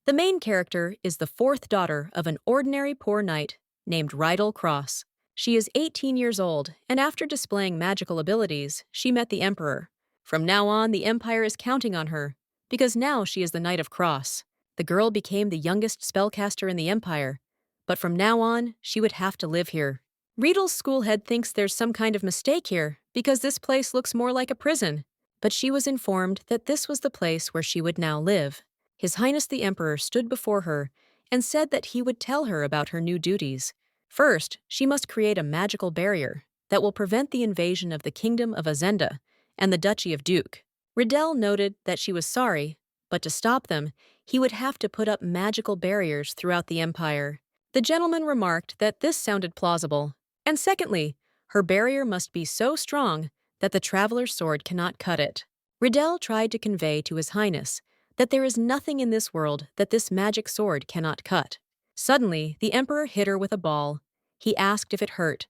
The main character is the fourth daughter of an ordinary poor knight named Rydell Cross. She is 18 years old, and after displaying magical abilities, she met the Emperor. From now on, the Empire is counting on her, because now she is the Knight of Cross. The girl became the youngest spellcaster in the Empire, but from now on, she would have to live here. Rydell's schoolhead thinks there's some kind of mistake here, because this place looks more like a prison, but she was informed that this was the place where she would now live. His Highness the Emperor stood before her and said that he would tell her about her new duties. First, she must create a magical barrier that will prevent the invasion of the Kingdom of Azenda and the Duchy of Duke. Rydell noted that she was sorry, but to stop them, he would have to put up magical barriers throughout the Empire. The gentleman remarked that this sounded plausible, and secondly, her barrier must be so strong that the traveler's sword cannot cut it. Rydell tried to convey to His Highness that there is nothing in this world that this magic sword cannot cut. Suddenly, the Emperor hit her with a ball. He asked if it hurt.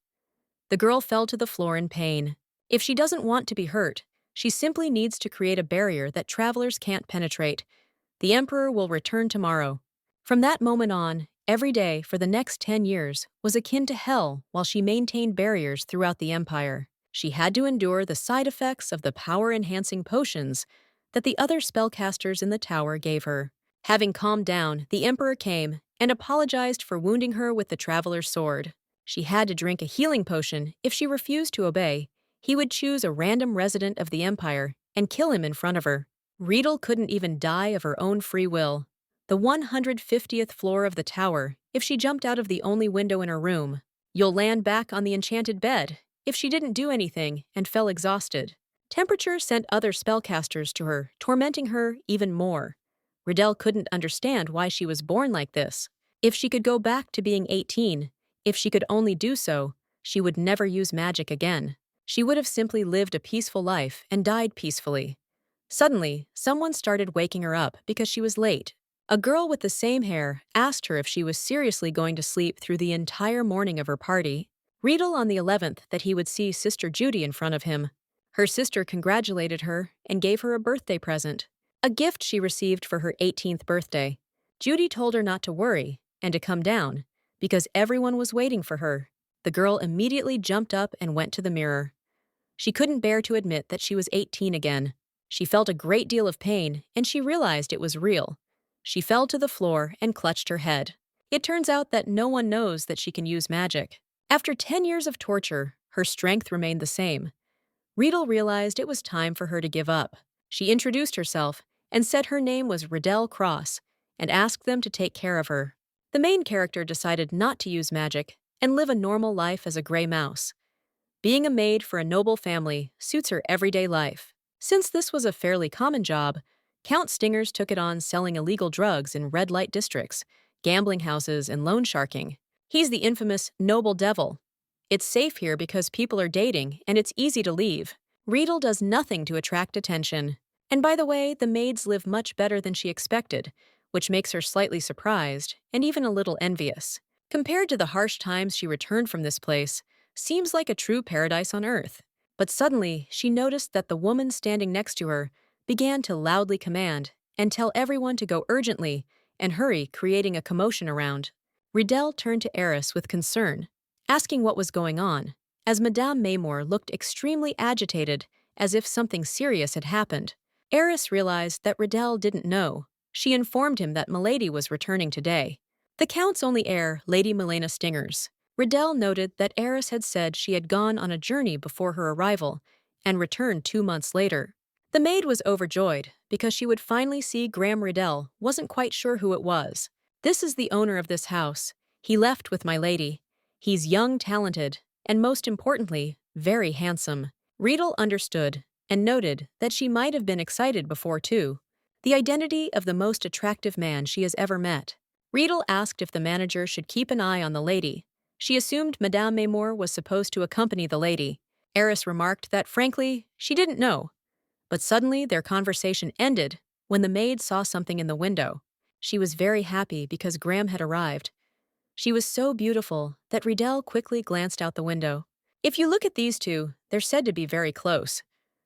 The girl fell to the floor in pain. If she doesn't want to be hurt, she simply needs to create a barrier that travelers can't penetrate. The Emperor will return tomorrow. From that moment on, every day for the next 10 years was akin to hell while she maintained barriers throughout the Empire. She had to endure the side effects of the power-enhancing potions that the other spellcasters in the tower gave her. Having calmed down, the Emperor came and apologized for wounding her with the traveler's sword. She had to drink a healing potion. If she refused to obey, he would choose a random resident of the Empire and kill him in front of her. Rydell couldn't even die of her own free will. The 150th floor of the tower, if she jumped out of the only window in her room. You'll land back on the enchanted bed, if she didn't do anything and fell exhausted. Temperature sent other spellcasters to her, tormenting her even more. Rydell couldn't understand why she was born like this. If she could go back to being 18, if she could only do so, she would never use magic again. She would have simply lived a peaceful life and died peacefully. Suddenly, someone started waking her up because she was late. A girl with the same hair asked her if she was seriously going to sleep through the entire morning of her party. Rydell on the 11th that he would see Sister Judy in front of him. Her sister congratulated her and gave her a birthday present, a gift she received for her 18th birthday. Judy told her not to worry and to come down, because everyone was waiting for her. The girl immediately jumped up and went to the mirror. She couldn't bear to admit that she was 18 again. She felt a great deal of pain, and she realized it was real. She fell to the floor and clutched her head. It turns out that no one knows that she can use magic. After 10 years of torture, her strength remained the same. Rydell realized it was time for her to give up. She introduced herself and said her name was Rydell Cross and asked them to take care of her. The main character decided not to use magic and live a normal life as a gray mouse. Being a maid for a noble family suits her everyday life. Since this was a fairly common job, Count Stingers took it on selling illegal drugs in red light districts, gambling houses, and loan sharking. He's the infamous Noble Devil. It's safe here because people are dating, and it's easy to leave. Rydell does nothing to attract attention. And by the way, the maids live much better than she expected, which makes her slightly surprised and even a little envious. Compared to the harsh times she returned from this place, seems like a true paradise on earth. But suddenly, she noticed that the woman standing next to her began to loudly command and tell everyone to go urgently and hurry, creating a commotion around. Rydell turned to Eris with concern, asking what was going on, as Madame Maymore looked extremely agitated, as if something serious had happened. Eris realized that Rydell didn't know. She informed him that Milady was returning today. The Count's only heir, Lady Milena Stingers. Rydell noted that Eris had said she had gone on a journey before her arrival and returned 2 months later. The maid was overjoyed because she would finally see Graham Rydell wasn't quite sure who it was. This is the owner of this house. He left with my lady. He's young, talented, and most importantly, very handsome. Rydell understood and noted that she might have been excited before too. The identity of the most attractive man she has ever met. Rydell asked if the manager should keep an eye on the lady. She assumed Madame Maymore was supposed to accompany the lady. Eris remarked that, frankly, she didn't know. But suddenly their conversation ended when the maid saw something in the window. She was very happy because Graham had arrived. She was so beautiful that Rydell quickly glanced out the window. If you look at these two, they're said to be very close.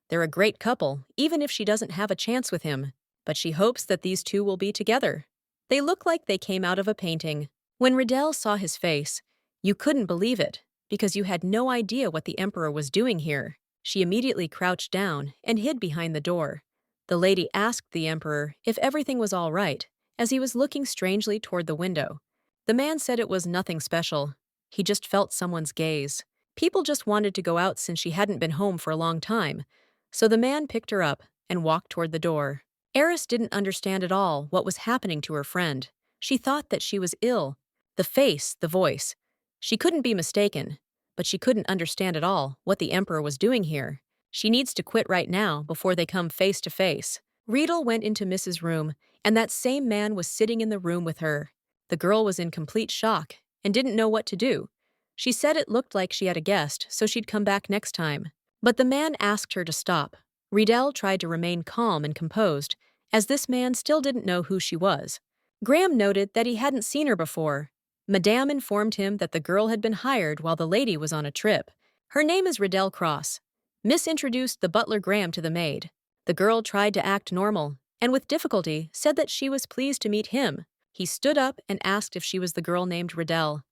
They're a great couple, even if she doesn't have a chance with him. But she hopes that these two will be together. They looked like they came out of a painting. When Riddell saw his face, you couldn't believe it, because you had no idea what the Emperor was doing here. She immediately crouched down and hid behind the door. The lady asked the Emperor if everything was all right, as he was looking strangely toward the window. The man said it was nothing special. He just felt someone's gaze. People just wanted to go out since she hadn't been home for a long time, so the man picked her up and walked toward the door. Eris didn't understand at all what was happening to her friend. She thought that she was ill. The face, the voice. She couldn't be mistaken, but she couldn't understand at all what the Emperor was doing here. She needs to quit right now before they come face to face. Riedel went into Mrs. Room, and that same man was sitting in the room with her. The girl was in complete shock and didn't know what to do. She said it looked like she had a guest, so she'd come back next time. But the man asked her to stop. Riedel tried to remain calm and composed, as this man still didn't know who she was. Graham noted that he hadn't seen her before. Madame informed him that the girl had been hired while the lady was on a trip. Her name is Riddell Cross. Miss introduced the butler Graham to the maid. The girl tried to act normal, and with difficulty said that she was pleased to meet him. He stood up and asked if she was the girl named Riddell.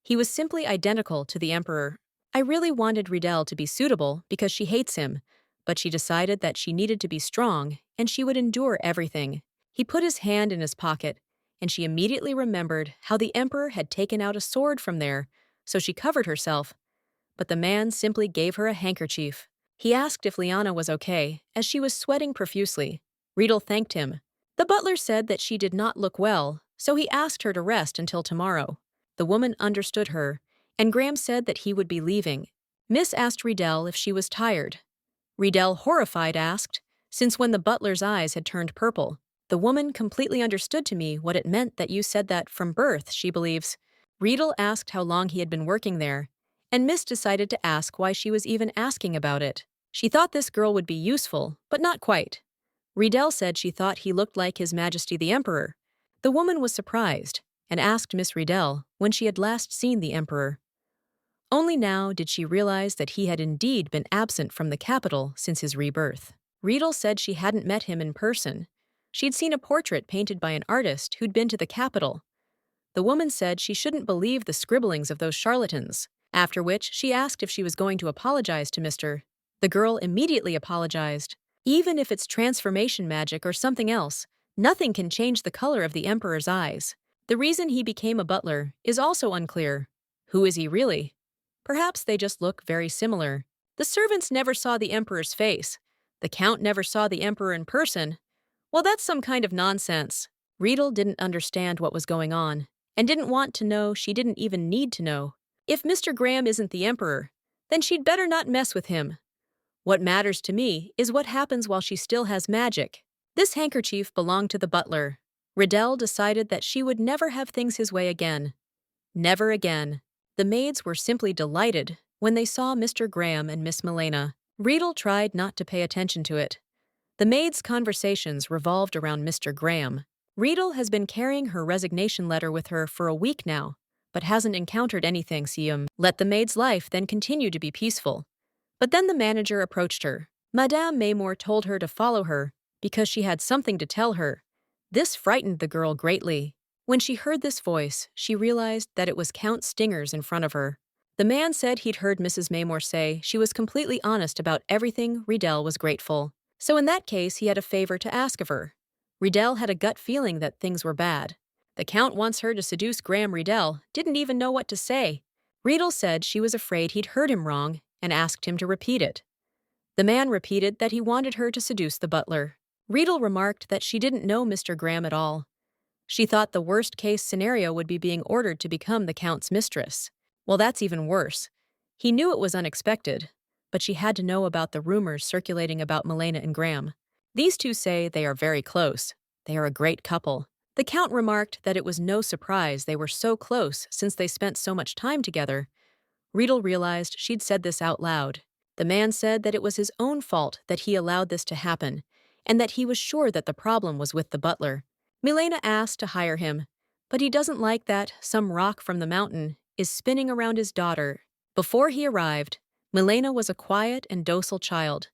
He was simply identical to the Emperor. I really wanted Riddell to be suitable because she hates him, but she decided that she needed to be strong and she would endure everything. He put his hand in his pocket, and she immediately remembered how the Emperor had taken out a sword from there, so she covered herself. But the man simply gave her a handkerchief. He asked if Liana was okay, as she was sweating profusely. Riedel thanked him. The butler said that she did not look well, so he asked her to rest until tomorrow. The woman understood her, and Graham said that he would be leaving. Miss asked Riedel if she was tired. Riedel, horrified, asked, since when the butler's eyes had turned purple. The woman completely understood to me what it meant that you said that from birth, she believes. Riedel asked how long he had been working there, and Miss decided to ask why she was even asking about it. She thought this girl would be useful, but not quite. Riedel said she thought he looked like His Majesty the Emperor. The woman was surprised, and asked Miss Riedel when she had last seen the Emperor. Only now did she realize that he had indeed been absent from the capital since his rebirth. Riedel said she hadn't met him in person. She'd seen a portrait painted by an artist who'd been to the capital. The woman said she shouldn't believe the scribblings of those charlatans, after which she asked if she was going to apologize to Mr. The girl immediately apologized. Even if it's transformation magic or something else, nothing can change the color of the Emperor's eyes. The reason he became a butler is also unclear. Who is he really? Perhaps they just look very similar. The servants never saw the Emperor's face. The Count never saw the Emperor in person. Well, that's some kind of nonsense. Riedel didn't understand what was going on, and didn't want to know. She didn't even need to know. If Mr. Graham isn't the Emperor, then she'd better not mess with him. What matters to me is what happens while she still has magic. This handkerchief belonged to the butler. Riddell decided that she would never have things his way again. Never again. The maids were simply delighted when they saw Mr. Graham and Miss Milena. Riedel tried not to pay attention to it. The maids' conversations revolved around Mr. Graham. Riedel has been carrying her resignation letter with her for a week now, but hasn't encountered anything. Let the maid's life then continue to be peaceful. But then the manager approached her. Madame Maymore told her to follow her because she had something to tell her. This frightened the girl greatly. When she heard this voice, she realized that it was Count Stingers in front of her. The man said he'd heard Mrs. Maymore say she was completely honest about everything. Riedel was grateful. So in that case, he had a favor to ask of her. Riedel had a gut feeling that things were bad. The Count wants her to seduce Graham. Riedel didn't even know what to say. Riedel said she was afraid he'd heard him wrong and asked him to repeat it. The man repeated that he wanted her to seduce the butler. Riedel remarked that she didn't know Mr. Graham at all. She thought the worst-case scenario would be being ordered to become the Count's mistress. Well, that's even worse. He knew it was unexpected, but she had to know about the rumors circulating about Milena and Graham. These two say they are very close. They are a great couple. The Count remarked that it was no surprise they were so close since they spent so much time together. Riedel realized she'd said this out loud. The man said that it was his own fault that he allowed this to happen, and that he was sure that the problem was with the butler. Milena asked to hire him, but he doesn't like that some rock from the mountain is spinning around his daughter. Before he arrived, Milena was a quiet and docile child,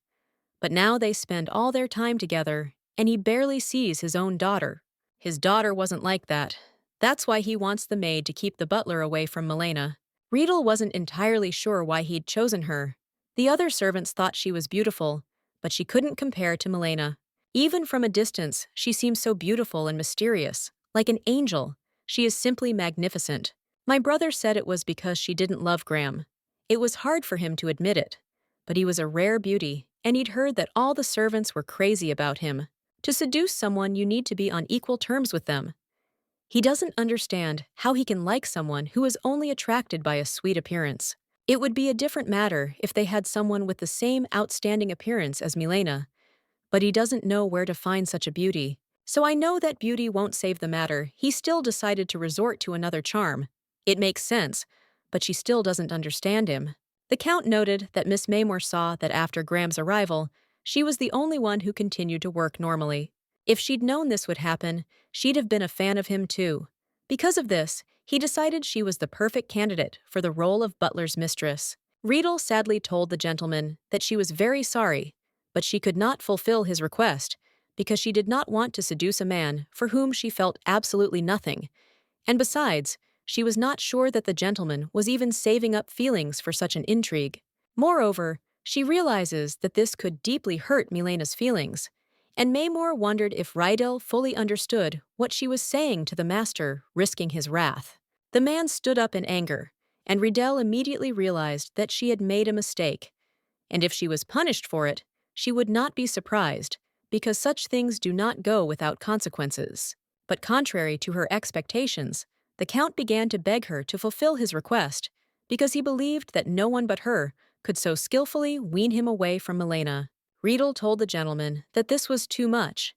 but now they spend all their time together, and he barely sees his own daughter. His daughter wasn't like that. That's why he wants the maid to keep the butler away from Milena. Riedel wasn't entirely sure why he'd chosen her. The other servants thought she was beautiful, but she couldn't compare to Milena. Even from a distance, she seems so beautiful and mysterious, like an angel. She is simply magnificent. My brother said it was because she didn't love Graham. It was hard for him to admit it, but he was a rare beauty, and he'd heard that all the servants were crazy about him. To seduce someone, you need to be on equal terms with them. He doesn't understand how he can like someone who is only attracted by a sweet appearance. It would be a different matter if they had someone with the same outstanding appearance as Milena, but he doesn't know where to find such a beauty. So I know that beauty won't save the matter. He still decided to resort to another charm. It makes sense, but she still doesn't understand him. The Count noted that Miss Maymore saw that after Graham's arrival, she was the only one who continued to work normally. If she'd known this would happen, she'd have been a fan of him too. Because of this, he decided she was the perfect candidate for the role of butler's mistress. Riedel sadly told the gentleman that she was very sorry, but she could not fulfill his request because she did not want to seduce a man for whom she felt absolutely nothing, and besides, she was not sure that the gentleman was even saving up feelings for such an intrigue. Moreover, she realizes that this could deeply hurt Milena's feelings, and Maymore wondered if Riedel fully understood what she was saying to the master, risking his wrath. The man stood up in anger, and Riedel immediately realized that she had made a mistake, and if she was punished for it, she would not be surprised, because such things do not go without consequences. But contrary to her expectations, the Count began to beg her to fulfill his request, because he believed that no one but her could so skillfully wean him away from Milena. Riedel told the gentleman that this was too much.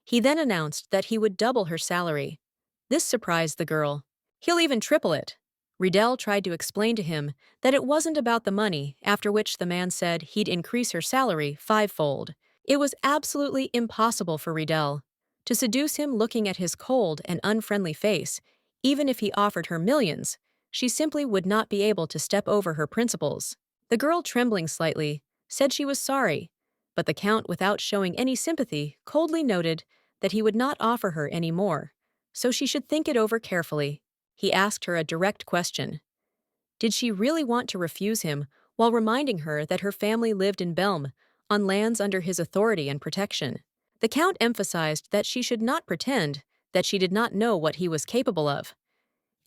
He then announced that he would double her salary. This surprised the girl. He'll even triple it. Riedel tried to explain to him that it wasn't about the money, after which the man said he'd increase her salary fivefold. It was absolutely impossible for Riedel to seduce him looking at his cold and unfriendly face. Even if he offered her millions, she simply would not be able to step over her principles. The girl, trembling slightly, said she was sorry, but the Count, without showing any sympathy, coldly noted that he would not offer her any more, so she should think it over carefully. He asked her a direct question. Did she really want to refuse him, while reminding her that her family lived in Belm, on lands under his authority and protection? The Count emphasized that she should not pretend that she did not know what he was capable of.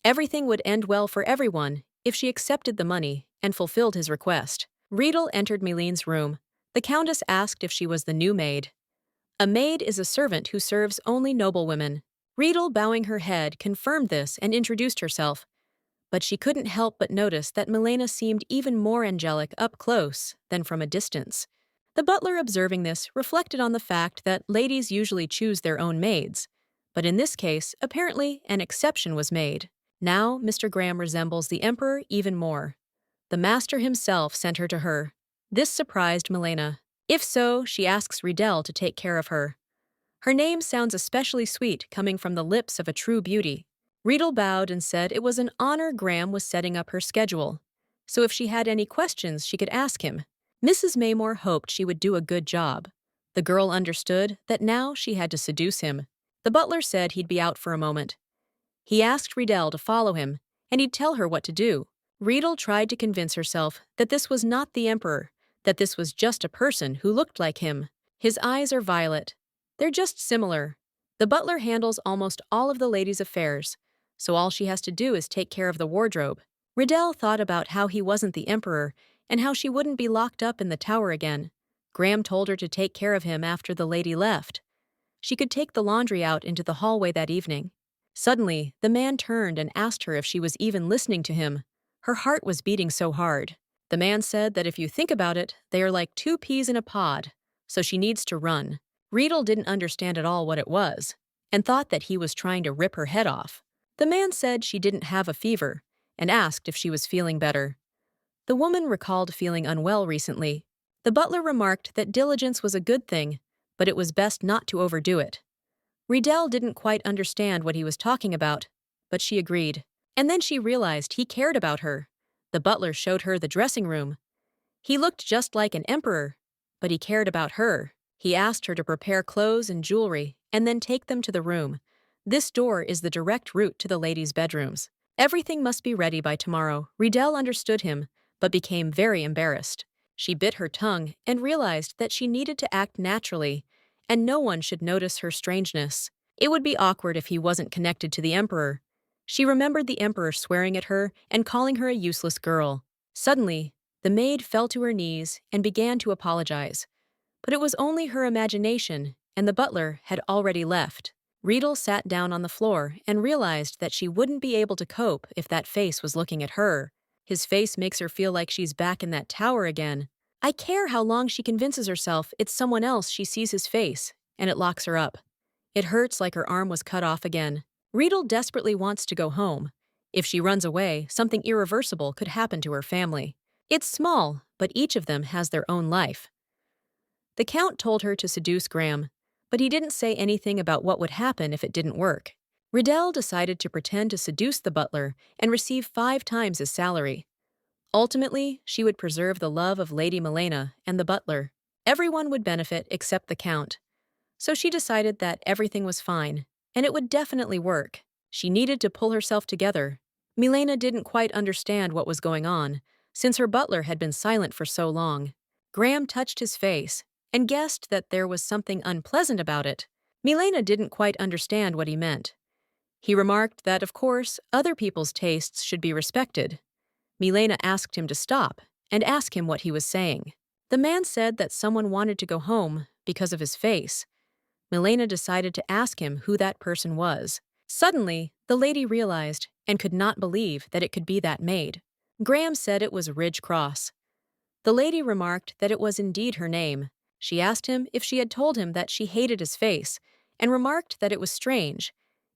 Everything would end well for everyone if she accepted the money and fulfilled his request. Riedel entered Milene's room. The Countess asked if she was the new maid. A maid is a servant who serves only noblewomen. Riedel, bowing her head, confirmed this and introduced herself, but she couldn't help but notice that Milena seemed even more angelic up close than from a distance. The butler, observing this, reflected on the fact that ladies usually choose their own maids, but in this case, apparently, an exception was made. Now, Mr. Graham resembles the Emperor even more. The master himself sent her to her. This surprised Milena. If so, she asks Riedel to take care of her. Her name sounds especially sweet coming from the lips of a true beauty. Riedel bowed and said it was an honor Graham was setting up her schedule, so if she had any questions she could ask him. Mrs. Maymore hoped she would do a good job. The girl understood that now she had to seduce him. The butler said he'd be out for a moment. He asked Riedel to follow him, and he'd tell her what to do. Riedel tried to convince herself that this was not the Emperor, that this was just a person who looked like him. His eyes are violet. They're just similar. The butler handles almost all of the ladies' affairs, so all she has to do is take care of the wardrobe. Riedel thought about how he wasn't the Emperor and how she wouldn't be locked up in the tower again. Graham told her to take care of him after the lady left. She could take the laundry out into the hallway that evening. Suddenly, the man turned and asked her if she was even listening to him. Her heart was beating so hard. The man said that if you think about it, they are like two peas in a pod, so she needs to run. Riedel didn't understand at all what it was, and thought that he was trying to rip her head off. The man said she didn't have a fever, and asked if she was feeling better. The woman recalled feeling unwell recently. The butler remarked that diligence was a good thing, but it was best not to overdo it. Riedel didn't quite understand what he was talking about, but she agreed. And then she realized he cared about her. The butler showed her the dressing room. He looked just like an emperor, but he cared about her. He asked her to prepare clothes and jewelry and then take them to the room. This door is the direct route to the ladies' bedrooms. Everything must be ready by tomorrow. Riedel understood him, but became very embarrassed. She bit her tongue and realized that she needed to act naturally, and no one should notice her strangeness. It would be awkward if he wasn't connected to the Emperor. She remembered the Emperor swearing at her and calling her a useless girl. Suddenly, the maid fell to her knees and began to apologize. But it was only her imagination, and the butler had already left. Riedel sat down on the floor and realized that she wouldn't be able to cope if that face was looking at her. His face makes her feel like she's back in that tower again. I care how long she convinces herself it's someone else. She sees his face, and it locks her up. It hurts like her arm was cut off again. Riedel desperately wants to go home. If she runs away, something irreversible could happen to her family. It's small, but each of them has their own life. The Count told her to seduce Graham, but he didn't say anything about what would happen if it didn't work. Riedel decided to pretend to seduce the butler and receive 5 times his salary. Ultimately, she would preserve the love of Lady Milena and the butler. Everyone would benefit except the Count. So she decided that everything was fine, and it would definitely work. She needed to pull herself together. Milena didn't quite understand what was going on, since her butler had been silent for so long. Graham touched his face and guessed that there was something unpleasant about it. Milena didn't quite understand what he meant. He remarked that, of course, other people's tastes should be respected. Milena asked him to stop and ask him what he was saying. The man said that someone wanted to go home because of his face. Milena decided to ask him who that person was. Suddenly, the lady realized and could not believe that it could be that maid. Graham said it was Ridge Cross. The lady remarked that it was indeed her name. She asked him if she had told him that she hated his face, and remarked that it was strange,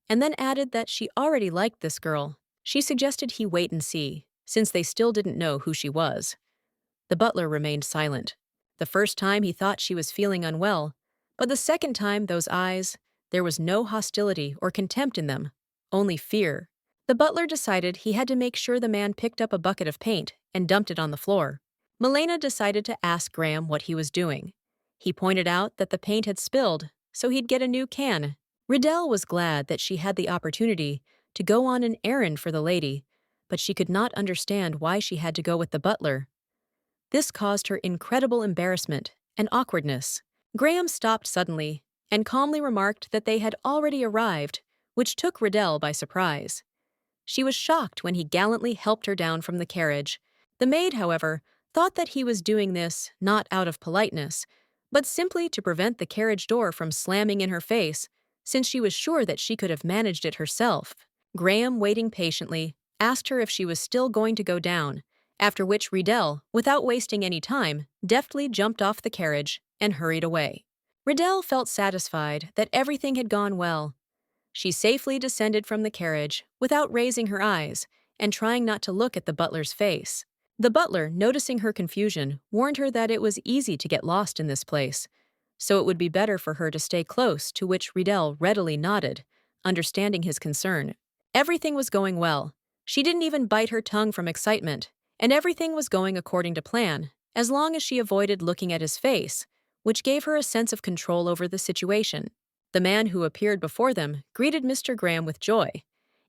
and then added that she already liked this girl. She suggested he wait and see, since they still didn't know who she was. The butler remained silent. The first time he thought she was feeling unwell, but the second time those eyes, there was no hostility or contempt in them, only fear. The butler decided he had to make sure the man picked up a bucket of paint and dumped it on the floor. Milena decided to ask Graham what he was doing. He pointed out that the paint had spilled, so he'd get a new can. Riedel was glad that she had the opportunity to go on an errand for the lady, but she could not understand why she had to go with the butler. This caused her incredible embarrassment and awkwardness. Graham stopped suddenly and calmly remarked that they had already arrived, which took Riedel by surprise. She was shocked when he gallantly helped her down from the carriage. The maid, however, thought that he was doing this not out of politeness, but simply to prevent the carriage door from slamming in her face, since she was sure that she could have managed it herself. Graham, waiting patiently, asked her if she was still going to go down, after which Riedel, without wasting any time, deftly jumped off the carriage and hurried away. Riedel felt satisfied that everything had gone well. She safely descended from the carriage without raising her eyes and trying not to look at the butler's face. The butler, noticing her confusion, warned her that it was easy to get lost in this place, so it would be better for her to stay close, to which Riedel readily nodded, understanding his concern. Everything was going well. She didn't even bite her tongue from excitement, and everything was going according to plan, as long as she avoided looking at his face, which gave her a sense of control over the situation. The man who appeared before them greeted Mr. Graham with joy,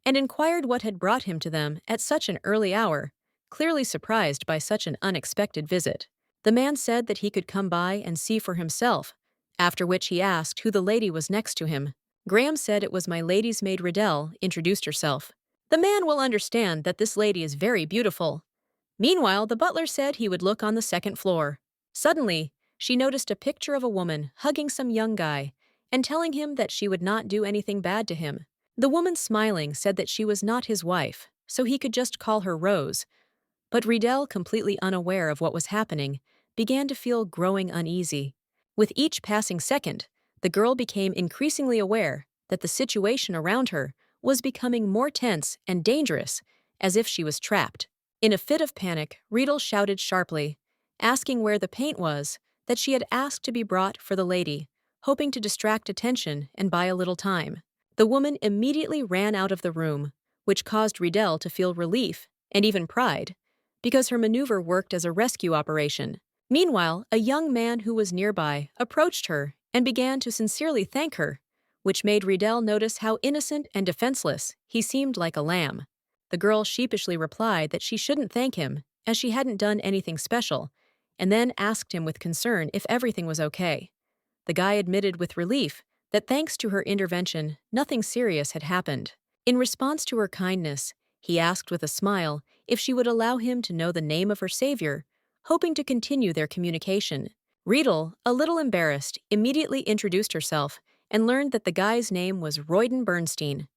and inquired what had brought him to them at such an early hour, clearly surprised by such an unexpected visit. The man said that he could come by and see for himself, after which he asked who the lady was next to him. Graham said it was my lady's maid. Riedel introduced herself. The man will understand that this lady is very beautiful. Meanwhile, the butler said he would look on the second floor. Suddenly, she noticed a picture of a woman hugging some young guy and telling him that she would not do anything bad to him. The woman, smiling, said that she was not his wife, so he could just call her Rose. But Riedel, completely unaware of what was happening, began to feel growing uneasy. With each passing second, the girl became increasingly aware that the situation around her was becoming more tense and dangerous, as if she was trapped. In a fit of panic, Riedel shouted sharply, asking where the paint was, that she had asked to be brought for the lady, hoping to distract attention and buy a little time. The woman immediately ran out of the room, which caused Riedel to feel relief and even pride, because her maneuver worked as a rescue operation. Meanwhile, a young man who was nearby approached her and began to sincerely thank her, which made Riedel notice how innocent and defenseless he seemed, like a lamb. The girl sheepishly replied that she shouldn't thank him, as she hadn't done anything special, and then asked him with concern if everything was okay. The guy admitted with relief that thanks to her intervention, nothing serious had happened. In response to her kindness, he asked with a smile if she would allow him to know the name of her savior, hoping to continue their communication. Riedel, a little embarrassed, immediately introduced herself and learned that the guy's name was Royden Bernstein.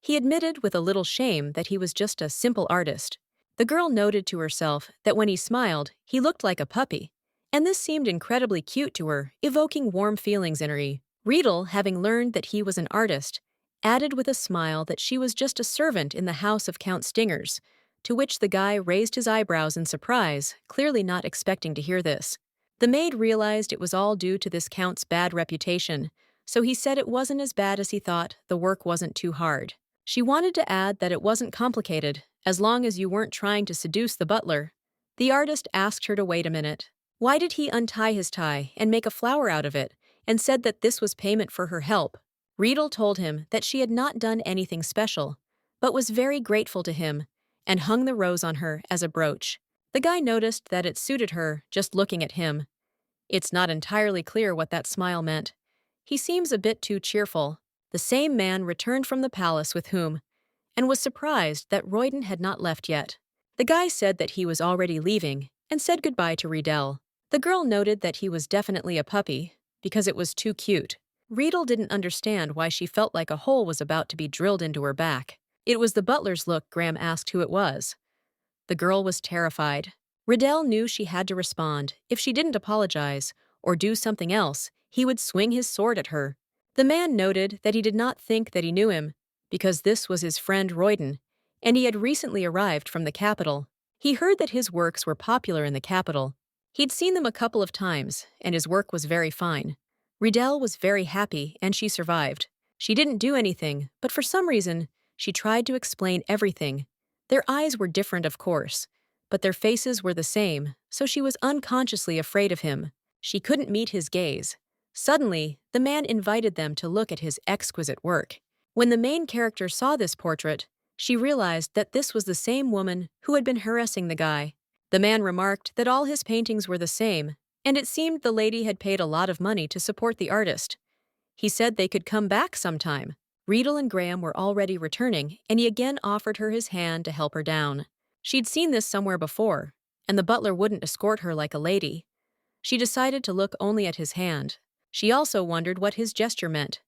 He admitted with a little shame that he was just a simple artist. The girl noted to herself that when he smiled, he looked like a puppy, and this seemed incredibly cute to her, evoking warm feelings in her. Riedel, having learned that he was an artist, added with a smile that she was just a servant in the house of Count Stingers, to which the guy raised his eyebrows in surprise, clearly not expecting to hear this. The maid realized it was all due to this count's bad reputation, so he said it wasn't as bad as he thought, the work wasn't too hard. She wanted to add that it wasn't complicated, as long as you weren't trying to seduce the butler. The artist asked her to wait a minute. Why did he untie his tie and make a flower out of it, and said that this was payment for her help? Riedel told him that she had not done anything special, but was very grateful to him, and hung the rose on her as a brooch. The guy noticed that it suited her just looking at him. It's not entirely clear what that smile meant. He seems a bit too cheerful. The same man returned from the palace with whom, and was surprised that Royden had not left yet. The guy said that he was already leaving and said goodbye to Riedel. The girl noted that he was definitely a puppy, because it was too cute. Riedel didn't understand why she felt like a hole was about to be drilled into her back. It was the butler's look. Graham asked who it was. The girl was terrified. Riedel knew she had to respond. If she didn't apologize or do something else, he would swing his sword at her. The man noted that he did not think that he knew him, because this was his friend Royden, and he had recently arrived from the capital. He heard that his works were popular in the capital. He'd seen them a couple of times, and his work was very fine. Riedel was very happy, and she survived. She didn't do anything, but for some reason, she tried to explain everything. Their eyes were different, of course, but their faces were the same, so she was unconsciously afraid of him. She couldn't meet his gaze. Suddenly, the man invited them to look at his exquisite work. When the main character saw this portrait, she realized that this was the same woman who had been harassing the guy. The man remarked that all his paintings were the same, and it seemed the lady had paid a lot of money to support the artist. He said they could come back sometime. Riedel and Graham were already returning, and he again offered her his hand to help her down. She'd seen this somewhere before, and the butler wouldn't escort her like a lady. She decided to look only at his hand. She also wondered what his gesture meant.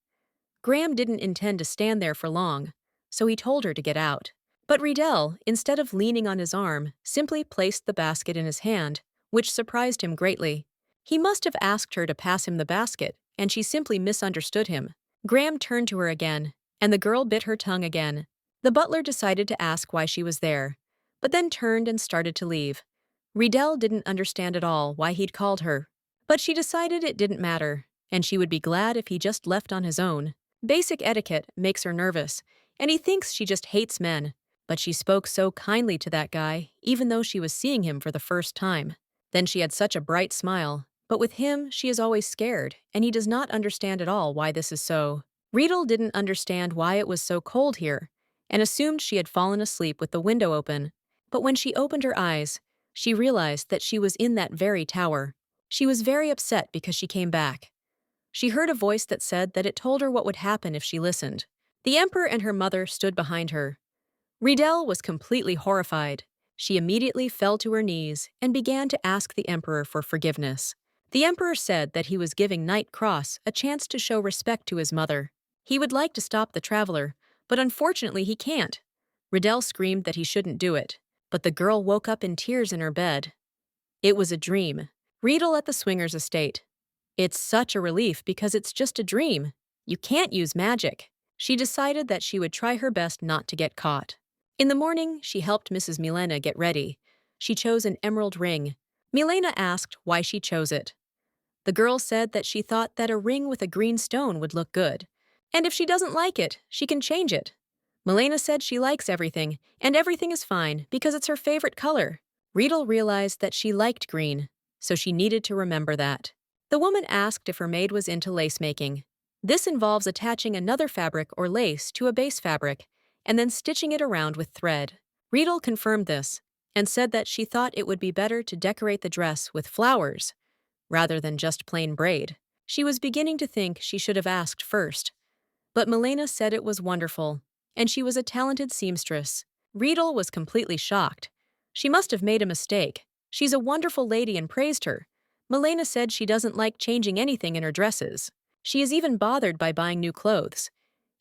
Graham didn't intend to stand there for long, so he told her to get out. But Riedel, instead of leaning on his arm, simply placed the basket in his hand, which surprised him greatly. He must have asked her to pass him the basket, and she simply misunderstood him. Graham turned to her again, and the girl bit her tongue again. The butler decided to ask why she was there, but then turned and started to leave. Riedel didn't understand at all why he'd called her, but she decided it didn't matter, and she would be glad if he just left on his own. Basic etiquette makes her nervous, and he thinks she just hates men, but she spoke so kindly to that guy, even though she was seeing him for the first time. Then she had such a bright smile, but with him she is always scared, and he does not understand at all why this is so. Riedel didn't understand why it was so cold here, and assumed she had fallen asleep with the window open. But when she opened her eyes, she realized that she was in that very tower. She was very upset because she came back. She heard a voice that said that it told her what would happen if she listened. The emperor and her mother stood behind her. Riedel was completely horrified. She immediately fell to her knees and began to ask the emperor for forgiveness. The emperor said that he was giving Knight Cross a chance to show respect to his mother. He would like to stop the traveler, but unfortunately he can't. Riedel screamed that he shouldn't do it, but the girl woke up in tears in her bed. It was a dream. Riedel at the swinger's estate. It's such a relief because it's just a dream. You can't use magic. She decided that she would try her best not to get caught. In the morning, she helped Mrs. Milena get ready. She chose an emerald ring. Milena asked why she chose it. The girl said that she thought that a ring with a green stone would look good, and if she doesn't like it, she can change it. Milena said she likes everything, and everything is fine because it's her favorite color. Riedel realized that she liked green, so she needed to remember that. The woman asked if her maid was into lace making. This involves attaching another fabric or lace to a base fabric and then stitching it around with thread. Riedel confirmed this and said that she thought it would be better to decorate the dress with flowers rather than just plain braid. She was beginning to think she should have asked first, but Milena said it was wonderful, and she was a talented seamstress. Riedel was completely shocked. She must have made a mistake. She's a wonderful lady and praised her. Milena said she doesn't like changing anything in her dresses. She is even bothered by buying new clothes.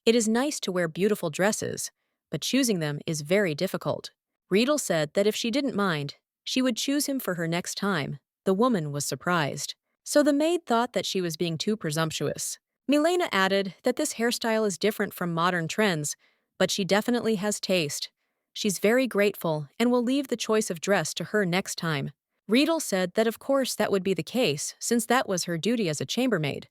It is nice to wear beautiful dresses, but choosing them is very difficult. Riedel said that if she didn't mind, she would choose him for her next time. The woman was surprised. So the maid thought that she was being too presumptuous. Milena added that this hairstyle is different from modern trends, but she definitely has taste. She's very grateful and will leave the choice of dress to her next time. Riedel said that of course that would be the case, since that was her duty as a chambermaid.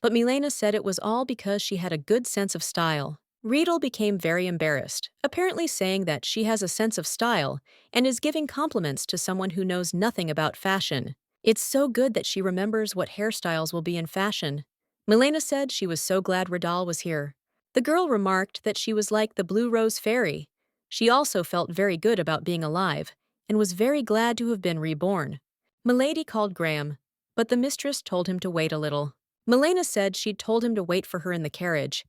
But Milena said it was all because she had a good sense of style. Riedel became very embarrassed, apparently saying that she has a sense of style and is giving compliments to someone who knows nothing about fashion. It's so good that she remembers what hairstyles will be in fashion. Milena said she was so glad Riedel was here. The girl remarked that she was like the Blue Rose Fairy. She also felt very good about being alive and was very glad to have been reborn. Milady called Graham, but the mistress told him to wait a little. Milena said she'd told him to wait for her in the carriage,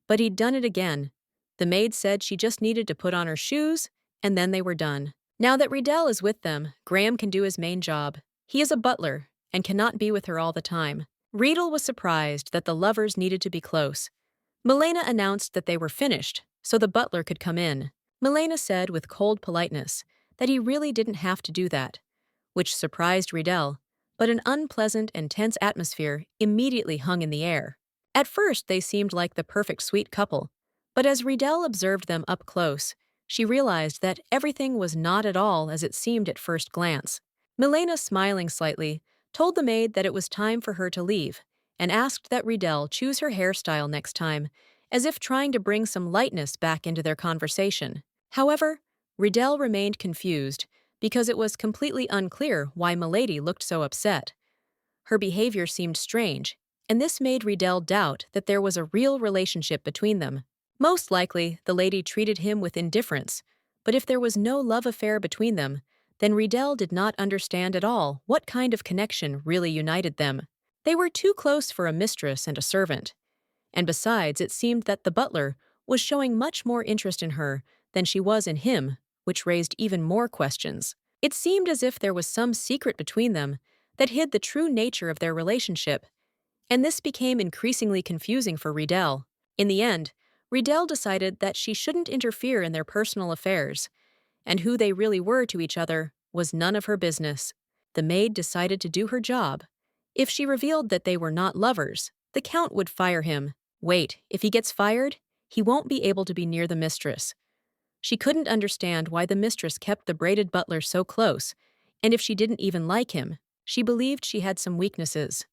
but he'd done it again. The maid said she just needed to put on her shoes, and then they were done. Now that Riedel is with them, Graham can do his main job. He is a butler and cannot be with her all the time. Riedel was surprised that the lovers needed to be close. Milena announced that they were finished, so the butler could come in. Milena said with cold politeness that he really didn't have to do that, which surprised Riedel, but an unpleasant and tense atmosphere immediately hung in the air. At first, they seemed like the perfect sweet couple, but as Riedel observed them up close, she realized that everything was not at all as it seemed at first glance. Milena, smiling slightly, told the maid that it was time for her to leave and asked that Riedel choose her hairstyle next time, as if trying to bring some lightness back into their conversation. However, Riedel remained confused because it was completely unclear why Milady looked so upset. Her behavior seemed strange, and this made Riedel doubt that there was a real relationship between them. Most likely, the lady treated him with indifference, but if there was no love affair between them, then Riedel did not understand at all what kind of connection really united them. They were too close for a mistress and a servant. And besides, it seemed that the butler was showing much more interest in her than she was in him, which raised even more questions. It seemed as if there was some secret between them that hid the true nature of their relationship, and this became increasingly confusing for Riedel. In the end, Riedel decided that she shouldn't interfere in their personal affairs, and who they really were to each other was none of her business. The maid decided to do her job. If she revealed that they were not lovers, the Count would fire him. Wait, if he gets fired, he won't be able to be near the mistress. She couldn't understand why the mistress kept the braided butler so close, and if she didn't even like him, she believed she had some weaknesses.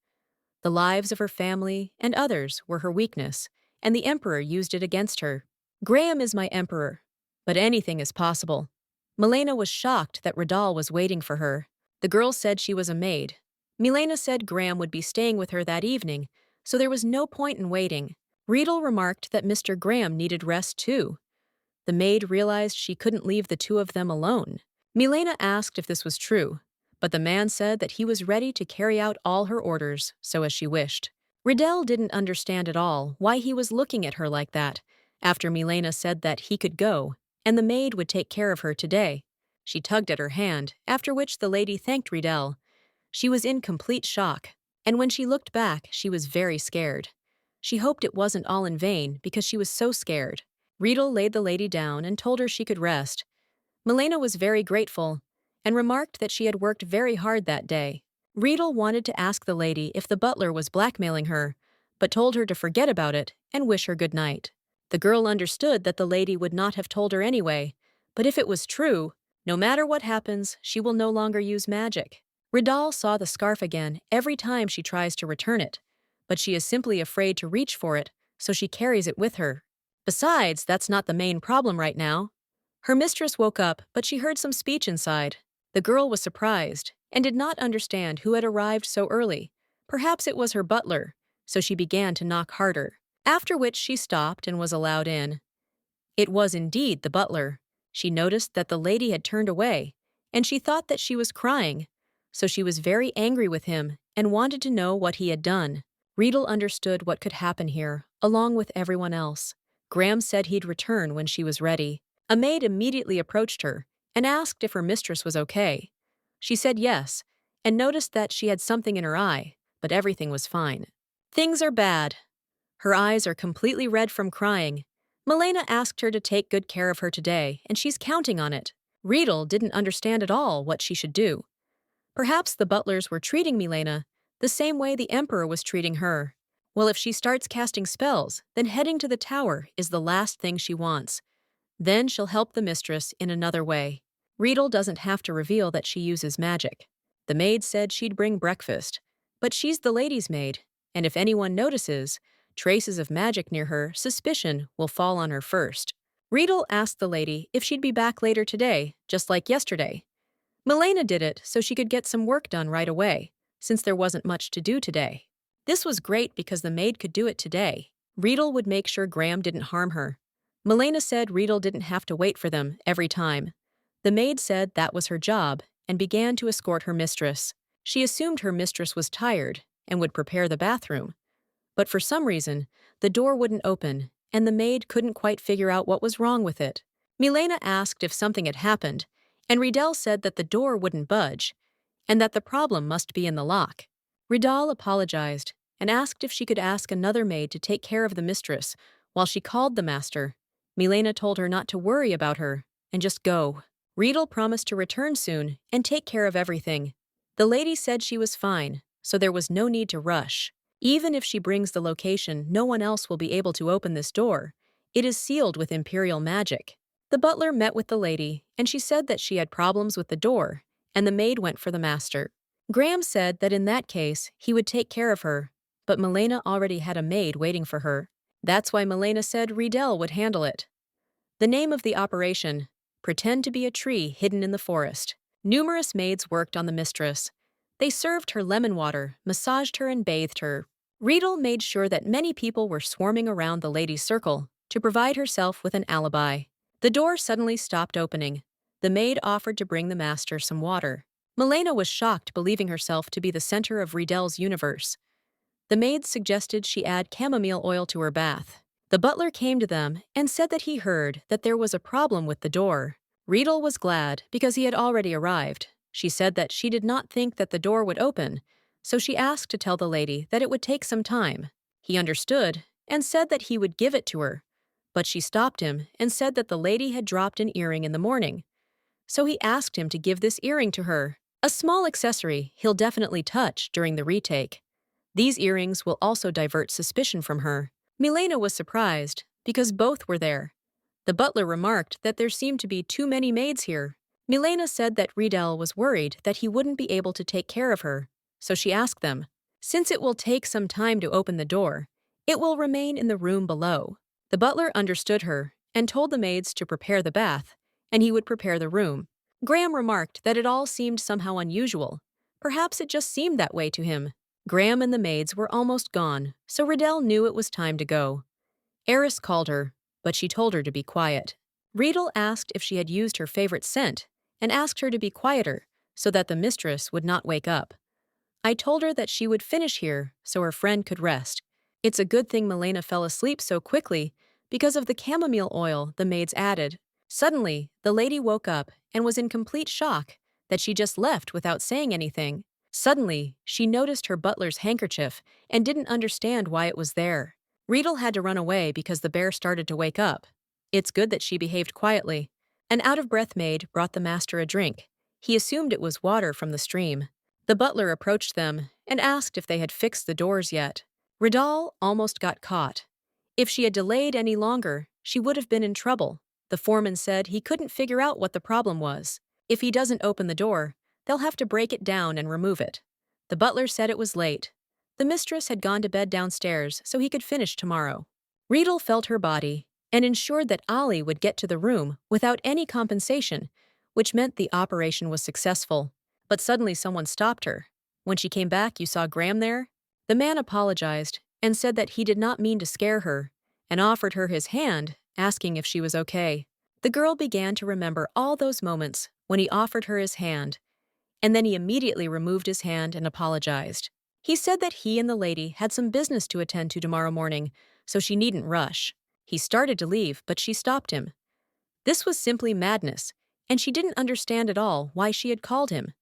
The lives of her family and others were her weakness, and the Emperor used it against her. Graham is my Emperor, but anything is possible. Milena was shocked that Riedel was waiting for her. The girl said she was a maid. Milena said Graham would be staying with her that evening, so there was no point in waiting. Riedel remarked that Mr. Graham needed rest too. The maid realized she couldn't leave the two of them alone. Milena asked if this was true, but the man said that he was ready to carry out all her orders, so as she wished. Riedel didn't understand at all why he was looking at her like that, after Milena said that he could go, and the maid would take care of her today. She tugged at her hand, after which the lady thanked Riedel. She was in complete shock, and when she looked back, she was very scared. She hoped it wasn't all in vain because she was so scared. Riedel laid the lady down and told her she could rest. Milena was very grateful and remarked that she had worked very hard that day. Riedel wanted to ask the lady if the butler was blackmailing her, but told her to forget about it and wish her good night. The girl understood that the lady would not have told her anyway, but if it was true, no matter what happens, she will no longer use magic. Riedel saw the scarf again every time she tries to return it, but she is simply afraid to reach for it, so she carries it with her. Besides, that's not the main problem right now. Her mistress woke up, but she heard some speech inside. The girl was surprised and did not understand who had arrived so early. Perhaps it was her butler, so she began to knock harder, after which she stopped and was allowed in. It was indeed the butler. She noticed that the lady had turned away, and she thought that she was crying, so she was very angry with him and wanted to know what he had done. Riedel understood what could happen here, along with everyone else. Graham said he'd return when she was ready. A maid immediately approached her and asked if her mistress was okay. She said yes, and noticed that she had something in her eye, but everything was fine. Things are bad. Her eyes are completely red from crying. Milena asked her to take good care of her today, and she's counting on it. Riedel didn't understand at all what she should do. Perhaps the butlers were treating Milena the same way the emperor was treating her. Well, if she starts casting spells, then heading to the tower is the last thing she wants. Then she'll help the mistress in another way. Riedel doesn't have to reveal that she uses magic. The maid said she'd bring breakfast, but she's the lady's maid, and if anyone notices traces of magic near her, suspicion will fall on her first. Riedel asked the lady if she'd be back later today, just like yesterday. Milena did it so she could get some work done right away, since there wasn't much to do today. This was great because the maid could do it today. Riedel would make sure Graham didn't harm her. Milena said Riedel didn't have to wait for them every time. The maid said that was her job and began to escort her mistress. She assumed her mistress was tired and would prepare the bathroom. But for some reason, the door wouldn't open, and the maid couldn't quite figure out what was wrong with it. Milena asked if something had happened, and Riedel said that the door wouldn't budge, and that the problem must be in the lock. Riedel apologized and asked if she could ask another maid to take care of the mistress while she called the master. Milena told her not to worry about her and just go. Riedel promised to return soon and take care of everything. The lady said she was fine, so there was no need to rush. Even if she brings the location, no one else will be able to open this door. It is sealed with imperial magic. The butler met with the lady, and she said that she had problems with the door, and the maid went for the master. Graham said that in that case, he would take care of her, but Milena already had a maid waiting for her. That's why Milena said Riedel would handle it. The name of the operation: pretend to be a tree hidden in the forest. Numerous maids worked on the mistress. They served her lemon water, massaged her, and bathed her. Riedel made sure that many people were swarming around the lady's circle to provide herself with an alibi. The door suddenly stopped opening. The maid offered to bring the master some water. Milena was shocked, believing herself to be the center of Riedel's universe. The maid suggested she add chamomile oil to her bath. The butler came to them and said that he heard that there was a problem with the door. Riedel was glad because he had already arrived. She said that she did not think that the door would open, so she asked to tell the lady that it would take some time. He understood and said that he would give it to her, but she stopped him and said that the lady had dropped an earring in the morning. So he asked him to give this earring to her, a small accessory he'll definitely touch during the retake. These earrings will also divert suspicion from her. Milena was surprised because both were there. The butler remarked that there seemed to be too many maids here. Milena said that Riedel was worried that he wouldn't be able to take care of her, so she asked them, since it will take some time to open the door, it will remain in the room below. The butler understood her and told the maids to prepare the bath, and he would prepare the room. Graham remarked that it all seemed somehow unusual. Perhaps it just seemed that way to him. Graham and the maids were almost gone, so Riedel knew it was time to go. Eris called her, but she told her to be quiet. Riedel asked if she had used her favorite scent and asked her to be quieter so that the mistress would not wake up. I told her that she would finish here so her friend could rest. It's a good thing Milena fell asleep so quickly because of the chamomile oil the maids added. Suddenly, the lady woke up and was in complete shock that she just left without saying anything. Suddenly, she noticed her butler's handkerchief and didn't understand why it was there. Riedel had to run away because the bear started to wake up. It's good that she behaved quietly. An out-of-breath maid brought the master a drink. He assumed it was water from the stream. The butler approached them and asked if they had fixed the doors yet. Riedel almost got caught. If she had delayed any longer, she would have been in trouble. The foreman said he couldn't figure out what the problem was. If he doesn't open the door, they'll have to break it down and remove it. The butler said it was late. The mistress had gone to bed downstairs so he could finish tomorrow. Riedel felt her body and ensured that Ali would get to the room without any compensation, which meant the operation was successful. But suddenly someone stopped her. When she came back, you saw Graham there? The man apologized and said that he did not mean to scare her, and offered her his hand, asking if she was okay. The girl began to remember all those moments when he offered her his hand, and then he immediately removed his hand and apologized. He said that he and the lady had some business to attend to tomorrow morning, so she needn't rush. He started to leave, but she stopped him. This was simply madness, and she didn't understand at all why she had called him.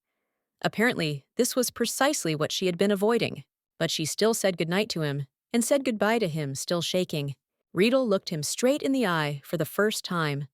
Apparently, this was precisely what she had been avoiding. But she still said goodnight to him, and said goodbye to him, still shaking. Riedel looked him straight in the eye for the first time.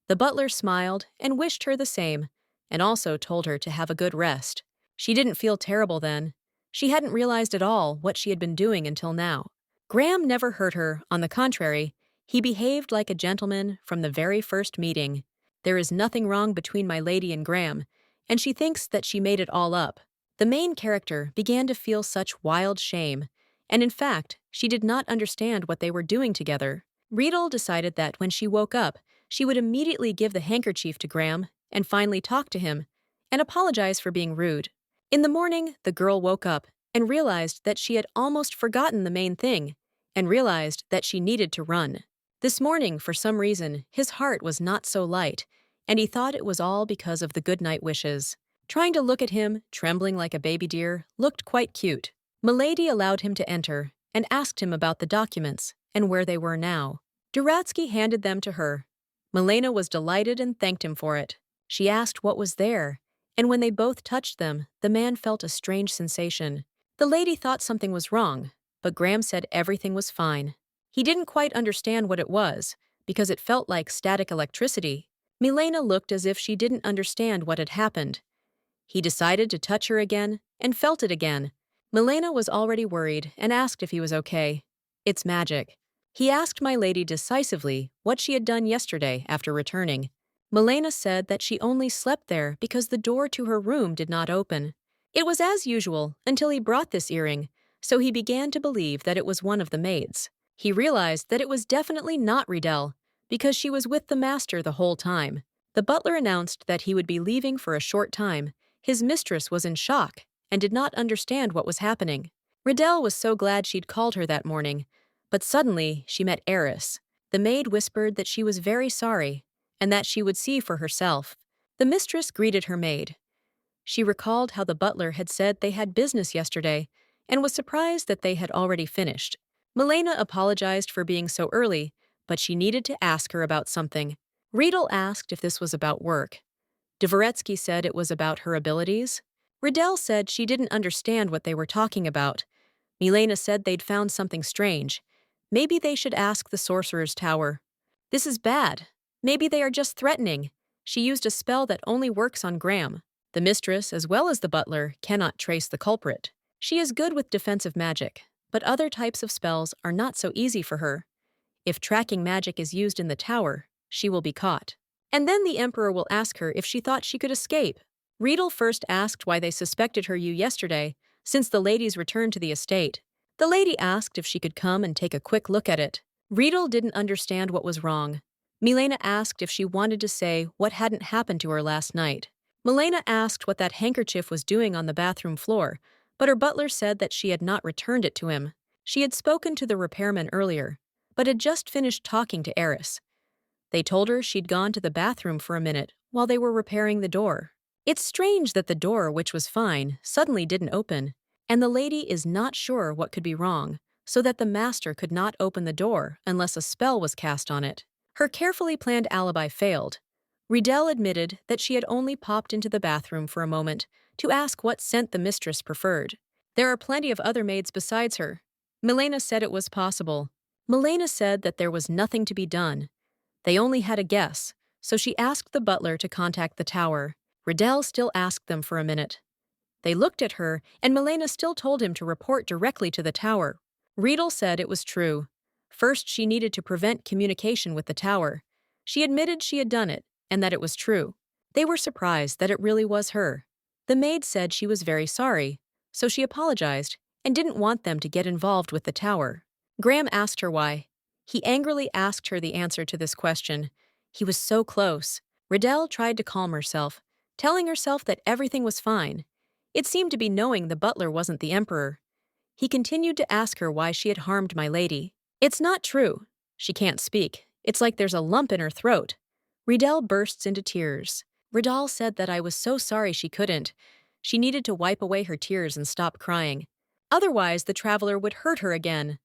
The butler smiled and wished her the same, and also told her to have a good rest. She didn't feel terrible then. She hadn't realized at all what she had been doing until now. Graham never hurt her, on the contrary. He behaved like a gentleman from the very first meeting. There is nothing wrong between my lady and Graham, and she thinks that she made it all up. The main character began to feel such wild shame, and in fact, she did not understand what they were doing together. Riedel decided that when she woke up, she would immediately give the handkerchief to Graham and finally talk to him, and apologize for being rude. In the morning, the girl woke up and realized that she had almost forgotten the main thing, and realized that she needed to run. This morning, for some reason, his heart was not so light, and he thought it was all because of the goodnight wishes. Trying to look at him, trembling like a baby deer, looked quite cute. Milady allowed him to enter and asked him about the documents and where they were now. Duratsky handed them to her. Milena was delighted and thanked him for it. She asked what was there, and when they both touched them, the man felt a strange sensation. The lady thought something was wrong, but Graham said everything was fine. He didn't quite understand what it was, because it felt like static electricity. Milena looked as if she didn't understand what had happened. He decided to touch her again, and felt it again. Milena was already worried and asked if he was okay. It's magic. He asked my lady decisively what she had done yesterday after returning. Milena said that she only slept there because the door to her room did not open. It was as usual until he brought this earring, so he began to believe that it was one of the maids. He realized that it was definitely not Riedel, because she was with the master the whole time. The butler announced that he would be leaving for a short time. His mistress was in shock and did not understand what was happening. Riedel was so glad she'd called her that morning, but suddenly she met Eris. The maid whispered that she was very sorry and that she would see for herself. The mistress greeted her maid. She recalled how the butler had said they had business yesterday and was surprised that they had already finished. Milena apologized for being so early, but she needed to ask her about something. Riedel asked if this was about work. Dvoretsky said it was about her abilities. Riedel said she didn't understand what they were talking about. Milena said they'd found something strange. Maybe they should ask the sorcerer's tower. This is bad. Maybe they are just threatening. She used a spell that only works on Graham. The mistress, as well as the butler, cannot trace the culprit. She is good with defensive magic, but other types of spells are not so easy for her. If tracking magic is used in the tower, she will be caught. And then the emperor will ask her if she thought she could escape. Riedel first asked why they suspected her yesterday, since the ladies returned to the estate. The lady asked if she could come and take a quick look at it. Riedel didn't understand what was wrong. Milena asked if she wanted to say what hadn't happened to her last night. Milena asked what that handkerchief was doing on the bathroom floor, but her butler said that she had not returned it to him. She had spoken to the repairman earlier, but had just finished talking to Eris. They told her she'd gone to the bathroom for a minute while they were repairing the door. It's strange that the door, which was fine, suddenly didn't open, and the lady is not sure what could be wrong, so that the master could not open the door unless a spell was cast on it. Her carefully planned alibi failed. Riedel admitted that she had only popped into the bathroom for a moment to ask what scent the mistress preferred. There are plenty of other maids besides her. Milena said it was possible. Milena said that there was nothing to be done. They only had a guess, so she asked the butler to contact the tower. Riedel still asked them for a minute. They looked at her, and Milena still told him to report directly to the tower. Riedel said it was true. First, she needed to prevent communication with the tower. She admitted she had done it, and that it was true. They were surprised that it really was her. The maid said she was very sorry, so she apologized and didn't want them to get involved with the tower. Graham asked her why. He angrily asked her the answer to this question. He was so close. Riedel tried to calm herself, telling herself that everything was fine. It seemed to be knowing the butler wasn't the emperor. He continued to ask her why she had harmed my lady. It's not true. She can't speak. It's like there's a lump in her throat. Riddell bursts into tears. Riddell said that I was so sorry she couldn't. She needed to wipe away her tears and stop crying. Otherwise, the traveler would hurt her again.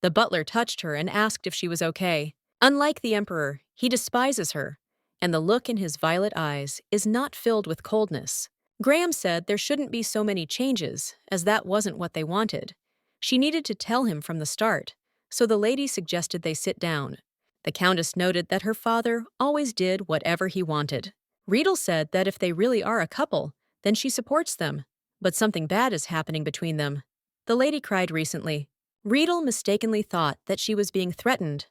The butler touched her and asked if she was okay. Unlike the emperor, he despises her, and the look in his violet eyes is not filled with coldness. Graham said there shouldn't be so many changes, as that wasn't what they wanted. She needed to tell him from the start, so the lady suggested they sit down. The countess noted that her father always did whatever he wanted. Riedel said that if they really are a couple, then she supports them, but something bad is happening between them. The lady cried recently. Riedel mistakenly thought that she was being threatened.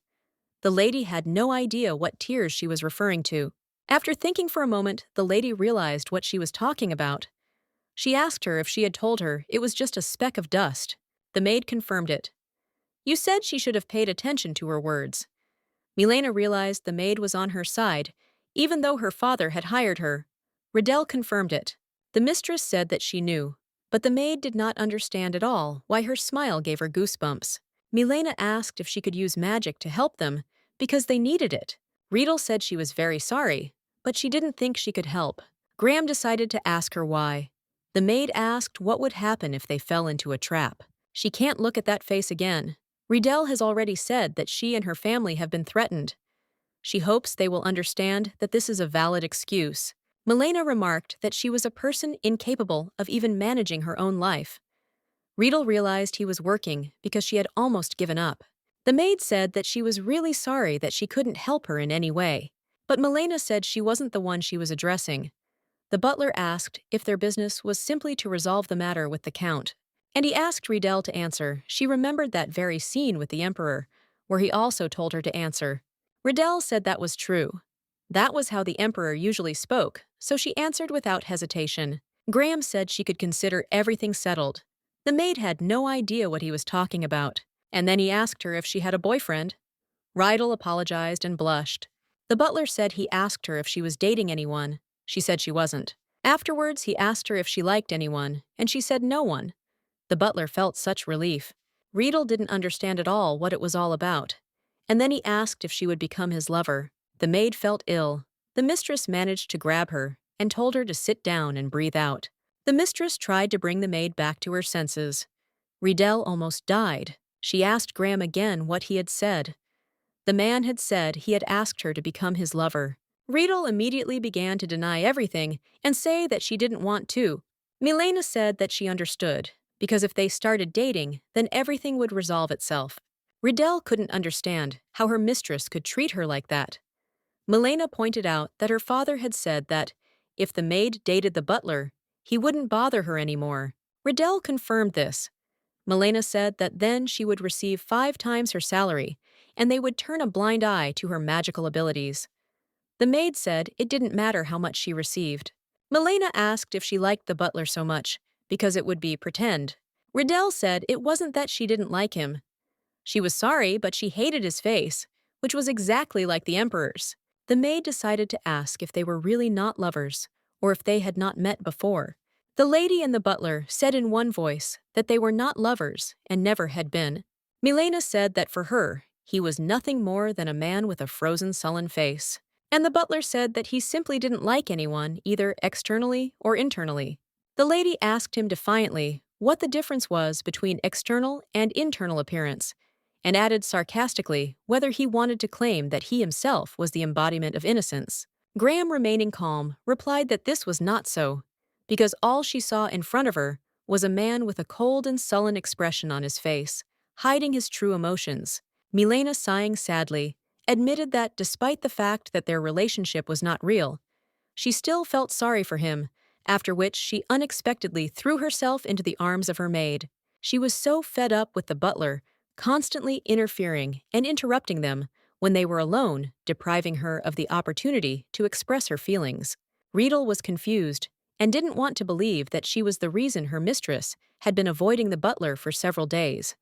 The lady had no idea what tears she was referring to. After thinking for a moment, the lady realized what she was talking about. She asked her if she had told her it was just a speck of dust. The maid confirmed it. You said she should have paid attention to her words. Milena realized the maid was on her side, even though her father had hired her. Riddell confirmed it. The mistress said that she knew, but the maid did not understand at all why her smile gave her goosebumps. Milena asked if she could use magic to help them, because they needed it. Riedel said she was very sorry, but she didn't think she could help. Graham decided to ask her why. The maid asked what would happen if they fell into a trap. She can't look at that face again. Riedel has already said that she and her family have been threatened. She hopes they will understand that this is a valid excuse. Milena remarked that she was a person incapable of even managing her own life. Riedel realized he was working because she had almost given up. The maid said that she was really sorry that she couldn't help her in any way. But Milena said she wasn't the one she was addressing. The butler asked if their business was simply to resolve the matter with the count. And he asked Riedel to answer. She remembered that very scene with the emperor, where he also told her to answer. Riedel said that was true. That was how the emperor usually spoke, so she answered without hesitation. Graham said she could consider everything settled. The maid had no idea what he was talking about, and then he asked her if she had a boyfriend. Riedel apologized and blushed. The butler said he asked her if she was dating anyone. She said she wasn't. Afterwards, he asked her if she liked anyone, and she said no one. The butler felt such relief. Riedel didn't understand at all what it was all about, and then he asked if she would become his lover. The maid felt ill. The mistress managed to grab her and told her to sit down and breathe out. The mistress tried to bring the maid back to her senses. Riedel almost died. She asked Graham again what he had said. The man had said he had asked her to become his lover. Riedel immediately began to deny everything and say that she didn't want to. Milena said that she understood, because if they started dating, then everything would resolve itself. Riedel couldn't understand how her mistress could treat her like that. Milena pointed out that her father had said that if the maid dated the butler, he wouldn't bother her anymore. Riedel confirmed this. Milena said that then she would receive 5 times her salary, and they would turn a blind eye to her magical abilities. The maid said it didn't matter how much she received. Milena asked if she liked the butler so much, because it would be pretend. Riedel said it wasn't that she didn't like him. She was sorry, but she hated his face, which was exactly like the emperor's. The maid decided to ask if they were really not lovers, or if they had not met before. The lady and the butler said in one voice that they were not lovers and never had been. Milena said that for her, he was nothing more than a man with a frozen, sullen face. And the butler said that he simply didn't like anyone, either externally or internally. The lady asked him defiantly what the difference was between external and internal appearance, and added sarcastically whether he wanted to claim that he himself was the embodiment of innocence. Graham, remaining calm, replied that this was not so, because all she saw in front of her was a man with a cold and sullen expression on his face, hiding his true emotions. Milena, sighing sadly, admitted that despite the fact that their relationship was not real, she still felt sorry for him, after which she unexpectedly threw herself into the arms of her maid. She was so fed up with the butler, constantly interfering and interrupting them when they were alone, depriving her of the opportunity to express her feelings. Riedel was confused and didn't want to believe that she was the reason her mistress had been avoiding the butler for several days.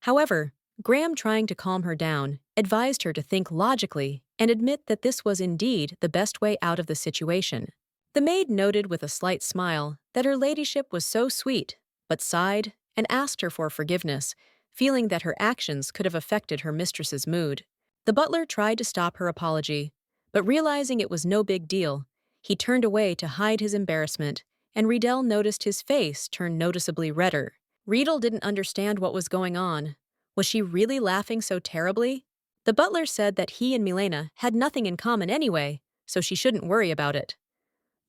However, Graham, trying to calm her down, advised her to think logically and admit that this was indeed the best way out of the situation. The maid noted with a slight smile that her ladyship was so sweet, but sighed and asked her for forgiveness, feeling that her actions could have affected her mistress's mood. The butler tried to stop her apology, but realizing it was no big deal, he turned away to hide his embarrassment, and Riedel noticed his face turn noticeably redder. Riedel didn't understand what was going on. Was she really laughing so terribly? The butler said that he and Milena had nothing in common anyway, so she shouldn't worry about it.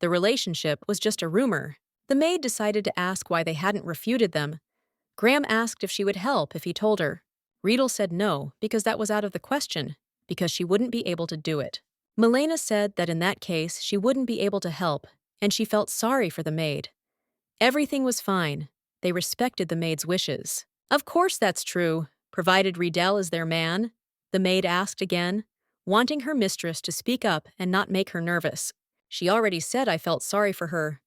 The relationship was just a rumor. The maid decided to ask why they hadn't refuted them. Graham asked if she would help if he told her. Riedel said no, because that was out of the question, because she wouldn't be able to do it. Milena said that in that case she wouldn't be able to help, and she felt sorry for the maid. Everything was fine. They respected the maid's wishes. Of course that's true, provided Riedel is their man, the maid asked again, wanting her mistress to speak up and not make her nervous. She already said I felt sorry for her.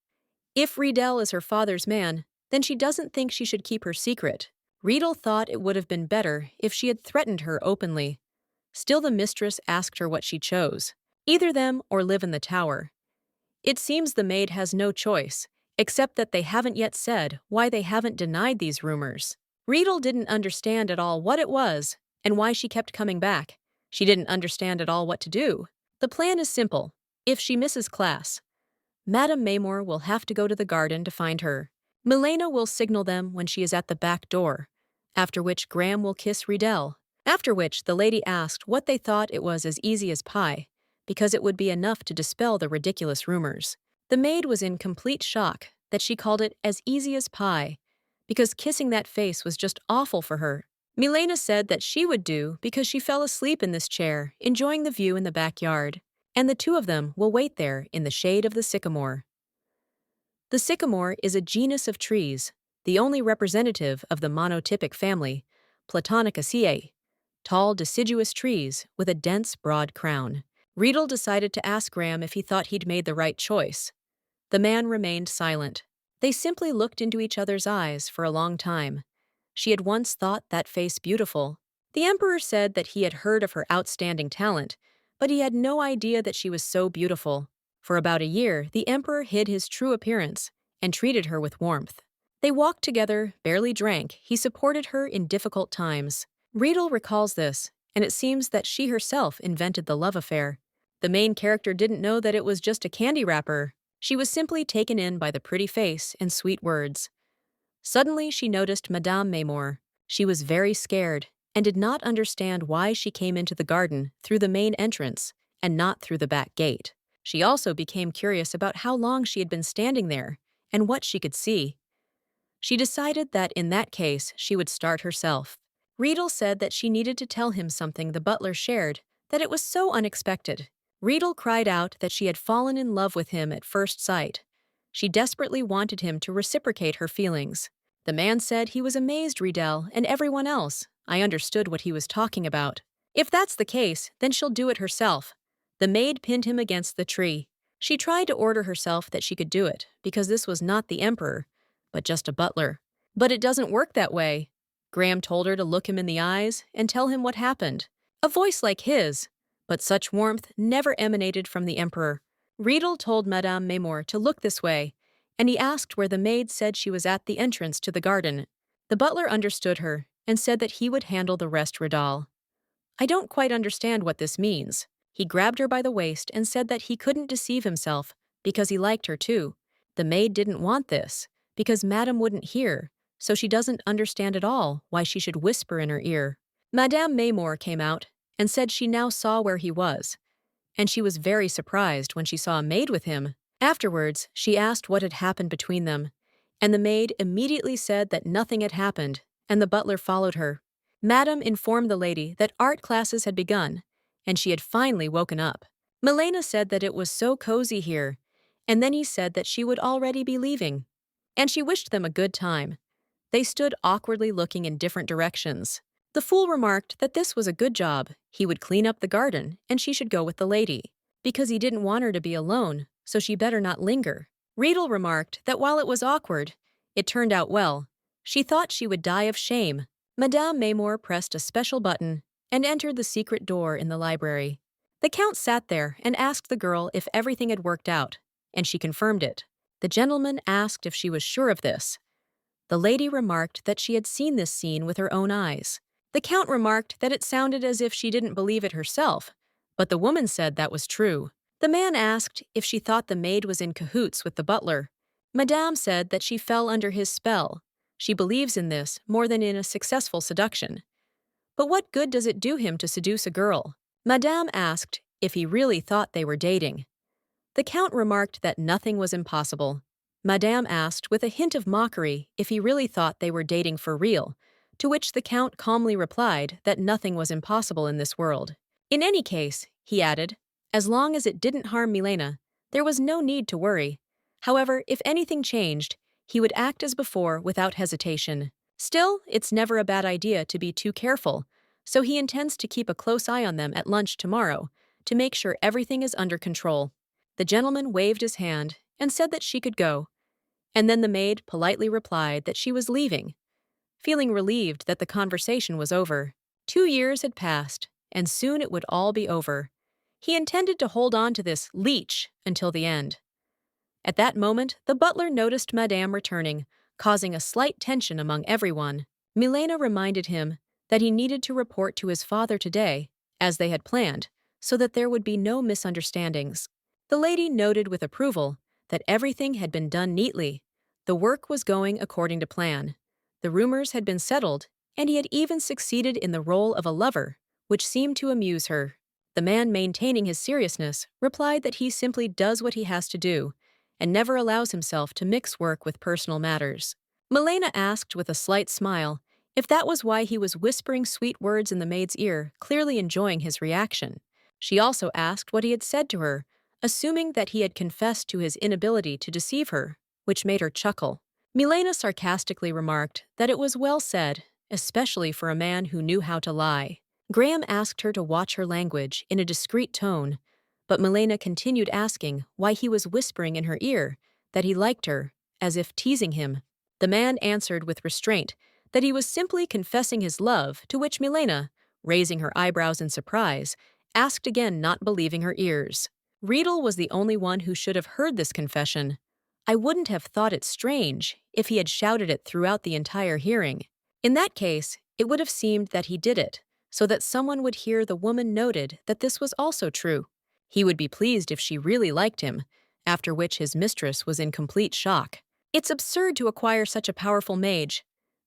If Riedel is her father's man, then she doesn't think she should keep her secret. Riedel thought it would have been better if she had threatened her openly. Still, the mistress asked her what she chose, either them or live in the tower. It seems the maid has no choice, except that they haven't yet said why they haven't denied these rumors. Riedel didn't understand at all what it was and why she kept coming back. She didn't understand at all what to do. The plan is simple. If she misses class, Madame Maymore will have to go to the garden to find her. Milena will signal them when she is at the back door, after which Graham will kiss Riedel. After which the lady asked what they thought it was as easy as pie, because it would be enough to dispel the ridiculous rumors. The maid was in complete shock that she called it as easy as pie, because kissing that face was just awful for her. Milena said that she would do because she fell asleep in this chair, enjoying the view in the backyard, and the two of them will wait there in the shade of the sycamore. The sycamore is a genus of trees, the only representative of the monotypic family, Platonicaceae, tall, deciduous trees with a dense, broad crown. Riedel decided to ask Graham if he thought he'd made the right choice. The man remained silent. They simply looked into each other's eyes for a long time. She had once thought that face beautiful. The emperor said that he had heard of her outstanding talent, but he had no idea that she was so beautiful. For about a year, the emperor hid his true appearance and treated her with warmth. They walked together, barely drank. He supported her in difficult times. Riedel recalls this, and it seems that she herself invented the love affair. The main character didn't know that it was just a candy wrapper. She was simply taken in by the pretty face and sweet words. Suddenly, she noticed Madame Maymore. She was very scared and did not understand why she came into the garden through the main entrance and not through the back gate. She also became curious about how long she had been standing there and what she could see. She decided that in that case, she would start herself. Riedel said that she needed to tell him something the butler shared, that it was so unexpected. Riedel cried out that she had fallen in love with him at first sight. She desperately wanted him to reciprocate her feelings. The man said he was amazed, Riedel, and everyone else. I understood what he was talking about. If that's the case, then she'll do it herself. The maid pinned him against the tree. She tried to order herself that she could do it, because this was not the emperor, but just a butler. But it doesn't work that way. Graham told her to look him in the eyes and tell him what happened. A voice like his, but such warmth never emanated from the emperor. Riedel told Madame Maymore to look this way, and he asked where the maid said she was at the entrance to the garden. The butler understood her and said that he would handle the rest. Riedel. I don't quite understand what this means. He grabbed her by the waist and said that he couldn't deceive himself because he liked her too. The maid didn't want this because Madame wouldn't hear, so she doesn't understand at all why she should whisper in her ear. Madame Maymore came out and said she now saw where he was, and she was very surprised when she saw a maid with him. Afterwards, she asked what had happened between them, and the maid immediately said that nothing had happened, and the butler followed her. Madame informed the lady that art classes had begun, and she had finally woken up. Milena said that it was so cozy here, and then he said that she would already be leaving, and she wished them a good time. They stood awkwardly looking in different directions. The fool remarked that this was a good job. He would clean up the garden, and she should go with the lady, because he didn't want her to be alone, so she better not linger. Riedel remarked that while it was awkward, it turned out well. She thought she would die of shame. Madame Maymore pressed a special button and entered the secret door in the library. The count sat there and asked the girl if everything had worked out, and she confirmed it. The gentleman asked if she was sure of this. The lady remarked that she had seen this scene with her own eyes. The Count remarked that it sounded as if she didn't believe it herself, but the woman said that was true. The man asked if she thought the maid was in cahoots with the butler. Madame said that she fell under his spell. She believes in this more than in a successful seduction. But what good does it do him to seduce a girl? Madame asked if he really thought they were dating. The Count remarked that nothing was impossible. Madame asked with a hint of mockery if he really thought they were dating for real, to which the Count calmly replied that nothing was impossible in this world. In any case, he added, as long as it didn't harm Milena, there was no need to worry. However, if anything changed, he would act as before without hesitation. Still, it's never a bad idea to be too careful, so he intends to keep a close eye on them at lunch tomorrow to make sure everything is under control. The gentleman waved his hand and said that she could go, and then the maid politely replied that she was leaving. Feeling relieved that the conversation was over, 2 years had passed, and soon it would all be over. He intended to hold on to this leech until the end. At that moment, the butler noticed Madame returning, causing a slight tension among everyone. Milena reminded him that he needed to report to his father today, as they had planned, so that there would be no misunderstandings. The lady noted with approval that everything had been done neatly. The work was going according to plan. The rumors had been settled, and he had even succeeded in the role of a lover, which seemed to amuse her. The man, maintaining his seriousness, replied that he simply does what he has to do and never allows himself to mix work with personal matters. Milena asked with a slight smile if that was why he was whispering sweet words in the maid's ear, clearly enjoying his reaction. She also asked what he had said to her, assuming that he had confessed to his inability to deceive her, which made her chuckle. Milena sarcastically remarked that it was well said, especially for a man who knew how to lie. Graham asked her to watch her language in a discreet tone, but Milena continued asking why he was whispering in her ear that he liked her, as if teasing him. The man answered with restraint that he was simply confessing his love, to which Milena, raising her eyebrows in surprise, asked again, not believing her ears. Riedel was the only one who should have heard this confession. I wouldn't have thought it strange if he had shouted it throughout the entire hearing. In that case, it would have seemed that he did it, so that someone would hear the woman noted that this was also true. He would be pleased if she really liked him, after which his mistress was in complete shock. It's absurd to acquire such a powerful mage.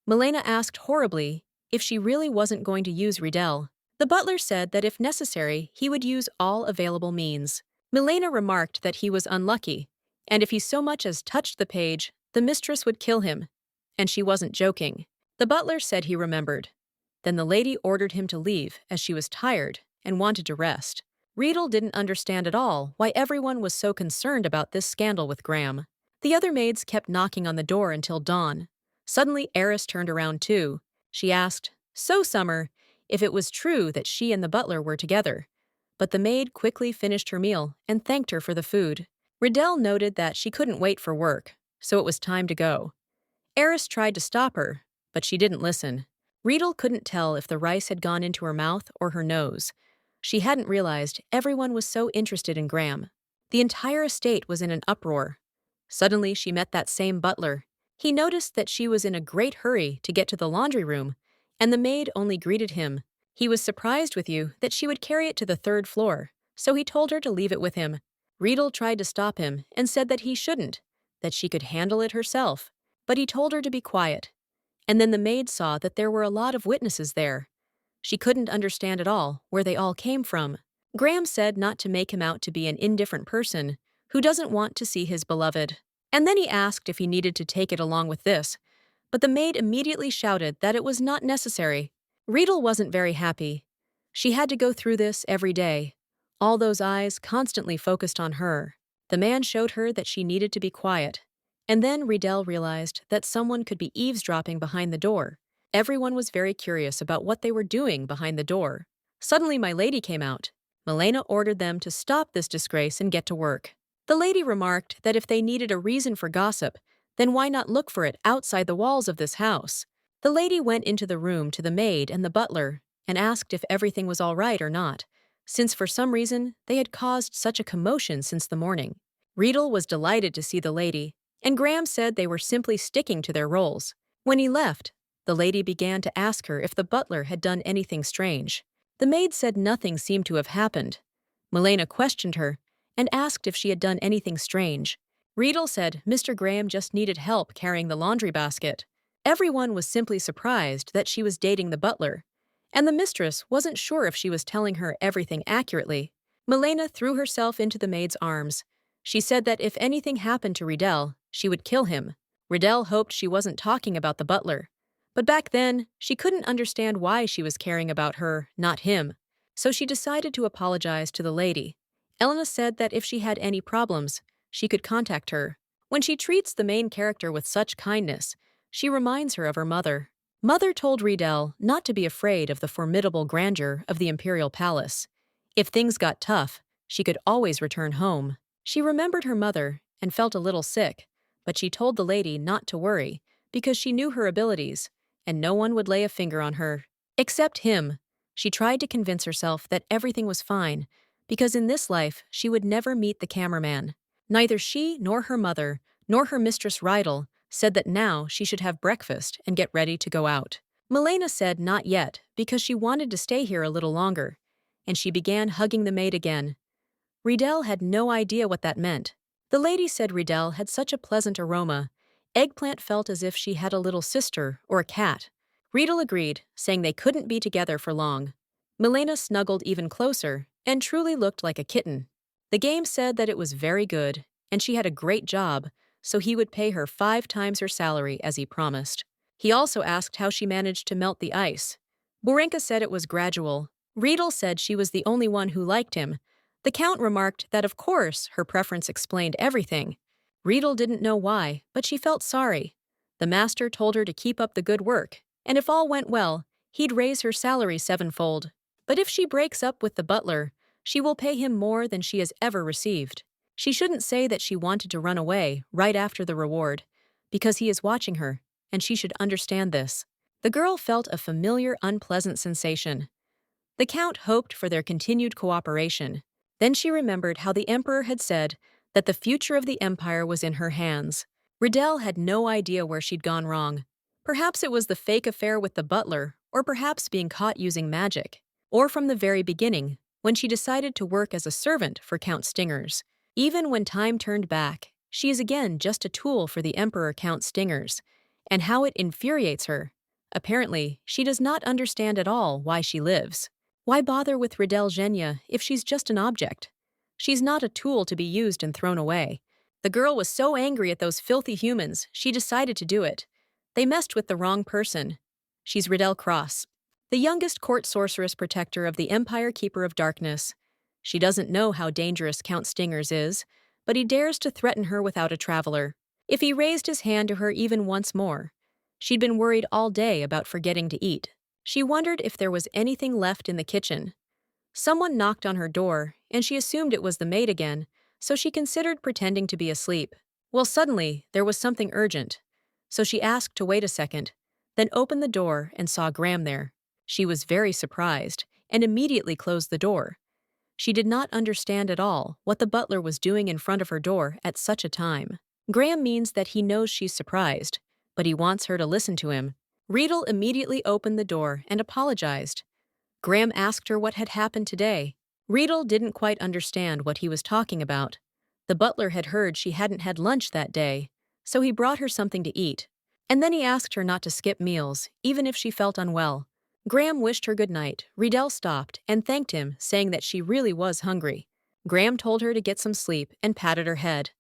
Milena asked horribly if she really wasn't going to use Riedel. The butler said that if necessary, he would use all available means. Milena remarked that he was unlucky, and if he so much as touched the page, the mistress would kill him. And she wasn't joking. The butler said he remembered. Then the lady ordered him to leave, as she was tired and wanted to rest. Riedel didn't understand at all why everyone was so concerned about this scandal with Graham. The other maids kept knocking on the door until dawn. Suddenly, Eris turned around too. She asked, "So, Summer, if it was true that she and the butler were together." But the maid quickly finished her meal and thanked her for the food. Riedel noted that she couldn't wait for work, so it was time to go. Eris tried to stop her, but she didn't listen. Riedel couldn't tell if the rice had gone into her mouth or her nose. She hadn't realized everyone was so interested in Graham. The entire estate was in an uproar. Suddenly, she met that same butler. He noticed that she was in a great hurry to get to the laundry room, and the maid only greeted him. He was surprised with you that she would carry it to the 3rd floor, so he told her to leave it with him. Riedel tried to stop him and said that he shouldn't, that she could handle it herself, but he told her to be quiet. And then the maid saw that there were a lot of witnesses there. She couldn't understand at all where they all came from. Graham said not to make him out to be an indifferent person who doesn't want to see his beloved. And then he asked if he needed to take it along with this, but the maid immediately shouted that it was not necessary. Riedel wasn't very happy. She had to go through this every day. All those eyes constantly focused on her. The man showed her that she needed to be quiet. And then Riedel realized that someone could be eavesdropping behind the door. Everyone was very curious about what they were doing behind the door. Suddenly, my lady came out. Milena ordered them to stop this disgrace and get to work. The lady remarked that if they needed a reason for gossip, then why not look for it outside the walls of this house? The lady went into the room to the maid and the butler and asked if everything was all right or not, since for some reason they had caused such a commotion since the morning. Riedel was delighted to see the lady, and Graham said they were simply sticking to their roles. When he left, the lady began to ask her if the butler had done anything strange. The maid said nothing seemed to have happened. Milena questioned her and asked if she had done anything strange. Riedel said Mr. Graham just needed help carrying the laundry basket. Everyone was simply surprised that she was dating the butler, and the mistress wasn't sure if she was telling her everything accurately. Milena threw herself into the maid's arms. She said that if anything happened to Riedel, she would kill him. Riedel hoped she wasn't talking about the butler. But back then, she couldn't understand why she was caring about her, not him. So she decided to apologize to the lady. Elena said that if she had any problems, she could contact her. When she treats the main character with such kindness, she reminds her of her mother. Mother told Riedel not to be afraid of the formidable grandeur of the imperial palace. If things got tough, she could always return home. She remembered her mother and felt a little sick, but she told the lady not to worry because she knew her abilities, and no one would lay a finger on her. Except him. She tried to convince herself that everything was fine, because in this life she would never meet the cameraman. Neither she nor her mother, nor her mistress Rydell, said that now she should have breakfast and get ready to go out. Milena said not yet, because she wanted to stay here a little longer, and she began hugging the maid again. Riedel had no idea what that meant. The lady said Riedel had such a pleasant aroma. Eggplant felt as if she had a little sister or a cat. Riedel agreed, saying they couldn't be together for long. Milena snuggled even closer and truly looked like a kitten. The game said that it was very good, and she had a great job, so he would pay her 5 times her salary as he promised. He also asked how she managed to melt the ice. Borenka said it was gradual. Riedel said she was the only one who liked him. The Count remarked that of course her preference explained everything. Riedel didn't know why, but she felt sorry. The master told her to keep up the good work, and if all went well, he'd raise her salary 7-fold. But if she breaks up with the butler, she will pay him more than she has ever received. She shouldn't say that she wanted to run away right after the reward, because he is watching her, and she should understand this. The girl felt a familiar, unpleasant sensation. The Count hoped for their continued cooperation. Then she remembered how the Emperor had said that the future of the Empire was in her hands. Riedel had no idea where she'd gone wrong. Perhaps it was the fake affair with the butler, or perhaps being caught using magic. Or from the very beginning, when she decided to work as a servant for Count Stingers. Even when time turned back, she is again just a tool for the Emperor Count Stingers, and how it infuriates her. Apparently, she does not understand at all why she lives. Why bother with Riedel Genya if she's just an object? She's not a tool to be used and thrown away. The girl was so angry at those filthy humans, she decided to do it. They messed with the wrong person. She's Riedel Cross, the youngest court sorceress protector of the Empire Keeper of Darkness. She doesn't know how dangerous Count Stingers is, but he dares to threaten her without a traveler. If he raised his hand to her even once more, she'd been worried all day about forgetting to eat. She wondered if there was anything left in the kitchen. Someone knocked on her door, and she assumed it was the maid again, so she considered pretending to be asleep. Well, suddenly, there was something urgent, so she asked to wait a second, then opened the door and saw Graham there. She was very surprised, and immediately closed the door. She did not understand at all what the butler was doing in front of her door at such a time. Graham means that he knows she's surprised, but he wants her to listen to him. Riedel immediately opened the door and apologized. Graham asked her what had happened today. Riedel didn't quite understand what he was talking about. The butler had heard she hadn't had lunch that day, so he brought her something to eat. And then he asked her not to skip meals, even if she felt unwell. Graham wished her good night. Riedel stopped and thanked him, saying that she really was hungry. Graham told her to get some sleep and patted her head.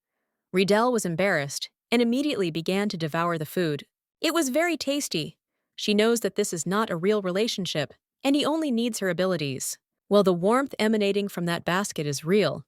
Riedel was embarrassed and immediately began to devour the food. It was very tasty. She knows that this is not a real relationship, and he only needs her abilities. Well, the warmth emanating from that basket is real.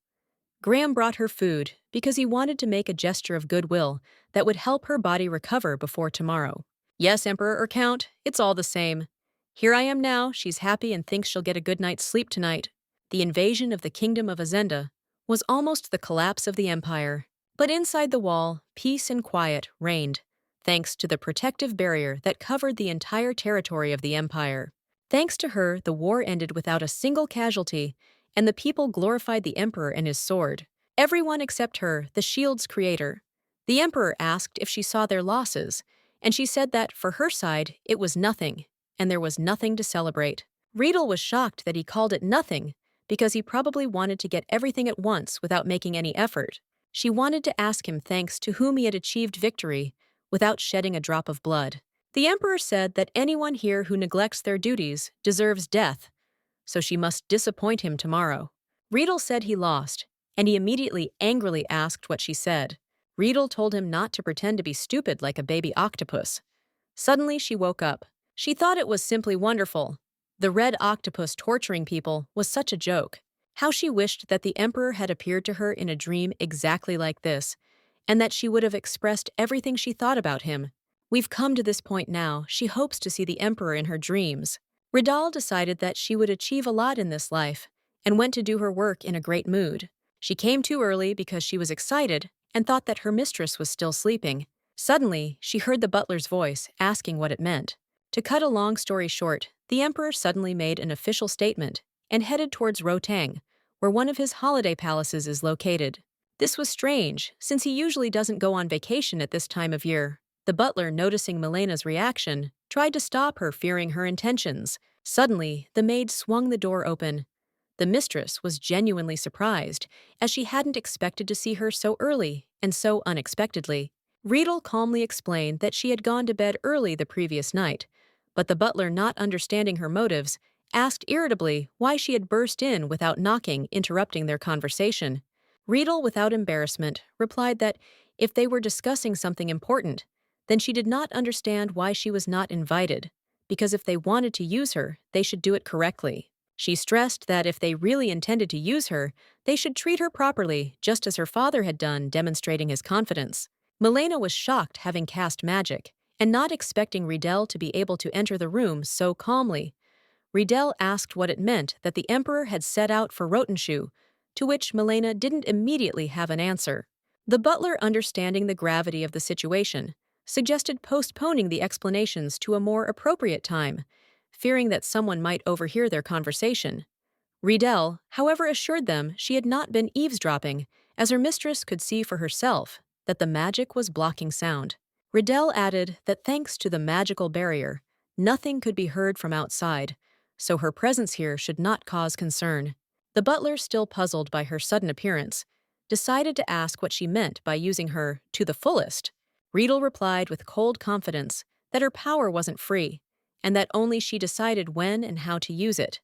Graham brought her food because he wanted to make a gesture of goodwill that would help her body recover before tomorrow. Yes, Emperor or Count, it's all the same. Here I am now, she's happy and thinks she'll get a good night's sleep tonight. The invasion of the kingdom of Azenda was almost the collapse of the empire. But inside the wall, peace and quiet reigned, thanks to the protective barrier that covered the entire territory of the empire. Thanks to her, the war ended without a single casualty, and the people glorified the emperor and his sword. Everyone except her, the shield's creator. The emperor asked if she saw their losses, and she said that, for her side, it was nothing, and there was nothing to celebrate. Riedel was shocked that he called it nothing, because he probably wanted to get everything at once without making any effort. She wanted to ask him thanks to whom he had achieved victory, without shedding a drop of blood. The emperor said that anyone here who neglects their duties deserves death, so she must disappoint him tomorrow. Riedel said he lost, and he immediately angrily asked what she said. Riedel told him not to pretend to be stupid like a baby octopus. Suddenly she woke up. She thought it was simply wonderful. The red octopus torturing people was such a joke. How she wished that the emperor had appeared to her in a dream exactly like this, and that she would have expressed everything she thought about him. We've come to this point now, she hopes to see the emperor in her dreams. Ridal decided that she would achieve a lot in this life, and went to do her work in a great mood. She came too early because she was excited and thought that her mistress was still sleeping. Suddenly, she heard the butler's voice, asking what it meant. To cut a long story short, the emperor suddenly made an official statement and headed towards Rotang, where one of his holiday palaces is located. This was strange, since he usually doesn't go on vacation at this time of year. The butler, noticing Milena's reaction, tried to stop her, fearing her intentions. Suddenly, the maid swung the door open. The mistress was genuinely surprised, as she hadn't expected to see her so early and so unexpectedly. Riedel calmly explained that she had gone to bed early the previous night, but the butler, not understanding her motives, asked irritably why she had burst in without knocking, interrupting their conversation. Riedel, without embarrassment, replied that if they were discussing something important, then she did not understand why she was not invited, because if they wanted to use her, they should do it correctly. She stressed that if they really intended to use her, they should treat her properly, just as her father had done, demonstrating his confidence. Milena was shocked, having cast magic, and not expecting Riedel to be able to enter the room so calmly. Riedel asked what it meant that the emperor had set out for Rotenschuh, to which Milena didn't immediately have an answer. The butler, understanding the gravity of the situation, suggested postponing the explanations to a more appropriate time, fearing that someone might overhear their conversation. Riedel, however, assured them she had not been eavesdropping, as her mistress could see for herself that the magic was blocking sound. Riedel added that thanks to the magical barrier, nothing could be heard from outside, so her presence here should not cause concern. The butler, still puzzled by her sudden appearance, decided to ask what she meant by using her to the fullest. Riedel replied with cold confidence that her power wasn't free, and that only she decided when and how to use it.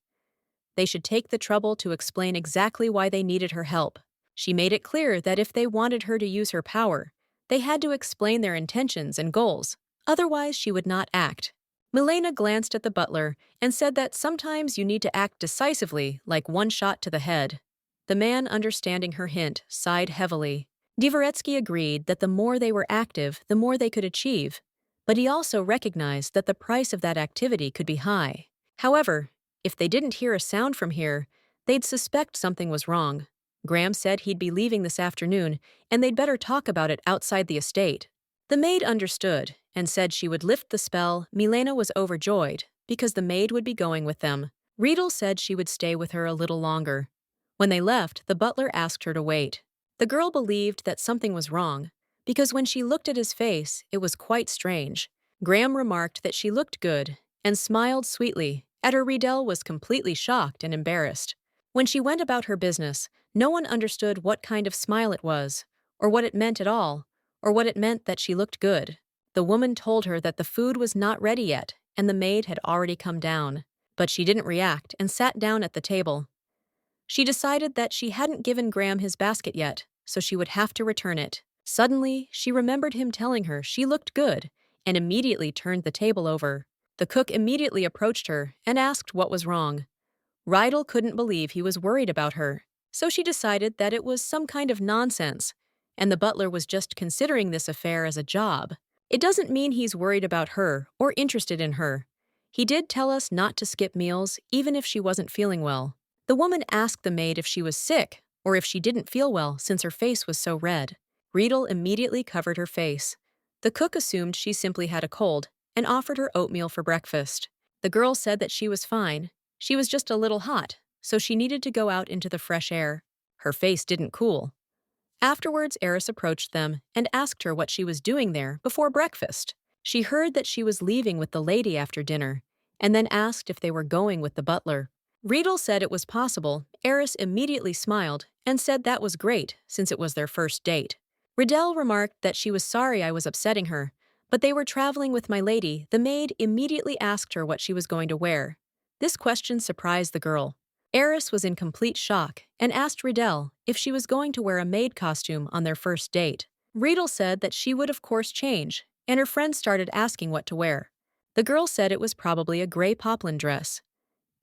They should take the trouble to explain exactly why they needed her help. She made it clear that if they wanted her to use her power, they had to explain their intentions and goals, otherwise she would not act. Milena glanced at the butler and said that sometimes you need to act decisively, like one shot to the head. The man, understanding her hint, sighed heavily. Dvoretsky agreed that the more they were active, the more they could achieve, but he also recognized that the price of that activity could be high. However, if they didn't hear a sound from here, they'd suspect something was wrong. Graham said he'd be leaving this afternoon, and they'd better talk about it outside the estate. The maid understood and said she would lift the spell. Milena was overjoyed, because the maid would be going with them. Riedel said she would stay with her a little longer. When they left, the butler asked her to wait. The girl believed that something was wrong, because when she looked at his face, it was quite strange. Graham remarked that she looked good, and smiled sweetly. At her, Riedel was completely shocked and embarrassed. When she went about her business, no one understood what kind of smile it was, or what it meant at all, or what it meant that she looked good. The woman told her that the food was not ready yet, and the maid had already come down. But she didn't react and sat down at the table. She decided that she hadn't given Graham his basket yet, so she would have to return it. Suddenly, she remembered him telling her she looked good, and immediately turned the table over. The cook immediately approached her and asked what was wrong. Riedel couldn't believe he was worried about her, so she decided that it was some kind of nonsense, and the butler was just considering this affair as a job. It doesn't mean he's worried about her or interested in her. He did tell us not to skip meals, even if she wasn't feeling well. The woman asked the maid if she was sick, or if she didn't feel well since her face was so red. Riedel immediately covered her face. The cook assumed she simply had a cold and offered her oatmeal for breakfast. The girl said that she was fine. She was just a little hot, so she needed to go out into the fresh air. Her face didn't cool. Afterwards, Eris approached them and asked her what she was doing there before breakfast. She heard that she was leaving with the lady after dinner, and then asked if they were going with the butler. Riedel said it was possible. Eris immediately smiled and said that was great, since it was their first date. Riedel remarked that she was sorry I was upsetting her, but they were traveling with my lady. The maid immediately asked her what she was going to wear. This question surprised the girl. Eris was in complete shock and asked Riedel if she was going to wear a maid costume on their first date. Riedel said that she would of course change, and her friends started asking what to wear. The girl said it was probably a gray poplin dress.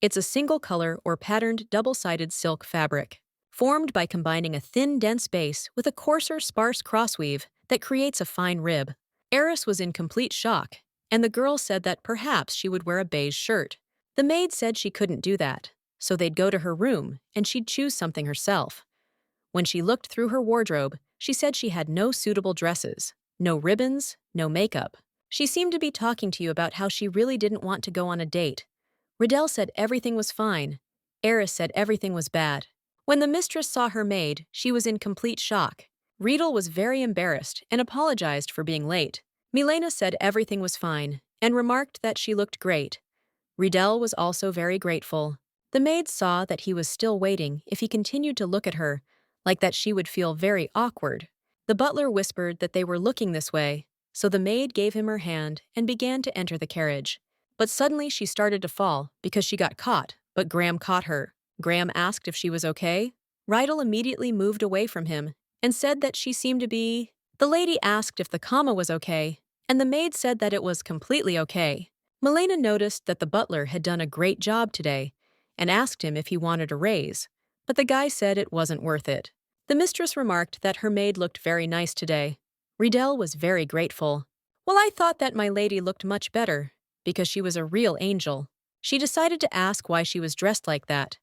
It's a single color or patterned double-sided silk fabric, formed by combining a thin, dense base with a coarser, sparse crossweave that creates a fine rib. Eris was in complete shock, and the girl said that perhaps she would wear a beige shirt. The maid said she couldn't do that, so they'd go to her room and she'd choose something herself. When she looked through her wardrobe, she said she had no suitable dresses, no ribbons, no makeup. She seemed to be talking to you about how she really didn't want to go on a date. Riedel said everything was fine. Eris said everything was bad. When the mistress saw her maid, she was in complete shock. Riedel was very embarrassed and apologized for being late. Milena said everything was fine and remarked that she looked great. Riedel was also very grateful. The maid saw that he was still waiting if he continued to look at her, like that she would feel very awkward. The butler whispered that they were looking this way, so the maid gave him her hand and began to enter the carriage. But suddenly she started to fall because she got caught, but Graham caught her. Graham asked if she was okay. Riedel immediately moved away from him and said that she seemed to be... The lady asked if the comma was okay, and the maid said that it was completely okay. Milena noticed that the butler had done a great job today and asked him if he wanted a raise, but the guy said it wasn't worth it. The mistress remarked that her maid looked very nice today. Riedel was very grateful. Well, I thought that my lady looked much better, because she was a real angel. She decided to ask why she was dressed like that.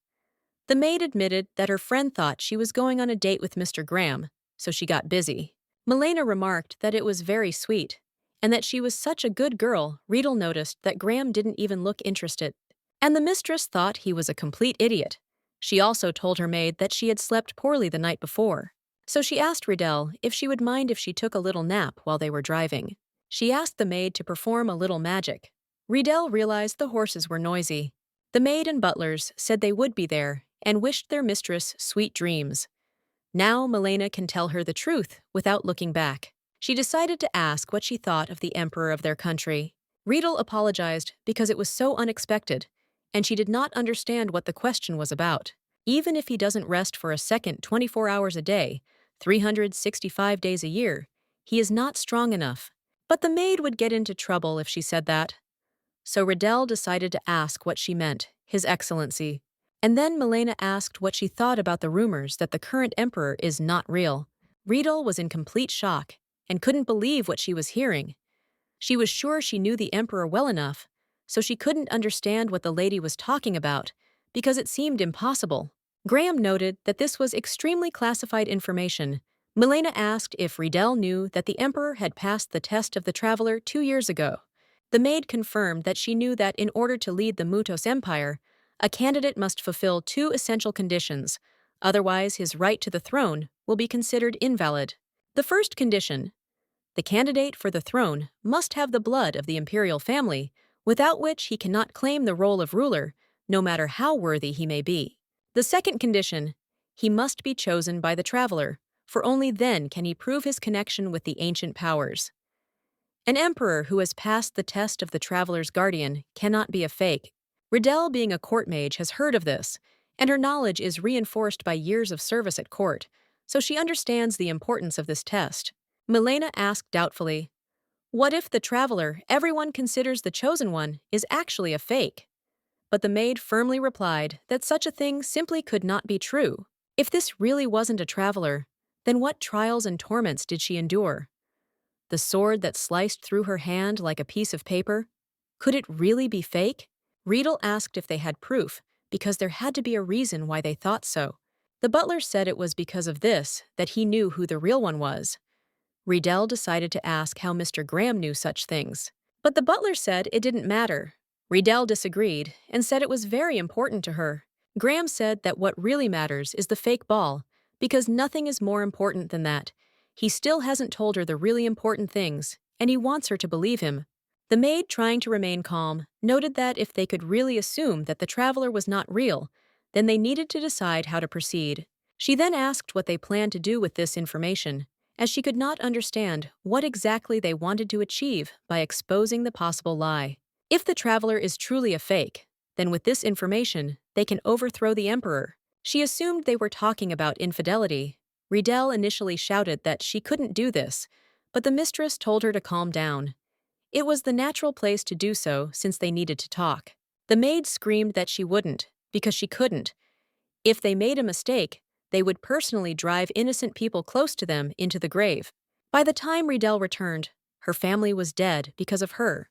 The maid admitted that her friend thought she was going on a date with Mr. Graham, so she got busy. Milena remarked that it was very sweet, and that she was such a good girl. Riedel noticed that Graham didn't even look interested, and the mistress thought he was a complete idiot. She also told her maid that she had slept poorly the night before, so she asked Riedel if she would mind if she took a little nap while they were driving. She asked the maid to perform a little magic. Riedel realized the horses were noisy. The maid and butlers said they would be there and wished their mistress sweet dreams. Now Milena can tell her the truth without looking back. She decided to ask what she thought of the emperor of their country. Riedel apologized because it was so unexpected, and she did not understand what the question was about. Even if he doesn't rest for a second 24 hours a day, 365 days a year, he is not strong enough. But the maid would get into trouble if she said that. So Riedel decided to ask what she meant, His Excellency. And then Milena asked what she thought about the rumors that the current emperor is not real. Riedel was in complete shock and couldn't believe what she was hearing. She was sure she knew the emperor well enough, so she couldn't understand what the lady was talking about because it seemed impossible. Graham noted that this was extremely classified information. Milena asked if Riedel knew that the emperor had passed the test of the traveler 2 years ago. The maid confirmed that she knew that in order to lead the Mutos Empire, a candidate must fulfill 2 essential conditions, otherwise his right to the throne will be considered invalid. The first condition: the candidate for the throne must have the blood of the imperial family, without which he cannot claim the role of ruler, no matter how worthy he may be. The second condition: he must be chosen by the traveler, for only then can he prove his connection with the ancient powers. An emperor who has passed the test of the traveler's guardian cannot be a fake. Riedel, being a court mage, has heard of this, and her knowledge is reinforced by years of service at court, so she understands the importance of this test. Milena asked doubtfully, "What if the traveler everyone considers the chosen one is actually a fake?" But the maid firmly replied that such a thing simply could not be true. If this really wasn't a traveler, then what trials and torments did she endure? The sword that sliced through her hand like a piece of paper? Could it really be fake? Riedel asked if they had proof, because there had to be a reason why they thought so. The butler said it was because of this that he knew who the real one was. Riedel decided to ask how Mr. Graham knew such things. But the butler said it didn't matter. Riedel disagreed and said it was very important to her. Graham said that what really matters is the fake ball, because nothing is more important than that. He still hasn't told her the really important things, and he wants her to believe him. The maid, trying to remain calm, noted that if they could really assume that the traveler was not real, then they needed to decide how to proceed. She then asked what they planned to do with this information, as she could not understand what exactly they wanted to achieve by exposing the possible lie. If the traveler is truly a fake, then with this information, they can overthrow the emperor. She assumed they were talking about infidelity. Riedel initially shouted that she couldn't do this, but the mistress told her to calm down. It was the natural place to do so since they needed to talk. The maid screamed that she wouldn't, because she couldn't. If they made a mistake, they would personally drive innocent people close to them into the grave. By the time Riedel returned, her family was dead because of her.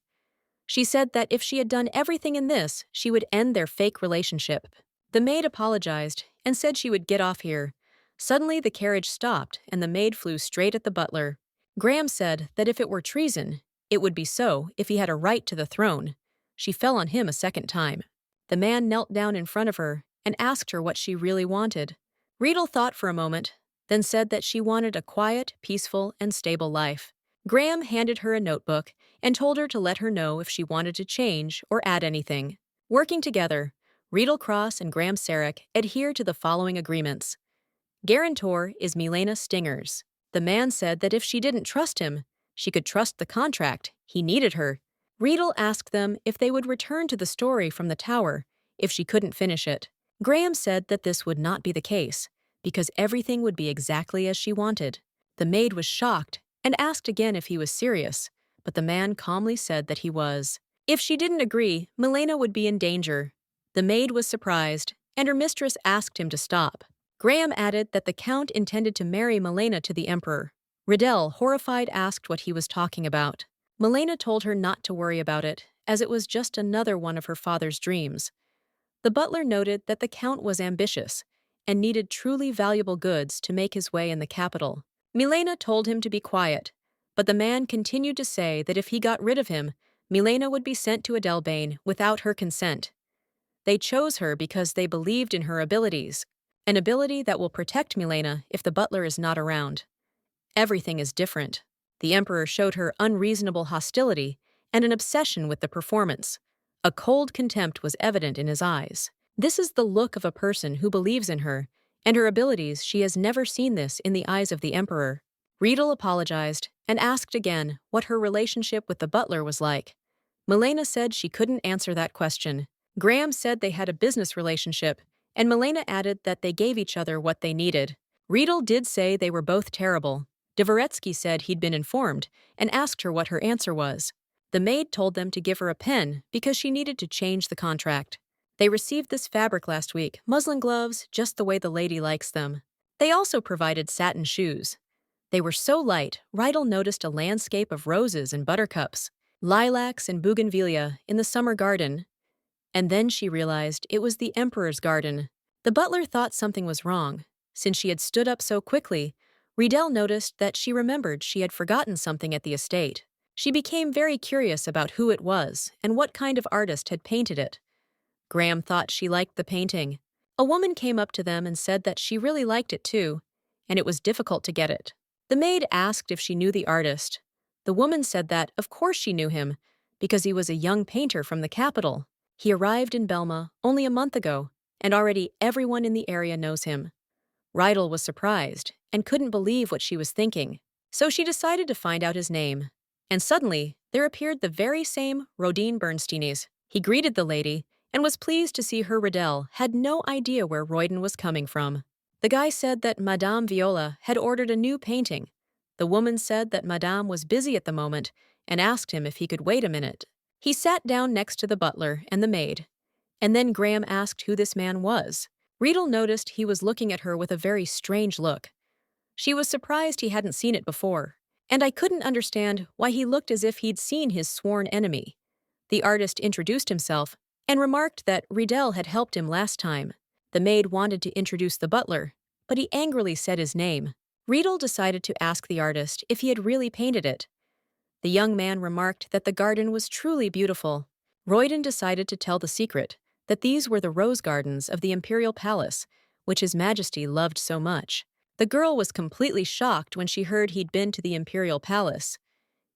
She said that if she had done everything in this, she would end their fake relationship. The maid apologized and said she would get off here. Suddenly, the carriage stopped and the maid flew straight at the butler. Graham said that if it were treason, it would be so if he had a right to the throne. She fell on him a second time. The man knelt down in front of her and asked her what she really wanted. Riedel thought for a moment, then said that she wanted a quiet, peaceful, and stable life. Graham handed her a notebook and told her to let her know if she wanted to change or add anything. Working together, Riedel Cross and Graham Sarek adhered to the following agreements. Guarantor is Milena Stingers. The man said that if she didn't trust him, she could trust the contract. He needed her. Riedel asked them if they would return to the story from the tower if she couldn't finish it. Graham said that this would not be the case, because everything would be exactly as she wanted. The maid was shocked and asked again if he was serious, but the man calmly said that he was. If she didn't agree, Milena would be in danger. The maid was surprised, and her mistress asked him to stop. Graham added that the count intended to marry Milena to the emperor. Riedel, horrified, asked what he was talking about. Milena told her not to worry about it, as it was just another one of her father's dreams. The butler noted that the count was ambitious and needed truly valuable goods to make his way in the capital. Milena told him to be quiet, but the man continued to say that if he got rid of him, Milena would be sent to Adelbane without her consent. They chose her because they believed in her abilities, an ability that will protect Milena if the butler is not around. Everything is different. The emperor showed her unreasonable hostility and an obsession with the performance. A cold contempt was evident in his eyes. This is the look of a person who believes in her and her abilities. She has never seen this in the eyes of the emperor. Riedel apologized and asked again what her relationship with the butler was like. Milena said she couldn't answer that question. Graham said they had a business relationship, and Milena added that they gave each other what they needed. Riedel did say they were both terrible. Dvoretsky said he'd been informed and asked her what her answer was. The maid told them to give her a pen because she needed to change the contract. They received this fabric last week, muslin gloves, just the way the lady likes them. They also provided satin shoes. They were so light, Riedel noticed a landscape of roses and buttercups, lilacs and bougainvillea in the summer garden. And then she realized it was the emperor's garden. The butler thought something was wrong. Since she had stood up so quickly, Riedel noticed that she remembered she had forgotten something at the estate. She became very curious about who it was and what kind of artist had painted it. Graham thought she liked the painting. A woman came up to them and said that she really liked it too, and it was difficult to get it. The maid asked if she knew the artist. The woman said that, of course she knew him, because he was a young painter from the capital. He arrived in Belma only a month ago, and already everyone in the area knows him. Riedel was surprised and couldn't believe what she was thinking, so she decided to find out his name. And suddenly, there appeared the very same Rodin Bernsteinis. He greeted the lady and was pleased to see her. Riedel had no idea where Royden was coming from. The guy said that Madame Viola had ordered a new painting. The woman said that Madame was busy at the moment and asked him if he could wait a minute. He sat down next to the butler and the maid. And then Graham asked who this man was. Riedel noticed he was looking at her with a very strange look. She was surprised he hadn't seen it before, and I couldn't understand why he looked as if he'd seen his sworn enemy. The artist introduced himself and remarked that Riedel had helped him last time. The maid wanted to introduce the butler, but he angrily said his name. Riedel decided to ask the artist if he had really painted it. The young man remarked that the garden was truly beautiful. Royden decided to tell the secret, that these were the rose gardens of the imperial palace, which His Majesty loved so much. The girl was completely shocked when she heard he'd been to the imperial palace.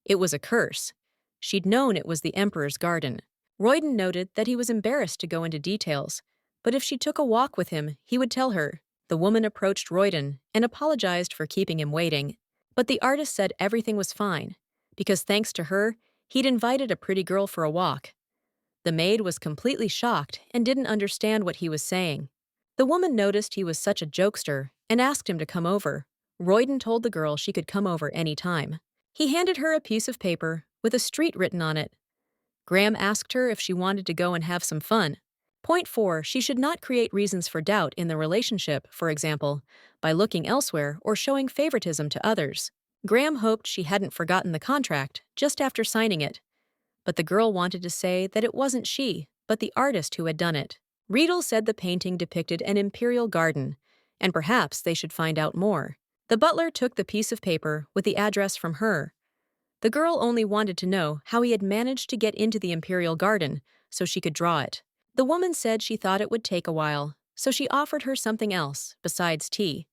It was a curse. She'd known it was the Emperor's garden. Royden noted that he was embarrassed to go into details, but if she took a walk with him, he would tell her. The woman approached Royden and apologized for keeping him waiting. But the artist said everything was fine, because thanks to her, he'd invited a pretty girl for a walk. The maid was completely shocked and didn't understand what he was saying. The woman noticed he was such a jokester and asked him to come over. Royden told the girl she could come over any time. He handed her a piece of paper with a street written on it. Graham asked her if she wanted to go and have some fun. Point 4, she should not create reasons for doubt in the relationship, for example, by looking elsewhere or showing favoritism to others. Graham hoped she hadn't forgotten the contract just after signing it, but the girl wanted to say that it wasn't she, but the artist who had done it. Riedel said the painting depicted an imperial garden, and perhaps they should find out more. The butler took the piece of paper with the address from her. The girl only wanted to know how he had managed to get into the imperial garden so she could draw it. The woman said she thought it would take a while, so she offered her something else besides tea.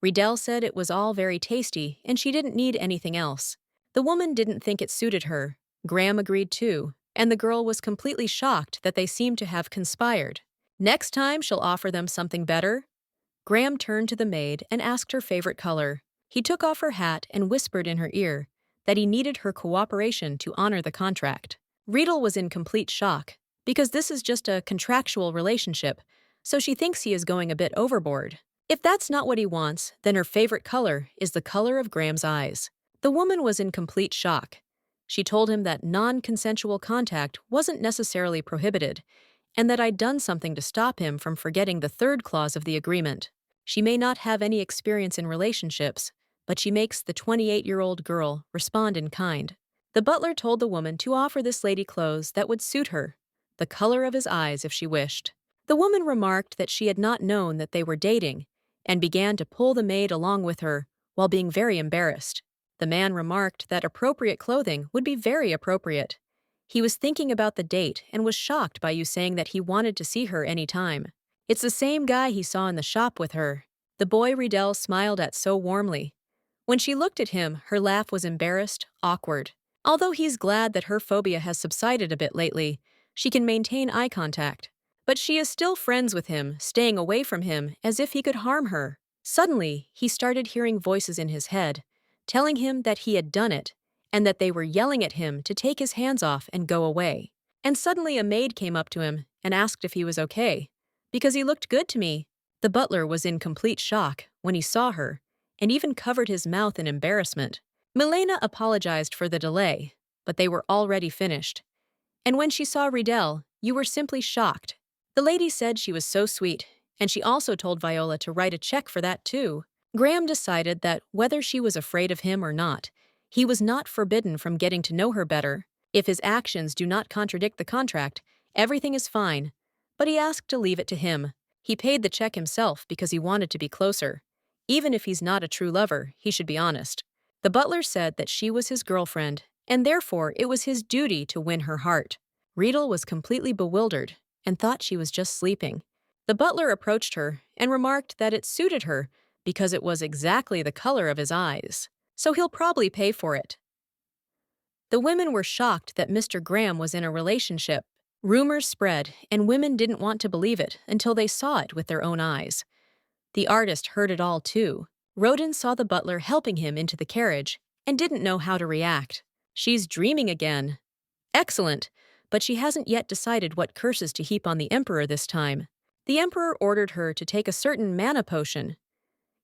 Riedel said it was all very tasty and she didn't need anything else. The woman didn't think it suited her. Graham agreed too, and the girl was completely shocked that they seemed to have conspired. Next time she'll offer them something better? Graham turned to the maid and asked her favorite color. He took off her hat and whispered in her ear that he needed her cooperation to honor the contract. Riedel was in complete shock, because this is just a contractual relationship, so she thinks he is going a bit overboard. If that's not what he wants, then her favorite color is the color of Graham's eyes. The woman was in complete shock. She told him that non-consensual contact wasn't necessarily prohibited, and that I'd done something to stop him from forgetting the third clause of the agreement. She may not have any experience in relationships, but she makes the 28-year-old girl respond in kind. The butler told the woman to offer this lady clothes that would suit her, the color of his eyes if she wished. The woman remarked that she had not known that they were dating, and began to pull the maid along with her while being very embarrassed. The man remarked that appropriate clothing would be very appropriate. He was thinking about the date and was shocked by you saying that he wanted to see her any time. It's the same guy he saw in the shop with her. The boy Riedel smiled at so warmly. When she looked at him, her laugh was embarrassed, awkward. Although he's glad that her phobia has subsided a bit lately, she can maintain eye contact. But she is still friends with him, staying away from him as if he could harm her. Suddenly, he started hearing voices in his head, telling him that he had done it, and that they were yelling at him to take his hands off and go away. And suddenly a maid came up to him and asked if he was okay. Because he looked good to me. The butler was in complete shock when he saw her, and even covered his mouth in embarrassment. Milena apologized for the delay, but they were already finished. And when she saw Riedel, you were simply shocked. The lady said she was so sweet, and she also told Viola to write a check for that too. Graham decided that whether she was afraid of him or not, he was not forbidden from getting to know her better. If his actions do not contradict the contract, everything is fine. But he asked to leave it to him. He paid the check himself because he wanted to be closer. Even if he's not a true lover, he should be honest. The butler said that she was his girlfriend, and therefore it was his duty to win her heart. Riedel was completely bewildered and thought she was just sleeping. The butler approached her and remarked that it suited her because it was exactly the color of his eyes, so he'll probably pay for it. The women were shocked that Mr. Graham was in a relationship. Rumors spread, and women didn't want to believe it until they saw it with their own eyes. The artist heard it all too. Roden saw the butler helping him into the carriage and didn't know how to react. She's dreaming again. Excellent, but she hasn't yet decided what curses to heap on the Emperor this time. The Emperor ordered her to take a certain mana potion.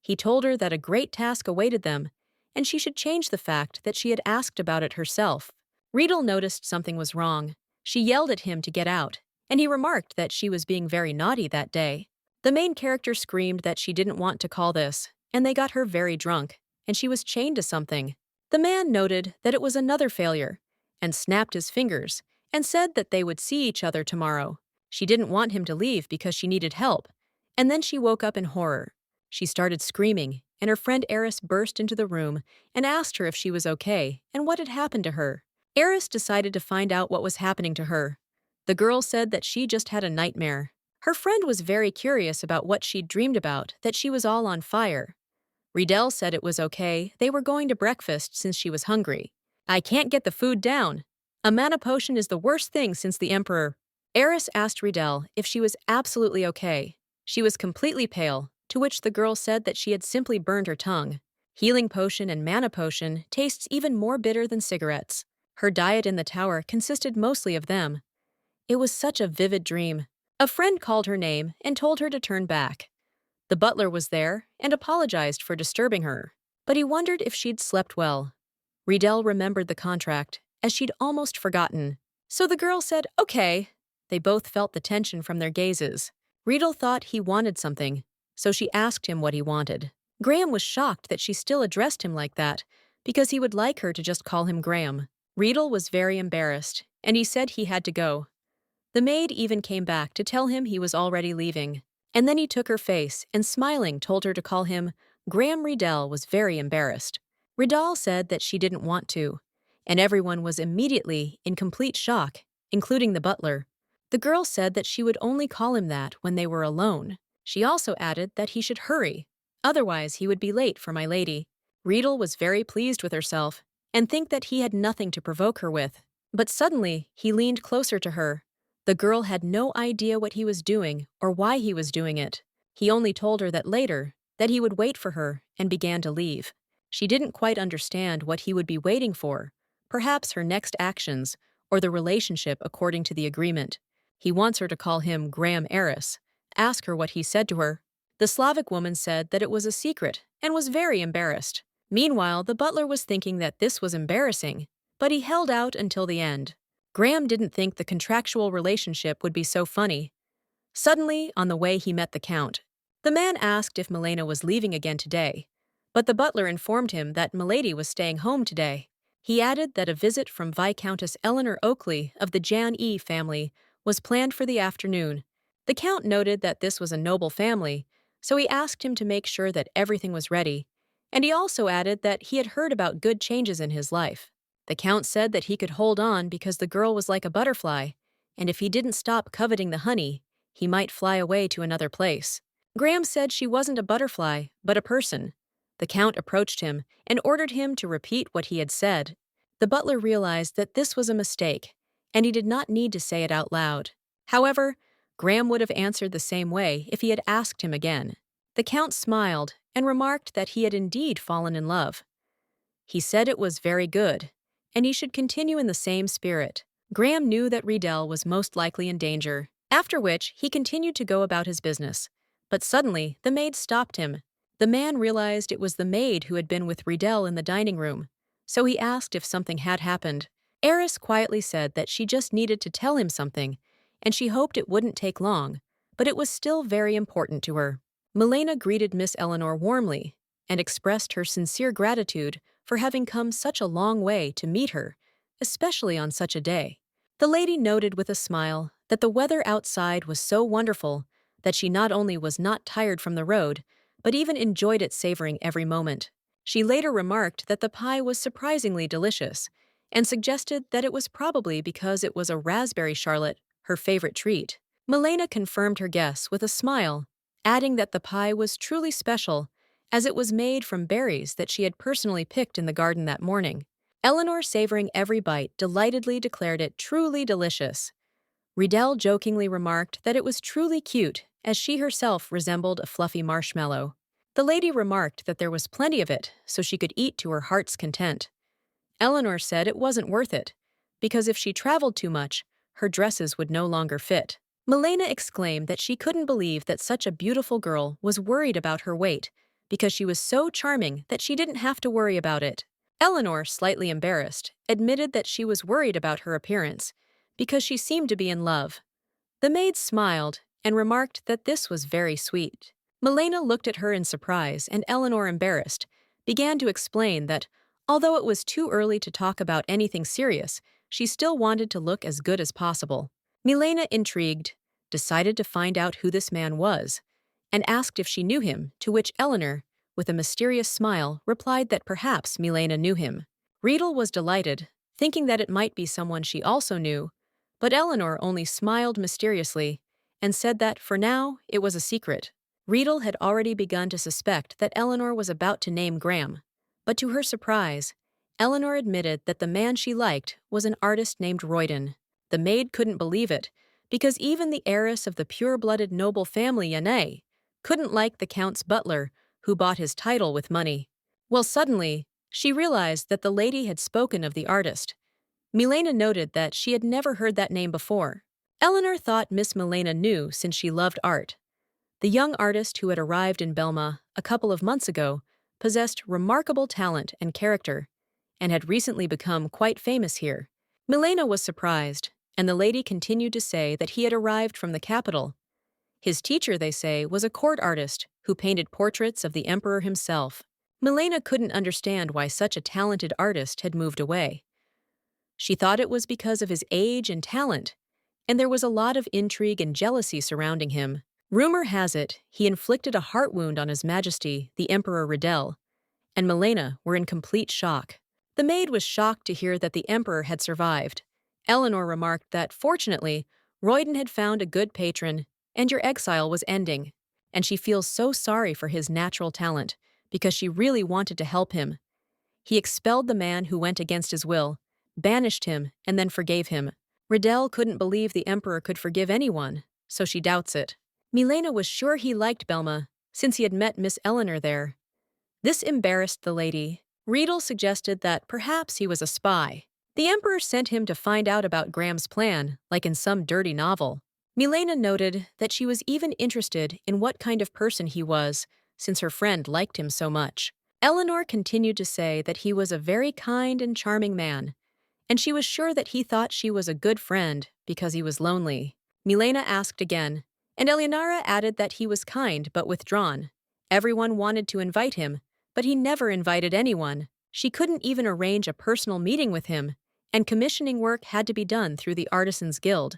He told her that a great task awaited them, and she should change the fact that she had asked about it herself. Riedel noticed something was wrong. She yelled at him to get out, and he remarked that she was being very naughty that day. The main character screamed that she didn't want to call this, and they got her very drunk, and she was chained to something. The man noted that it was another failure, and snapped his fingers, and said that they would see each other tomorrow. She didn't want him to leave because she needed help, and then she woke up in horror. She started screaming, and her friend Eris burst into the room and asked her if she was okay and what had happened to her. Eris decided to find out what was happening to her. The girl said that she just had a nightmare. Her friend was very curious about what she'd dreamed about, that she was all on fire. Riedel said it was okay, they were going to breakfast since she was hungry. I can't get the food down. A mana potion is the worst thing since the Emperor. Eris asked Riddell if she was absolutely okay. She was completely pale, to which the girl said that she had simply burned her tongue. Healing potion and mana potion tastes even more bitter than cigarettes. Her diet in the tower consisted mostly of them. It was such a vivid dream. A friend called her name and told her to turn back. The butler was there and apologized for disturbing her, but he wondered if she'd slept well. Riddell remembered the contract, as she'd almost forgotten. So the girl said, "Okay." They both felt the tension from their gazes. Riddell thought he wanted something, so she asked him what he wanted. Graham was shocked that she still addressed him like that, because he would like her to just call him Graham. Riddell was very embarrassed, and he said he had to go. The maid even came back to tell him he was already leaving. And then he took her face and smiling told her to call him Graham. Riddell was very embarrassed. Riddell said that she didn't want to, and everyone was immediately in complete shock, including the butler. The girl said that she would only call him that when they were alone. She also added that he should hurry, otherwise he would be late for my lady. Riddell was very pleased with herself and think that he had nothing to provoke her with. But suddenly he leaned closer to her. The girl had no idea what he was doing or why he was doing it. He only told her that later, that he would wait for her, and began to leave. She didn't quite understand what he would be waiting for, perhaps her next actions, or the relationship according to the agreement. He wants her to call him Graham Eris. Ask her what he said to her. The Slavic woman said that it was a secret and was very embarrassed. Meanwhile, the butler was thinking that this was embarrassing, but he held out until the end. Graham didn't think the contractual relationship would be so funny. Suddenly, on the way he met the Count. The man asked if Milena was leaving again today, but the butler informed him that Milady was staying home today. He added that a visit from Viscountess Eleanor Oakley of the Jan E. family was planned for the afternoon. The Count noted that this was a noble family, so he asked him to make sure that everything was ready, and he also added that he had heard about good changes in his life. The Count said that he could hold on because the girl was like a butterfly, and if he didn't stop coveting the honey, he might fly away to another place. Graham said she wasn't a butterfly, but a person. The Count approached him and ordered him to repeat what he had said. The butler realized that this was a mistake, and he did not need to say it out loud. However, Graham would have answered the same way if he had asked him again. The Count smiled and remarked that he had indeed fallen in love. He said it was very good, and he should continue in the same spirit. Graham knew that Riddell was most likely in danger, after which he continued to go about his business. But suddenly, the maid stopped him. The man realized it was the maid who had been with Riddell in the dining room, so he asked if something had happened. Eris quietly said that she just needed to tell him something, and she hoped it wouldn't take long, but it was still very important to her. Milena greeted Miss Eleanor warmly and expressed her sincere gratitude for having come such a long way to meet her, especially on such a day. The lady noted with a smile that the weather outside was so wonderful that she not only was not tired from the road, but even enjoyed it, savoring every moment. She later remarked that the pie was surprisingly delicious and suggested that it was probably because it was a raspberry charlotte, her favorite treat. Milena confirmed her guess with a smile, adding that the pie was truly special as it was made from berries that she had personally picked in the garden that morning. Eleanor, savoring every bite, delightedly declared it truly delicious. Riddell jokingly remarked that it was truly cute, as she herself resembled a fluffy marshmallow. The lady remarked that there was plenty of it, so she could eat to her heart's content. Eleanor said it wasn't worth it, because if she traveled too much, her dresses would no longer fit. Milena exclaimed that she couldn't believe that such a beautiful girl was worried about her weight, because she was so charming that she didn't have to worry about it. Eleanor, slightly embarrassed, admitted that she was worried about her appearance, because she seemed to be in love. The maid smiled and remarked that this was very sweet. Milena looked at her in surprise, and Eleanor, embarrassed, began to explain that, although it was too early to talk about anything serious, she still wanted to look as good as possible. Milena, intrigued, decided to find out who this man was, and asked if she knew him, to which Eleanor, with a mysterious smile, replied that perhaps Milena knew him. Riddell was delighted, thinking that it might be someone she also knew, but Eleanor only smiled mysteriously and said that, for now, it was a secret. Riddell had already begun to suspect that Eleanor was about to name Graham, but to her surprise, Eleanor admitted that the man she liked was an artist named Royden. The maid couldn't believe it, because even the heiress of the pure-blooded noble family Yanei couldn't like the count's butler, who bought his title with money. Well, suddenly, she realized that the lady had spoken of the artist. Milena noted that she had never heard that name before. Eleanor thought Miss Milena knew since she loved art. The young artist who had arrived in Belma a couple of months ago possessed remarkable talent and character, and had recently become quite famous here. Milena was surprised, and the lady continued to say that he had arrived from the capital. His teacher, they say, was a court artist who painted portraits of the emperor himself. Milena couldn't understand why such a talented artist had moved away. She thought it was because of his age and talent, and there was a lot of intrigue and jealousy surrounding him. Rumor has it he inflicted a heart wound on His Majesty, the Emperor Riddell, and Milena were in complete shock. The maid was shocked to hear that the emperor had survived. Eleanor remarked that, fortunately, Royden had found a good patron, and your exile was ending, and she feels so sorry for his natural talent, because she really wanted to help him. He expelled the man who went against his will, banished him, and then forgave him. Riddell couldn't believe the emperor could forgive anyone, so she doubts it. Milena was sure he liked Belma, since he had met Miss Eleanor there. This embarrassed the lady. Riedel suggested that perhaps he was a spy. The emperor sent him to find out about Graham's plan, like in some dirty novel. Milena noted that she was even interested in what kind of person he was, since her friend liked him so much. Eleanor continued to say that he was a very kind and charming man, and she was sure that he thought she was a good friend because he was lonely. Milena asked again, and Eleonora added that he was kind but withdrawn. Everyone wanted to invite him, but he never invited anyone. She couldn't even arrange a personal meeting with him, and commissioning work had to be done through the Artisans' Guild.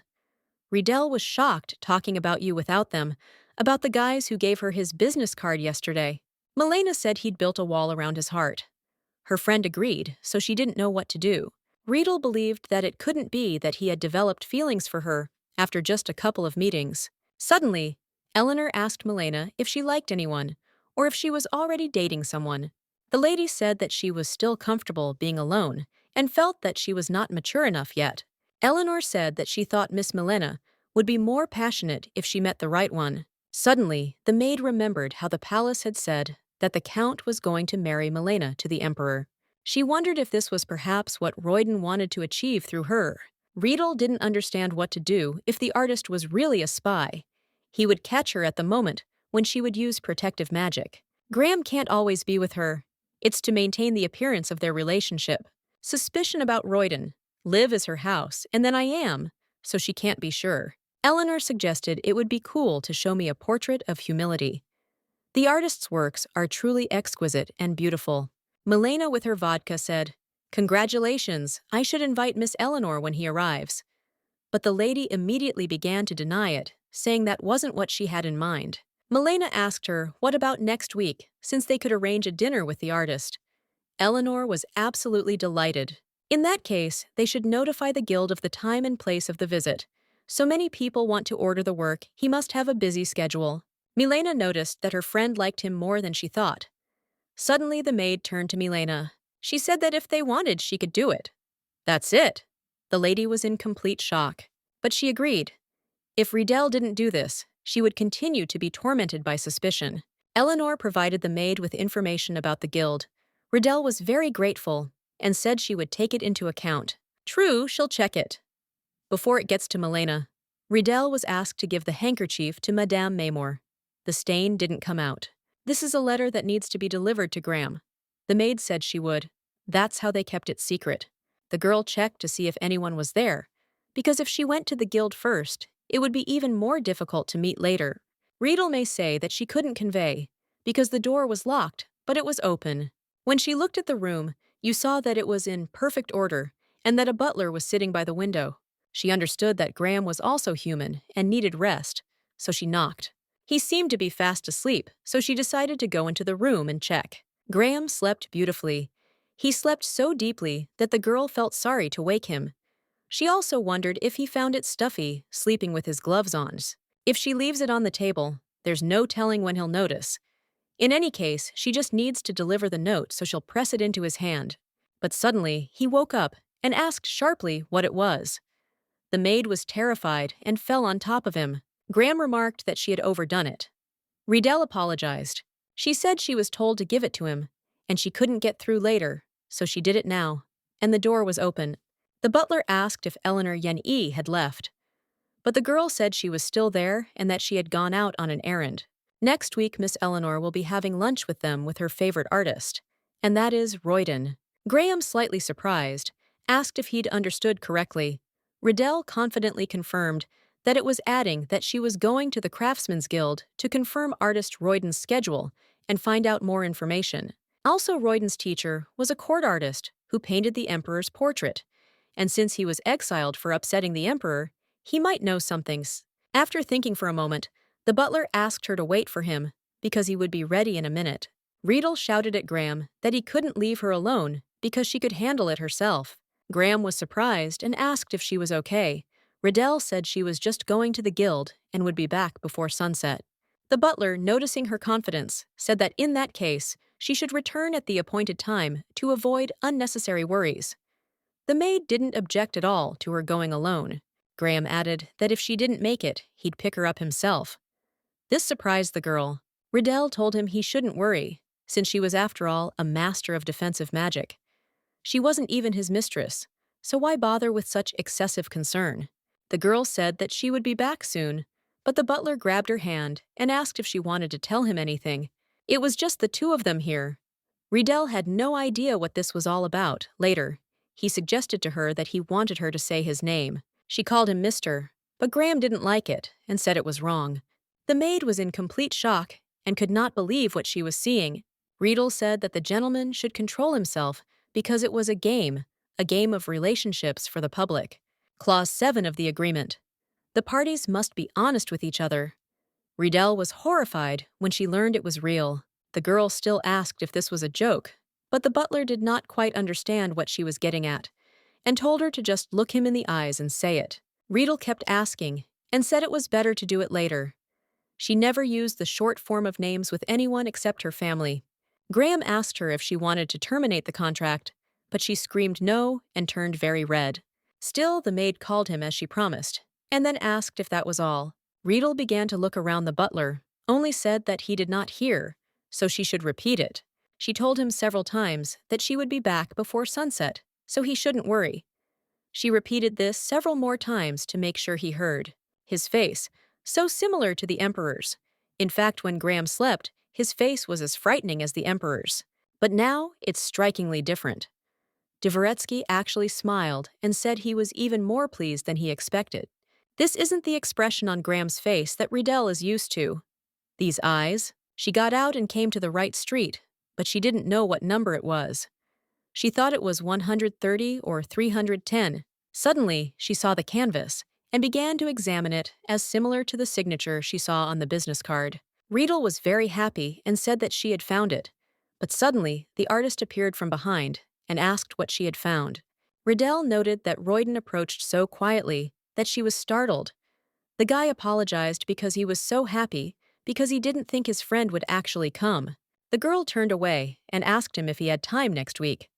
Riedel was shocked talking about you without them, about the guys who gave her his business card yesterday. Milena said he'd built a wall around his heart. Her friend agreed, so she didn't know what to do. Riedel believed that it couldn't be that he had developed feelings for her after just a couple of meetings. Suddenly, Eleanor asked Milena if she liked anyone, or if she was already dating someone. The lady said that she was still comfortable being alone, and felt that she was not mature enough yet. Eleanor said that she thought Miss Milena would be more passionate if she met the right one. Suddenly, the maid remembered how the palace had said that the count was going to marry Milena to the emperor. She wondered if this was perhaps what Royden wanted to achieve through her. Riedel didn't understand what to do if the artist was really a spy. He would catch her at the moment when she would use protective magic. Graham can't always be with her. It's to maintain the appearance of their relationship. Suspicion about Royden. Live is her house, and then I am, so she can't be sure. Eleanor suggested it would be cool to show me a portrait of humility. The artist's works are truly exquisite and beautiful. Milena, with her vodka, said, "Congratulations, I should invite Miss Eleanor when he arrives." But the lady immediately began to deny it, saying that wasn't what she had in mind. Milena asked her what about next week, since they could arrange a dinner with the artist. Eleanor was absolutely delighted. In that case, they should notify the guild of the time and place of the visit. So many people want to order the work, he must have a busy schedule. Milena noticed that her friend liked him more than she thought. Suddenly the maid turned to Milena. She said that if they wanted, she could do it. That's it. The lady was in complete shock. But she agreed. If Riedel didn't do this, she would continue to be tormented by suspicion. Eleanor provided the maid with information about the guild. Riedel was very grateful and said she would take it into account. True, she'll check it. Before it gets to Milena, Riedel was asked to give the handkerchief to Madame Maymore. The stain didn't come out. This is a letter that needs to be delivered to Graham. The maid said she would. That's how they kept it secret. The girl checked to see if anyone was there, because if she went to the guild first, it would be even more difficult to meet later. Riedel may say that she couldn't convey, because the door was locked, but it was open. When she looked at the room, you saw that it was in perfect order, and that a butler was sitting by the window. She understood that Graham was also human and needed rest, so she knocked. He seemed to be fast asleep, so she decided to go into the room and check. Graham slept beautifully. He slept so deeply that the girl felt sorry to wake him. She also wondered if he found it stuffy, sleeping with his gloves on. If she leaves it on the table, there's no telling when he'll notice. In any case, she just needs to deliver the note, so she'll press it into his hand. But suddenly, he woke up and asked sharply what it was. The maid was terrified and fell on top of him. Graham remarked that she had overdone it. Riedel apologized. She said she was told to give it to him, and she couldn't get through later, so she did it now, and the door was open. The butler asked if Eleanor Yen-yi had left, but the girl said she was still there and that she had gone out on an errand. Next week, Miss Eleanor will be having lunch with them with her favorite artist, and that is Royden. Graham, slightly surprised, asked if he'd understood correctly. Riddell confidently confirmed that it was, adding that she was going to the Craftsman's Guild to confirm artist Royden's schedule and find out more information. Also, Royden's teacher was a court artist who painted the emperor's portrait, and since he was exiled for upsetting the emperor, he might know something. After thinking for a moment, the butler asked her to wait for him because he would be ready in a minute. Riedel shouted at Graham that he couldn't leave her alone because she could handle it herself. Graham was surprised and asked if she was okay. Riddell said she was just going to the guild and would be back before sunset. The butler, noticing her confidence, said that in that case, she should return at the appointed time to avoid unnecessary worries. The maid didn't object at all to her going alone. Graham added that if she didn't make it, he'd pick her up himself. This surprised the girl. Riddell told him he shouldn't worry, since she was, after all, a master of defensive magic. She wasn't even his mistress, so why bother with such excessive concern? The girl said that she would be back soon, but the butler grabbed her hand and asked if she wanted to tell him anything. It was just the two of them here. Riedel had no idea what this was all about. Later, he suggested to her that he wanted her to say his name. She called him Mr., but Graham didn't like it and said it was wrong. The maid was in complete shock and could not believe what she was seeing. Riedel said that the gentleman should control himself because it was a game of relationships for the public. Clause 7 of the agreement. The parties must be honest with each other. Riedel was horrified when she learned it was real. The girl still asked if this was a joke, but the butler did not quite understand what she was getting at, and told her to just look him in the eyes and say it. Riedel kept asking, and said it was better to do it later. She never used the short form of names with anyone except her family. Graham asked her if she wanted to terminate the contract, but she screamed no and turned very red. Still, the maid called him as she promised, and then asked if that was all. Riedel began to look around. The butler only said that he did not hear, so she should repeat it. She told him several times that she would be back before sunset, so he shouldn't worry. She repeated this several more times to make sure he heard. His face, so similar to the emperor's. In fact, when Graham slept, his face was as frightening as the emperor's. But now, it's strikingly different. Dvoretsky actually smiled and said he was even more pleased than he expected. This isn't the expression on Graham's face that Riedel is used to. These eyes. She got out and came to the right street, but she didn't know what number it was. She thought it was 130 or 310. Suddenly, she saw the canvas and began to examine it as similar to the signature she saw on the business card. Riedel was very happy and said that she had found it, but suddenly the artist appeared from behind and asked what she had found. Riedel noted that Royden approached so quietly that she was startled. The guy apologized because he was so happy because he didn't think his friend would actually come. The girl turned away and asked him if he had time next week.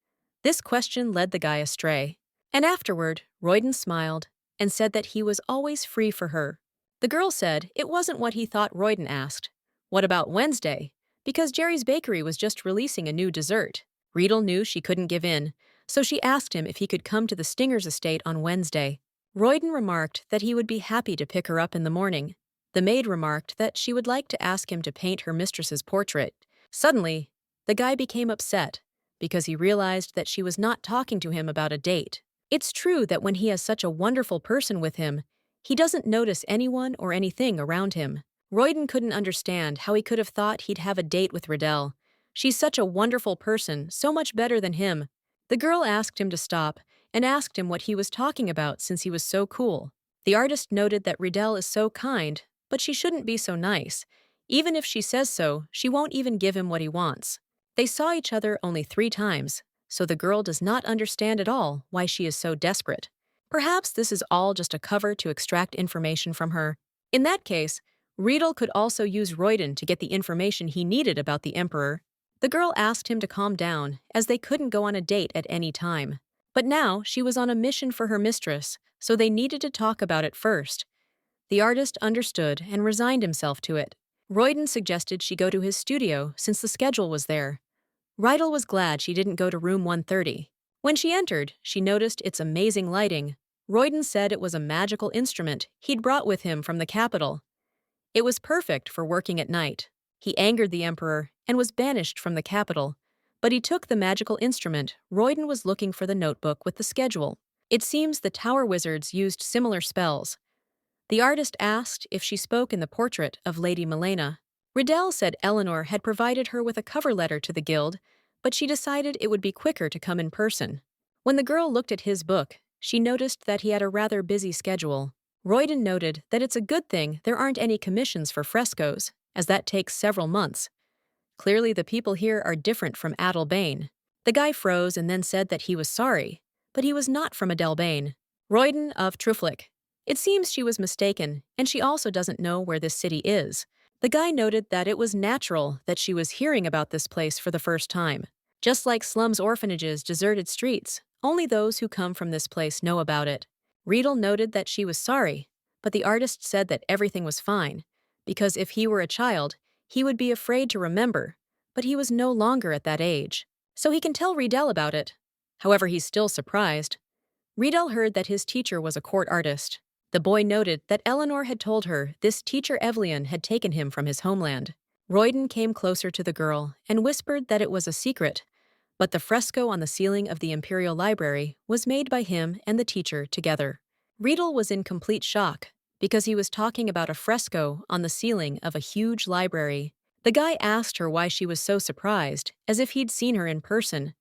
This question led the guy astray, and afterward, Royden smiled and said that he was always free for her. The girl said it wasn't what he thought. Royden asked, "What about Wednesday?" Because Jerry's Bakery was just releasing a new dessert. Riedel knew she couldn't give in, so she asked him if he could come to the Stinger's estate on Wednesday. Royden remarked that he would be happy to pick her up in the morning. The maid remarked that she would like to ask him to paint her mistress's portrait. Suddenly, the guy became upset because he realized that she was not talking to him about a date. It's true that when he has such a wonderful person with him, he doesn't notice anyone or anything around him. Royden couldn't understand how he could have thought he'd have a date with Riedel. She's such a wonderful person, so much better than him. The girl asked him to stop and asked him what he was talking about since he was so cool. The artist noted that Riedel is so kind, but she shouldn't be so nice. Even if she says so, she won't even give him what he wants. They saw each other only 3 times, so the girl does not understand at all why she is so desperate. Perhaps this is all just a cover to extract information from her. In that case, Riedel could also use Royden to get the information he needed about the emperor. The girl asked him to calm down, as they couldn't go on a date at any time. But now she was on a mission for her mistress, so they needed to talk about it first. The artist understood and resigned himself to it. Royden suggested she go to his studio since the schedule was there. Rydell was glad she didn't go to room 130. When she entered, she noticed its amazing lighting. Royden said it was a magical instrument he'd brought with him from the capital. It was perfect for working at night. He angered the emperor and was banished from the capital. But he took the magical instrument. Royden was looking for the notebook with the schedule. It seems the tower wizards used similar spells. The artist asked if she spoke in the portrait of Lady Milena. Rydell said Eleanor had provided her with a cover letter to the guild, but she decided it would be quicker to come in person. When the girl looked at his book, she noticed that he had a rather busy schedule. Royden noted that it's a good thing there aren't any commissions for frescoes, as that takes several months. Clearly the people here are different from Adelbane. The guy froze and then said that he was sorry, but he was not from Adelbane. Royden of Truflick. It seems she was mistaken, and she also doesn't know where this city is. The guy noted that it was natural that she was hearing about this place for the first time. Just like slums, orphanages, deserted streets, only those who come from this place know about it. Rydell noted that she was sorry, but the artist said that everything was fine, because if he were a child, he would be afraid to remember, but he was no longer at that age. So he can tell Rydell about it. However, he's still surprised. Rydell heard that his teacher was a court artist. The boy noted that Eleanor had told her this teacher Evelyn had taken him from his homeland. Royden came closer to the girl and whispered that it was a secret, but the fresco on the ceiling of the Imperial Library was made by him and the teacher together. Rydell was in complete shock, because he was talking about a fresco on the ceiling of a huge library. The guy asked her why she was so surprised, as if he'd seen her in person.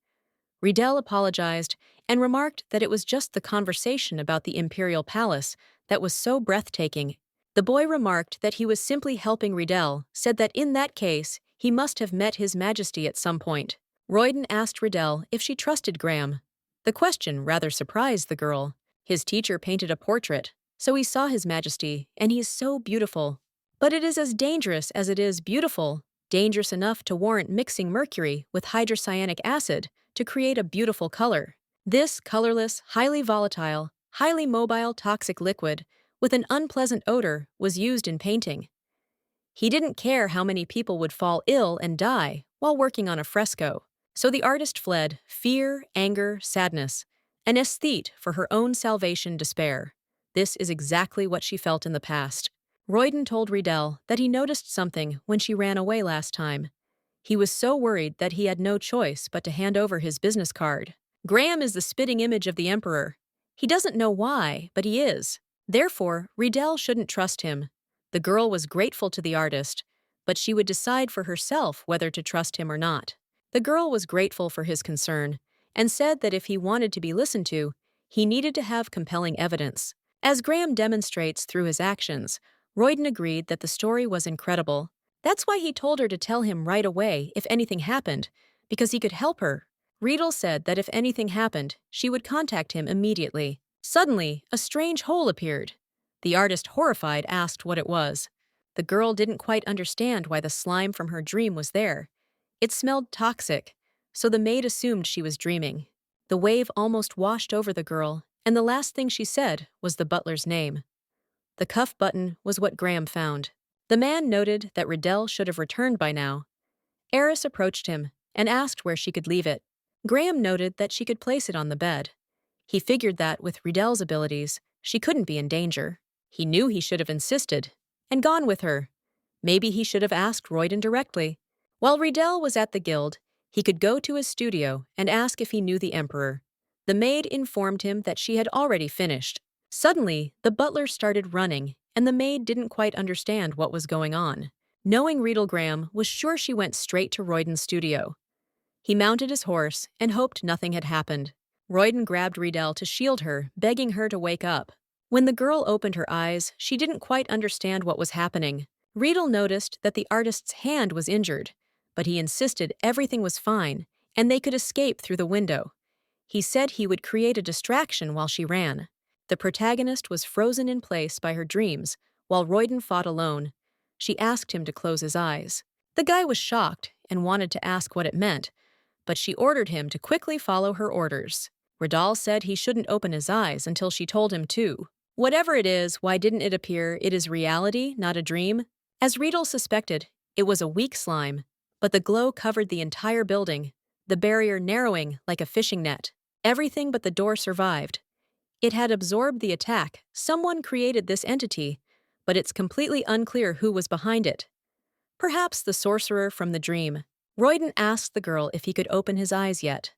Rydell apologized and remarked that it was just the conversation about the Imperial Palace that was so breathtaking. The boy remarked that he was simply helping Rydell, said that in that case, he must have met His Majesty at some point. Royden asked Rydell if she trusted Graham. The question rather surprised the girl. His teacher painted a portrait, so he saw His Majesty, and he is so beautiful. But it is as dangerous as it is beautiful, dangerous enough to warrant mixing mercury with hydrocyanic acid to create a beautiful color. This colorless, highly volatile, highly mobile toxic liquid with an unpleasant odor was used in painting. He didn't care how many people would fall ill and die while working on a fresco, so the artist fled fear, anger, sadness, an aesthete for her own salvation, despair. This is exactly what she felt in the past. Royden told Rydell that he noticed something when she ran away last time. He was so worried that he had no choice but to hand over his business card. Graham is the spitting image of the Emperor. He doesn't know why, but he is. Therefore, Rydell shouldn't trust him. The girl was grateful to the artist, but she would decide for herself whether to trust him or not. The girl was grateful for his concern and said that if he wanted to be listened to, he needed to have compelling evidence. As Graham demonstrates through his actions, Royden agreed that the story was incredible. That's why he told her to tell him right away if anything happened, because he could help her. Rydell said that if anything happened, she would contact him immediately. Suddenly, a strange hole appeared. The artist, horrified, asked what it was. The girl didn't quite understand why the slime from her dream was there. It smelled toxic, so the maid assumed she was dreaming. The wave almost washed over the girl, and the last thing she said was the butler's name. The cuff button was what Graham found. The man noted that Rydell should have returned by now. Eris approached him and asked where she could leave it. Graham noted that she could place it on the bed. He figured that, with Rydell's abilities, she couldn't be in danger. He knew he should have insisted and gone with her. Maybe he should have asked Royden directly. While Rydell was at the guild, he could go to his studio and ask if he knew the Emperor. The maid informed him that she had already finished. Suddenly, the butler started running, and the maid didn't quite understand what was going on. Knowing Rydell, Graham was sure she went straight to Royden's studio. He mounted his horse and hoped nothing had happened. Royden grabbed Rydell to shield her, begging her to wake up. When the girl opened her eyes, she didn't quite understand what was happening. Rydell noticed that the artist's hand was injured, but he insisted everything was fine and they could escape through the window. He said he would create a distraction while she ran. The protagonist was frozen in place by her dreams, while Royden fought alone. She asked him to close his eyes. The guy was shocked and wanted to ask what it meant, but she ordered him to quickly follow her orders. Riddle said he shouldn't open his eyes until she told him to. Whatever it is, why didn't it appear it is reality, not a dream? As Riddle suspected, it was a weak slime, but the glow covered the entire building, the barrier narrowing like a fishing net. Everything but the door survived. It had absorbed the attack. Someone created this entity, but it's completely unclear who was behind it. Perhaps the sorcerer from the dream. Royden asked the girl if he could open his eyes yet.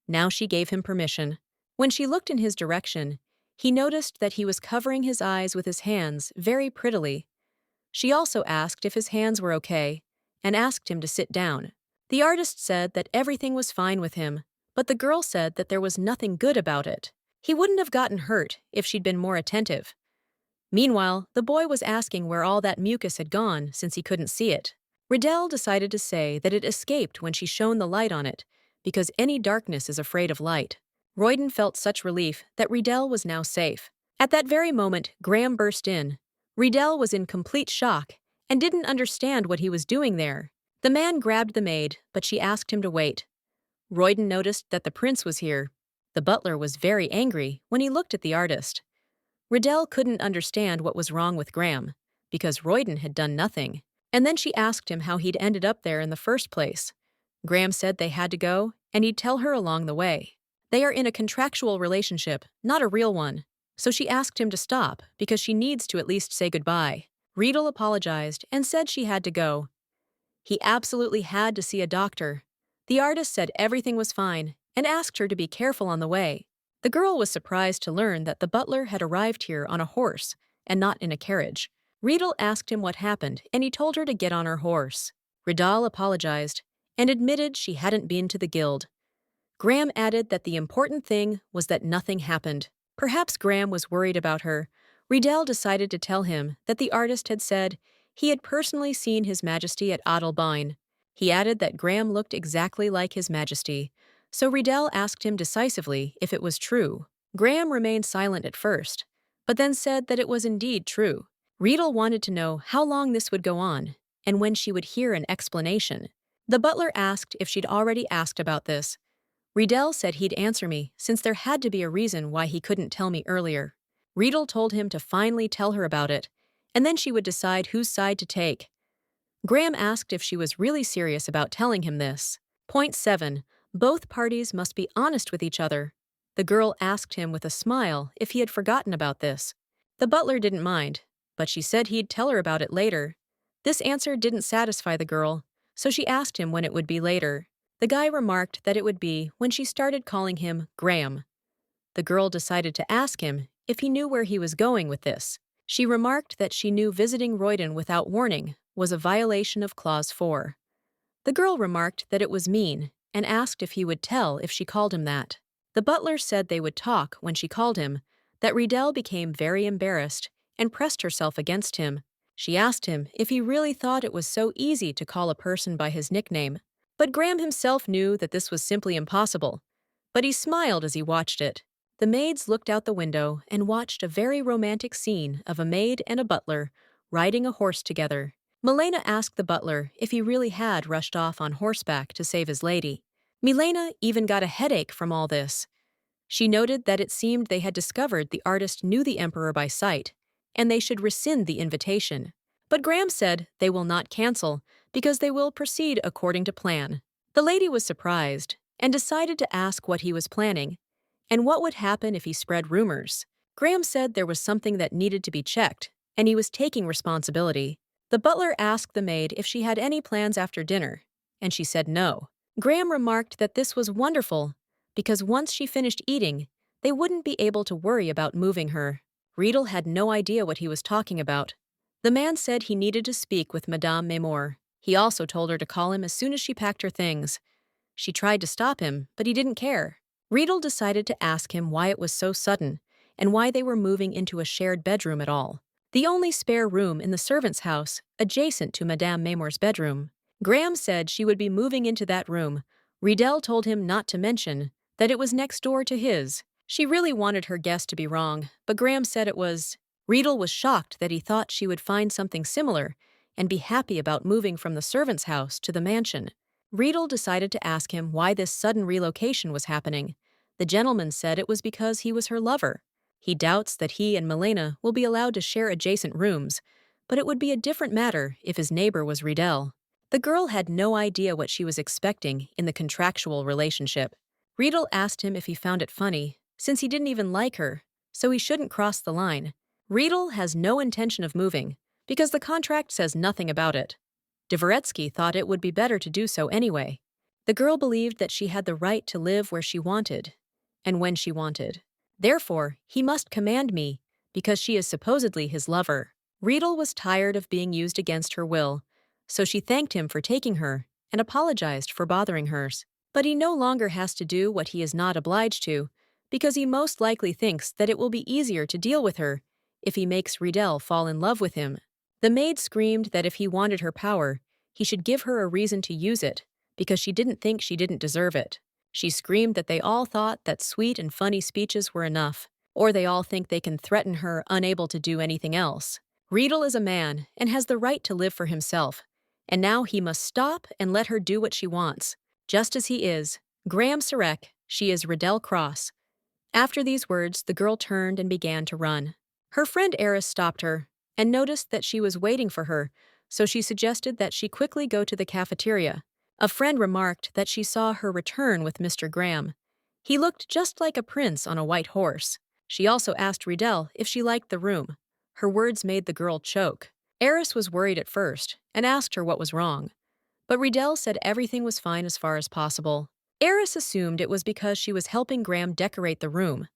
Now she gave him permission. When she looked in his direction, he noticed that he was covering his eyes with his hands very prettily. She also asked if his hands were okay, and asked him to sit down. The artist said that everything was fine with him, but the girl said that there was nothing good about it. He wouldn't have gotten hurt if she'd been more attentive. Meanwhile, the boy was asking where all that mucus had gone since he couldn't see it. Riddle decided to say that it escaped when she shone the light on it, because any darkness is afraid of light. Royden felt such relief that Riddle was now safe. At that very moment, Graham burst in. Riddle was in complete shock and didn't understand what he was doing there. The man grabbed the maid, but she asked him to wait. Royden noticed that the prince was here. The butler was very angry when he looked at the artist. Riddle couldn't understand what was wrong with Graham, because Royden had done nothing. And then she asked him how he'd ended up there in the first place. Graham said they had to go, and he'd tell her along the way. They are in a contractual relationship, not a real one. So she asked him to stop, because she needs to at least say goodbye. Riddle apologized and said she had to go. He absolutely had to see a doctor. The artist said everything was fine, and asked her to be careful on the way. The girl was surprised to learn that the butler had arrived here on a horse, and not in a carriage. Riddle asked him what happened, and he told her to get on her horse. Riddle apologized, and admitted she hadn't been to the guild. Graham added that the important thing was that nothing happened. Perhaps Graham was worried about her. Riddle decided to tell him that the artist had said he had personally seen His Majesty at Adelbein. He added that Graham looked exactly like His Majesty, so Riddle asked him decisively if it was true. Graham remained silent at first, but then said that it was indeed true. Riddle wanted to know how long this would go on, and when she would hear an explanation. The butler asked if she'd already asked about this. Riddle said he'd answer me, since there had to be a reason why he couldn't tell me earlier. Riddle told him to finally tell her about it, and then she would decide whose side to take. Graham asked if she was really serious about telling him this. Point 7. Both parties must be honest with each other. The girl asked him with a smile if he had forgotten about this. The butler didn't mind, but she said he'd tell her about it later. This answer didn't satisfy the girl, so she asked him when it would be later. The guy remarked that it would be when she started calling him Graham. The girl decided to ask him if he knew where he was going with this. She remarked that she knew visiting Royden without warning was a violation of Clause 4. The girl remarked that it was mean and asked if he would tell if she called him that. The butler said they would talk when she called him, that Riddle became very embarrassed and pressed herself against him. She asked him if he really thought it was so easy to call a person by his nickname. But Graham himself knew that this was simply impossible. But he smiled as he watched it. The maids looked out the window and watched a very romantic scene of a maid and a butler riding a horse together. Milena asked the butler if he really had rushed off on horseback to save his lady. Milena even got a headache from all this. She noted that it seemed they had discovered the artist knew the emperor by sight, and they should rescind the invitation. But Graham said they will not cancel because they will proceed according to plan. The lady was surprised and decided to ask what he was planning and what would happen if he spread rumors. Graham said there was something that needed to be checked, and he was taking responsibility. The butler asked the maid if she had any plans after dinner, and she said no. Graham remarked that this was wonderful because once she finished eating, they wouldn't be able to worry about moving her. Riddle had no idea what he was talking about. The man said he needed to speak with Madame Memor. He also told her to call him as soon as she packed her things. She tried to stop him, but he didn't care. Riddle decided to ask him why it was so sudden and why they were moving into a shared bedroom at all. The only spare room in the servants' house, adjacent to Madame Memor's bedroom. Graham said she would be moving into that room. Riddle told him not to mention that it was next door to his. She really wanted her guess to be wrong, but Graham said it was. Riddle was shocked that he thought she would find something similar and be happy about moving from the servants' house to the mansion. Riedel decided to ask him why this sudden relocation was happening. The gentleman said it was because he was her lover. He doubts that he and Milena will be allowed to share adjacent rooms, but it would be a different matter if his neighbor was Riedel. The girl had no idea what she was expecting in the contractual relationship. Riedel asked him if he found it funny, since he didn't even like her, so he shouldn't cross the line. Riedel has no intention of moving, because the contract says nothing about it. Dvoretsky thought it would be better to do so anyway. The girl believed that she had the right to live where she wanted, and when she wanted. Therefore, he must command me, because she is supposedly his lover. Riedel was tired of being used against her will, so she thanked him for taking her and apologized for bothering her. But he no longer has to do what he is not obliged to, because he most likely thinks that it will be easier to deal with her if he makes Riedel fall in love with him. The maid screamed that if he wanted her power, he should give her a reason to use it, because she didn't think she didn't deserve it. She screamed that they all thought that sweet and funny speeches were enough, or they all think they can threaten her unable to do anything else. Riedel is a man and has the right to live for himself, and now he must stop and let her do what she wants. Just as he is, Graham Sarek, she is Riddell Cross. After these words, the girl turned and began to run. Her friend Eris stopped her and noticed that she was waiting for her, so she suggested that she quickly go to the cafeteria. A friend remarked that she saw her return with Mr. Graham. He looked just like a prince on a white horse. She also asked Riedel if she liked the room. Her words made the girl choke. Eris was worried at first and asked her what was wrong, but Riedel said everything was fine as far as possible. Eris assumed it was because she was helping Graham decorate the room.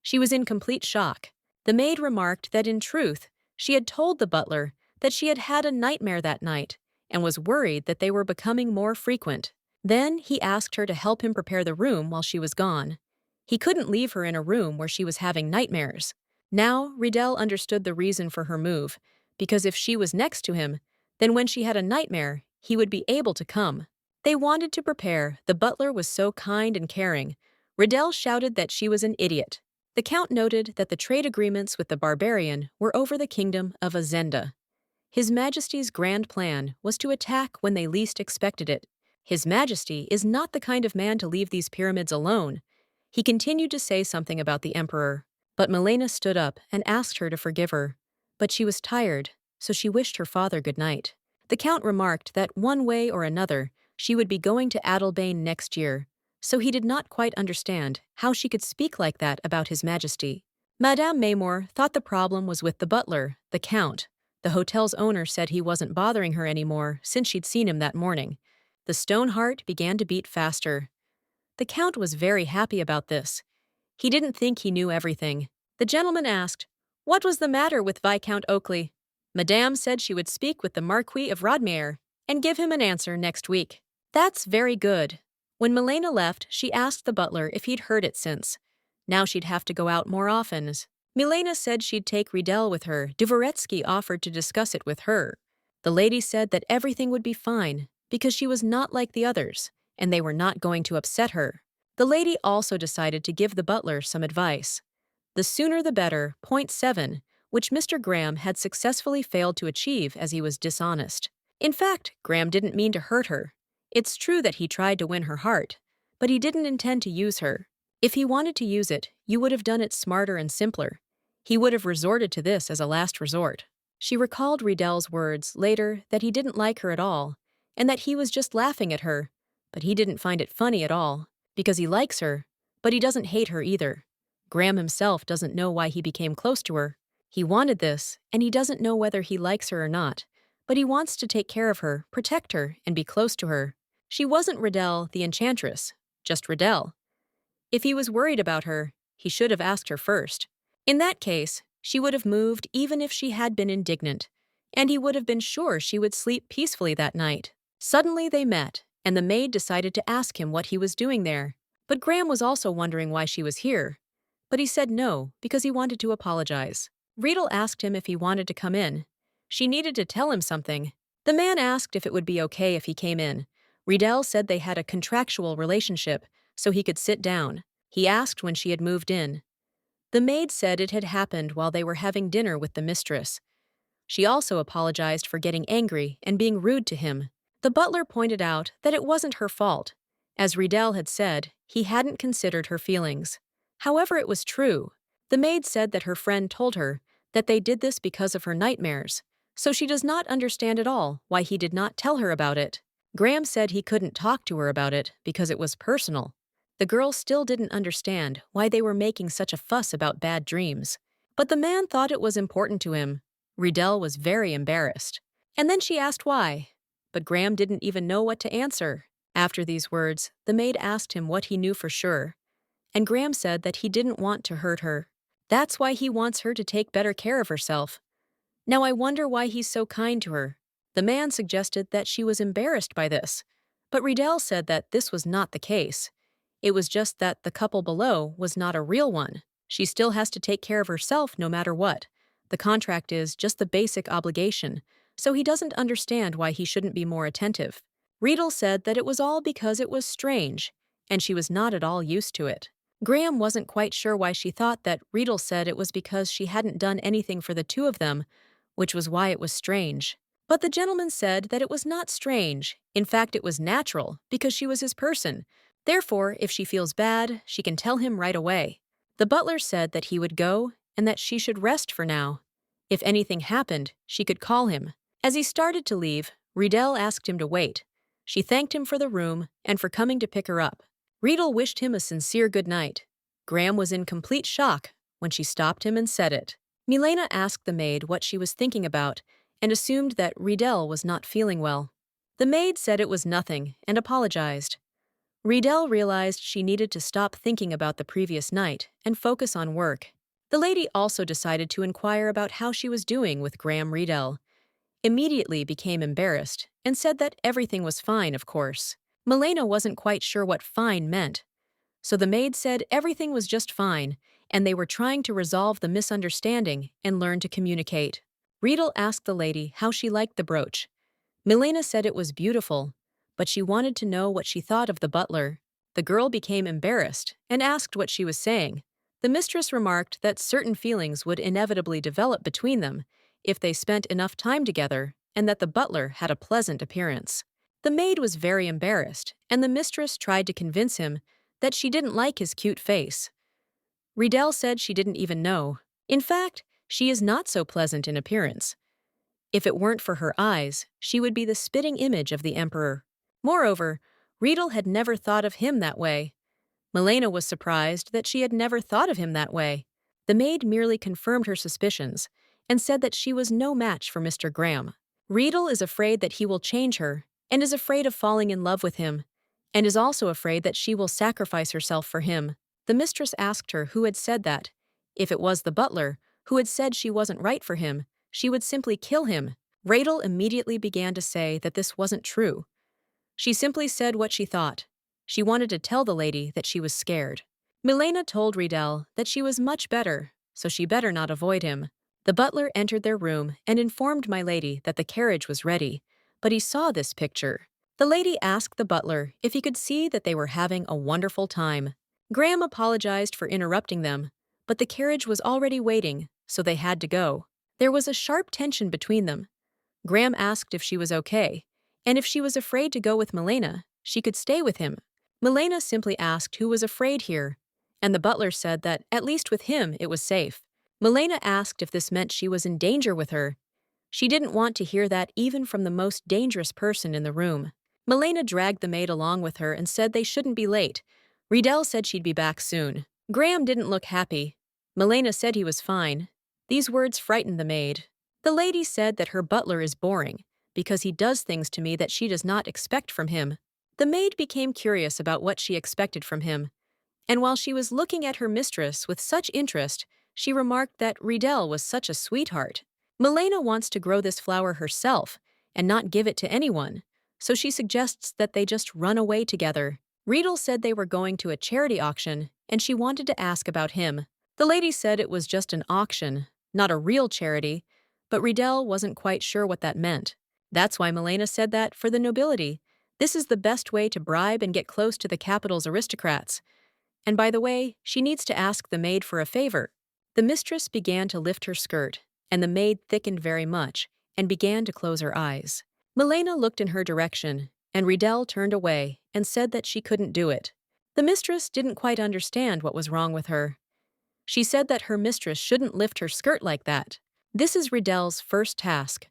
She was in complete shock. The maid remarked that in truth, she had told the butler that she had had a nightmare that night and was worried that they were becoming more frequent. Then he asked her to help him prepare the room while she was gone. He couldn't leave her in a room where she was having nightmares. Now, Riedel understood the reason for her move, because if she was next to him, then when she had a nightmare, he would be able to come. They wanted to prepare. The butler was so kind and caring. Riedel shouted that she was an idiot. The Count noted that the trade agreements with the barbarian were over the kingdom of Azenda. His Majesty's grand plan was to attack when they least expected it. His Majesty is not the kind of man to leave these pyramids alone. He continued to say something about the Emperor, but Milena stood up and asked her to forgive her. But she was tired, so she wished her father good night. The Count remarked that one way or another, she would be going to Adelbane next year, so he did not quite understand how she could speak like that about His Majesty. Madame Maymore thought the problem was with the butler, the Count. The hotel's owner said he wasn't bothering her anymore since she'd seen him that morning. The stone heart began to beat faster. The Count was very happy about this. He didn't think he knew everything. The gentleman asked, "What was the matter with Viscount Oakley?" Madame said she would speak with the Marquis of Rodmere and give him an answer next week. That's very good. When Milena left, she asked the butler if he'd heard it since. Now she'd have to go out more often. Milena said she'd take Riedel with her. Dvoretsky offered to discuss it with her. The lady said that everything would be fine because she was not like the others, and they were not going to upset her. The lady also decided to give the butler some advice. The sooner the better, point 7, which Mr. Graham had successfully failed to achieve as he was dishonest. In fact, Graham didn't mean to hurt her. It's true that he tried to win her heart, but he didn't intend to use her. If he wanted to use it, you would have done it smarter and simpler. He would have resorted to this as a last resort. She recalled Riedel's words later that he didn't like her at all, and that he was just laughing at her, but he didn't find it funny at all, because he likes her, but he doesn't hate her either. Graham himself doesn't know why he became close to her. He wanted this, and he doesn't know whether he likes her or not, but he wants to take care of her, protect her, and be close to her. She wasn't Riedel, the enchantress, just Riedel. If he was worried about her, he should have asked her first. In that case, she would have moved even if she had been indignant, and he would have been sure she would sleep peacefully that night. Suddenly they met, and the maid decided to ask him what he was doing there. But Graham was also wondering why she was here. But he said no, because he wanted to apologize. Riedel asked him if he wanted to come in. She needed to tell him something. The man asked if it would be okay if he came in. Riedel said they had a contractual relationship, so he could sit down. He asked when she had moved in. The maid said it had happened while they were having dinner with the mistress. She also apologized for getting angry and being rude to him. The butler pointed out that it wasn't her fault. As Riedel had said, he hadn't considered her feelings. However, it was true. The maid said that her friend told her that they did this because of her nightmares, so she does not understand at all why he did not tell her about it. Graham said he couldn't talk to her about it because it was personal. The girl still didn't understand why they were making such a fuss about bad dreams. But the man thought it was important to him. Riedel was very embarrassed. And then she asked why. But Graham didn't even know what to answer. After these words, the maid asked him what he knew for sure. And Graham said that he didn't want to hurt her. That's why he wants her to take better care of herself. Now I wonder why he's so kind to her. The man suggested that she was embarrassed by this. But Riedel said that this was not the case. It was just that the couple below was not a real one. She still has to take care of herself no matter what. The contract is just the basic obligation, so he doesn't understand why he shouldn't be more attentive. Riedel said that it was all because it was strange, and she was not at all used to it. Graham wasn't quite sure why she thought that Riedel said it was because she hadn't done anything for the two of them, which was why it was strange. But the gentleman said that it was not strange. In fact, it was natural, because she was his person. Therefore, if she feels bad, she can tell him right away. The butler said that he would go and that she should rest for now. If anything happened, she could call him. As he started to leave, Riedel asked him to wait. She thanked him for the room and for coming to pick her up. Riedel wished him a sincere good night. Graham was in complete shock when she stopped him and said it. Milena asked the maid what she was thinking about and assumed that Riedel was not feeling well. The maid said it was nothing and apologized. Riedel realized she needed to stop thinking about the previous night and focus on work. The lady also decided to inquire about how she was doing with Graham. Riedel immediately became embarrassed and said that everything was fine, of course. Milena wasn't quite sure what fine meant, so the maid said everything was just fine and they were trying to resolve the misunderstanding and learn to communicate. Riedel asked the lady how she liked the brooch. Milena said it was beautiful, but she wanted to know what she thought of the butler. The girl became embarrassed and asked what she was saying. The mistress remarked that certain feelings would inevitably develop between them if they spent enough time together and that the butler had a pleasant appearance. The maid was very embarrassed, and the mistress tried to convince him that she didn't like his cute face. Riedel said she didn't even know. In fact, she is not so pleasant in appearance. If it weren't for her eyes, she would be the spitting image of the emperor. Moreover, Riedel had never thought of him that way. Milena was surprised that she had never thought of him that way. The maid merely confirmed her suspicions and said that she was no match for Mr. Graham. Riedel is afraid that he will change her and is afraid of falling in love with him, and is also afraid that she will sacrifice herself for him. The mistress asked her who had said that. If it was the butler, who had said she wasn't right for him, she would simply kill him. Riedel immediately began to say that this wasn't true. She simply said what she thought. She wanted to tell the lady that she was scared. Milena told Riedel that she was much better, so she better not avoid him. The butler entered their room and informed my lady that the carriage was ready, but he saw this picture. The lady asked the butler if he could see that they were having a wonderful time. Graham apologized for interrupting them, but the carriage was already waiting, so they had to go. There was a sharp tension between them. Graham asked if she was okay, and if she was afraid to go with Milena, she could stay with him. Milena simply asked who was afraid here, and the butler said that, at least with him, it was safe. Milena asked if this meant she was in danger with her. She didn't want to hear that even from the most dangerous person in the room. Milena dragged the maid along with her and said they shouldn't be late. Riedel said she'd be back soon. Graham didn't look happy. Milena said he was fine. These words frightened the maid. The lady said that her butler is boring, because he does things to me that she does not expect from him. The maid became curious about what she expected from him, and while she was looking at her mistress with such interest, she remarked that Riedel was such a sweetheart. Milena wants to grow this flower herself and not give it to anyone, so she suggests that they just run away together. Riedel said they were going to a charity auction, and she wanted to ask about him. The lady said it was just an auction, not a real charity, but Riedel wasn't quite sure what that meant. That's why Milena said that, for the nobility, this is the best way to bribe and get close to the capital's aristocrats. And by the way, she needs to ask the maid for a favor. The mistress began to lift her skirt, and the maid thickened very much and began to close her eyes. Milena looked in her direction, and Riedel turned away and said that she couldn't do it. The mistress didn't quite understand what was wrong with her. She said that her mistress shouldn't lift her skirt like that. This is Riedel's first task.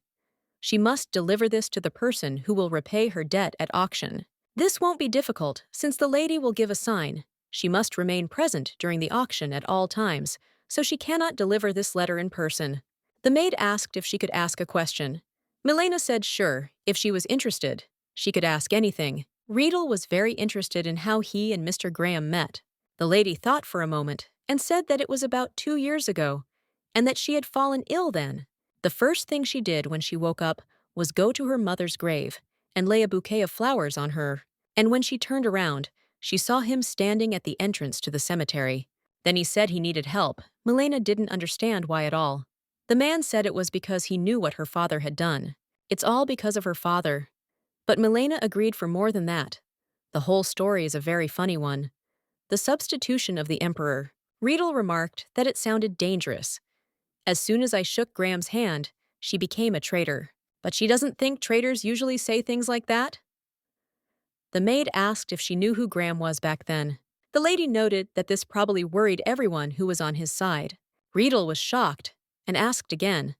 She must deliver this to the person who will repay her debt at auction. This won't be difficult, since the lady will give a sign. She must remain present during the auction at all times, so she cannot deliver this letter in person. The maid asked if she could ask a question. Milena said sure, if she was interested. She could ask anything. Riedel was very interested in how he and Mr. Graham met. The lady thought for a moment and said that it was about 2 years ago, and that she had fallen ill then. The first thing she did when she woke up was go to her mother's grave and lay a bouquet of flowers on her. And when she turned around, she saw him standing at the entrance to the cemetery. Then he said he needed help. Milena didn't understand why at all. The man said it was because he knew what her father had done. It's all because of her father. But Milena agreed for more than that. The whole story is a very funny one. The substitution of the emperor. Riedel remarked that it sounded dangerous. As soon as I shook Graham's hand, she became a traitor. But she doesn't think traitors usually say things like that? The maid asked if she knew who Graham was back then. The lady noted that this probably worried everyone who was on his side. Riedel was shocked and asked again.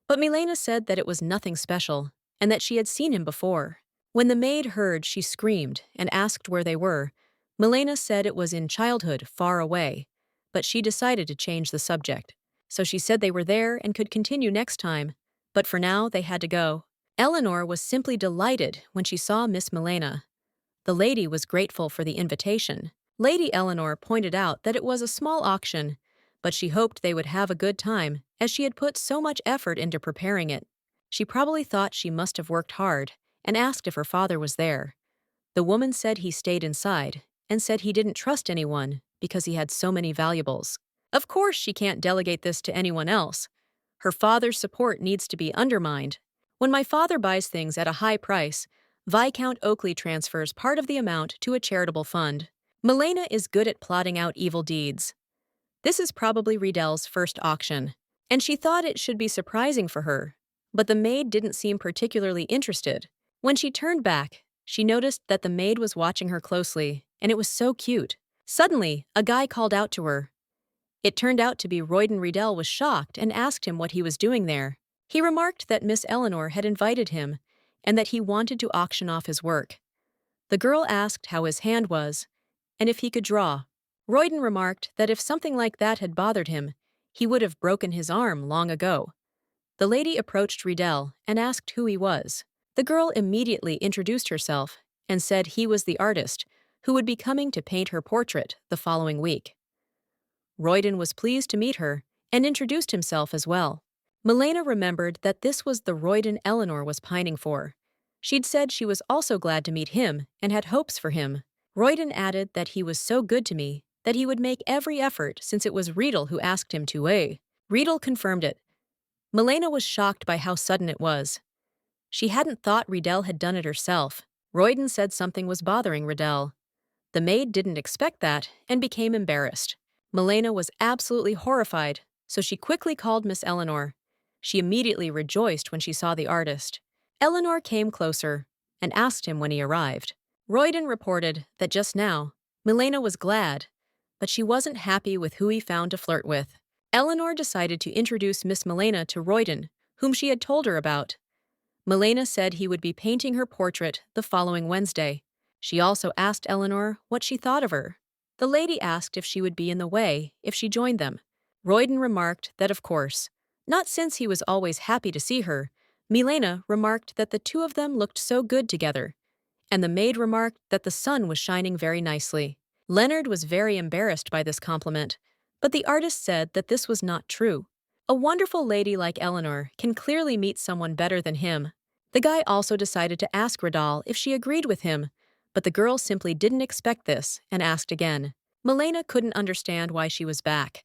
But Milena said that it was nothing special and that she had seen him before. When the maid heard, she screamed and asked where they were. Milena said it was in childhood, far away, but she decided to change the subject. So she said they were there and could continue next time, but for now they had to go. Eleanor was simply delighted when she saw Miss Milena. The lady was grateful for the invitation. Lady Eleanor pointed out that it was a small auction, but she hoped they would have a good time, as she had put so much effort into preparing it. She probably thought she must have worked hard, and asked if her father was there. The woman said he stayed inside, and said he didn't trust anyone because he had so many valuables. Of course she can't delegate this to anyone else. Her father's support needs to be undermined. When my father buys things at a high price, Viscount Oakley transfers part of the amount to a charitable fund. Milena is good at plotting out evil deeds. This is probably Riedel's first auction, and she thought it should be surprising for her, but the maid didn't seem particularly interested. When she turned back, she noticed that the maid was watching her closely, and it was so cute. Suddenly, a guy called out to her. It turned out to be Royden. Riedel was shocked and asked him what he was doing there. He remarked that Miss Eleanor had invited him, and that he wanted to auction off his work. The girl asked how his hand was, and if he could draw. Royden remarked that if something like that had bothered him, he would have broken his arm long ago. The lady approached Riedel and asked who he was. The girl immediately introduced herself and said he was the artist who would be coming to paint her portrait the following week. Royden was pleased to meet her and introduced himself as well. Milena remembered that this was the Royden Eleanor was pining for. She'd said she was also glad to meet him and had hopes for him. Royden added that he was so good to me that he would make every effort since it was Riedel who asked him to. Riedel confirmed it. Milena was shocked by how sudden it was. She hadn't thought Riedel had done it herself. Royden said something was bothering Riedel. The maid didn't expect that and became embarrassed. Milena was absolutely horrified, so she quickly called Miss Eleanor. She immediately rejoiced when she saw the artist. Eleanor came closer and asked him when he arrived. Royden reported that just now, Milena was glad, but she wasn't happy with who he found to flirt with. Eleanor decided to introduce Miss Milena to Royden, whom she had told her about. Milena said he would be painting her portrait the following Wednesday. She also asked Eleanor what she thought of her. The lady asked if she would be in the way if she joined them. Royden remarked that of course, not since he was always happy to see her. Milena remarked that the two of them looked so good together, and the maid remarked that the sun was shining very nicely. Leonard was very embarrassed by this compliment, but the artist said that this was not true. A wonderful lady like Eleanor can clearly meet someone better than him. The guy also decided to ask Riedel if she agreed with him, but the girl simply didn't expect this and asked again. Milena couldn't understand why she was back,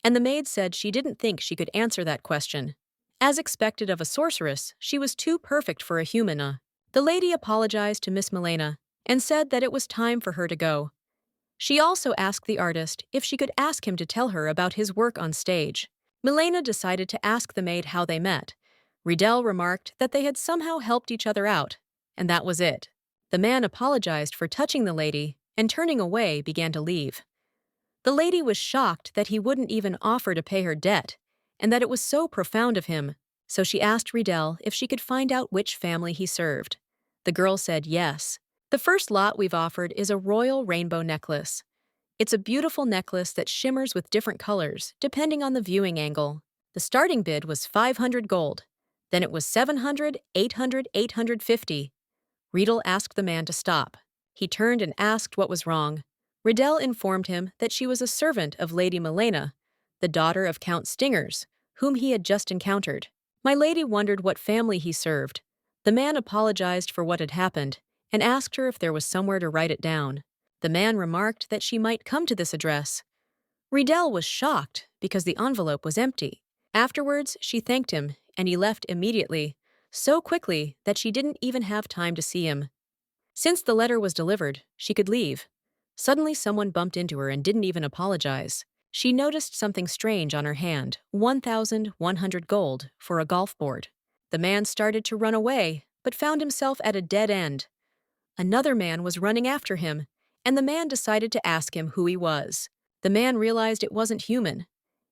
and the maid said she didn't think she could answer that question. As expected of a sorceress, she was too perfect for a human. The lady apologized to Miss Milena and said that it was time for her to go. She also asked the artist if she could ask him to tell her about his work on stage. Milena decided to ask the maid how they met, Riedel remarked that they had somehow helped each other out, and that was it. The man apologized for touching the lady and turning away began to leave. The lady was shocked that he wouldn't even offer to pay her debt, and that it was so profound of him, so she asked Riedel if she could find out which family he served. The girl said yes. The first lot we've offered is a royal rainbow necklace. It's a beautiful necklace that shimmers with different colors, depending on the viewing angle. The starting bid was 500 gold. Then it was 700, 800, 850. Riedel asked the man to stop. He turned and asked what was wrong. Riedel informed him that she was a servant of Lady Milena, the daughter of Count Stingers, whom he had just encountered. My lady wondered what family he served. The man apologized for what had happened and asked her if there was somewhere to write it down. The man remarked that she might come to this address. Riedel was shocked because the envelope was empty. Afterwards, she thanked him, and he left immediately, so quickly that she didn't even have time to see him. Since the letter was delivered, she could leave. Suddenly someone bumped into her and didn't even apologize. She noticed something strange on her hand, 1,100 gold, for a golf board. The man started to run away, but found himself at a dead end. Another man was running after him, and the man decided to ask him who he was. The man realized it wasn't human.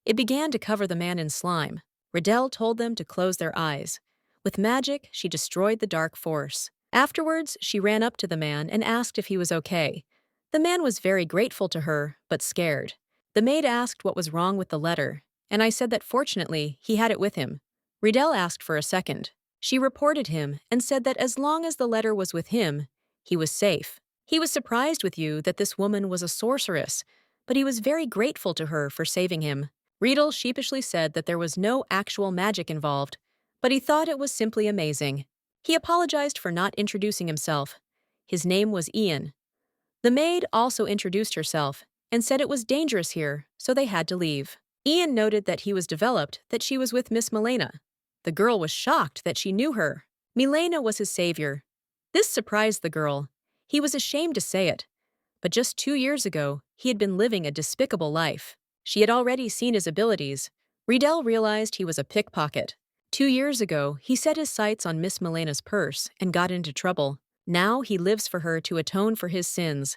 It began to cover the man in slime. Riedel told them to close their eyes. With magic, she destroyed the dark force. Afterwards, she ran up to the man and asked if he was okay. The man was very grateful to her, but scared. The maid asked what was wrong with the letter, and I said that fortunately he had it with him. Riedel asked for a second. She reported him and said that as long as the letter was with him, he was safe. He was surprised with you that this woman was a sorceress, but he was very grateful to her for saving him. Riedel sheepishly said that there was no actual magic involved, but he thought it was simply amazing. He apologized for not introducing himself. His name was Ian. The maid also introduced herself and said it was dangerous here, so they had to leave. Ian noted that he was developed that she was with Miss Milena. The girl was shocked that she knew her. Milena was his savior. This surprised the girl. He was ashamed to say it. But just 2 years ago, he had been living a despicable life. She had already seen his abilities. Riedel realized he was a pickpocket. 2 years ago, he set his sights on Miss Milena's purse and got into trouble. Now he lives for her to atone for his sins.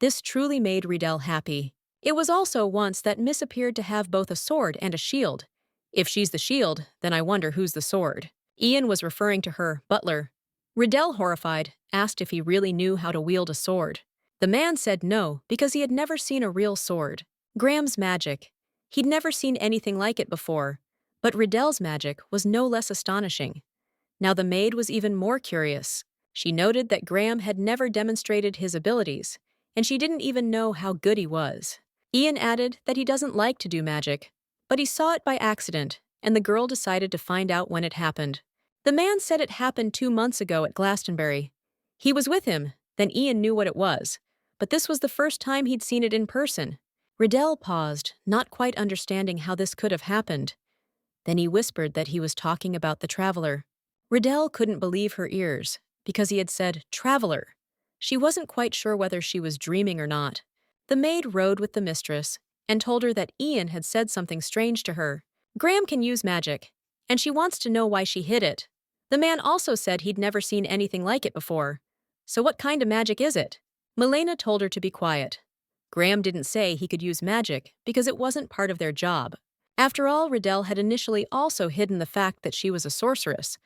This truly made Riedel happy. It was also once that Miss appeared to have both a sword and a shield. If she's the shield, then I wonder who's the sword. Ian was referring to her butler. Riedel, horrified, asked if he really knew how to wield a sword. The man said no, because he had never seen a real sword. Graham's magic. He'd never seen anything like it before. But Riedel's magic was no less astonishing. Now the maid was even more curious. She noted that Graham had never demonstrated his abilities, and she didn't even know how good he was. Ian added that he doesn't like to do magic, but he saw it by accident, and the girl decided to find out when it happened. The man said it happened 2 months ago at Glastonbury. He was with him, then Ian knew what it was, but this was the first time he'd seen it in person. Riedel paused, not quite understanding how this could have happened. Then he whispered that he was talking about the traveler. Riedel couldn't believe her ears, because he had said traveler. She wasn't quite sure whether she was dreaming or not. The maid rode with the mistress and told her that Ian had said something strange to her. Graham can use magic, and she wants to know why she hid it. The man also said he'd never seen anything like it before. So what kind of magic is it? Milena told her to be quiet. Graham didn't say he could use magic because it wasn't part of their job. After all, Riedel had initially also hidden the fact that she was a sorceress.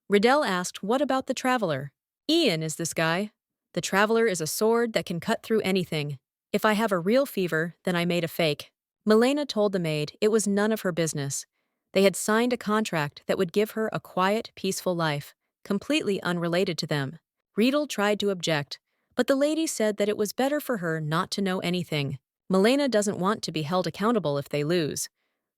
Riedel asked, what about the traveler? Ian is this guy. The traveler is a sword that can cut through anything. If I have a real fever, then I made a fake. Milena told the maid it was none of her business. They had signed a contract that would give her a quiet, peaceful life, completely unrelated to them. Riedel tried to object, but the lady said that it was better for her not to know anything. Milena doesn't want to be held accountable if they lose.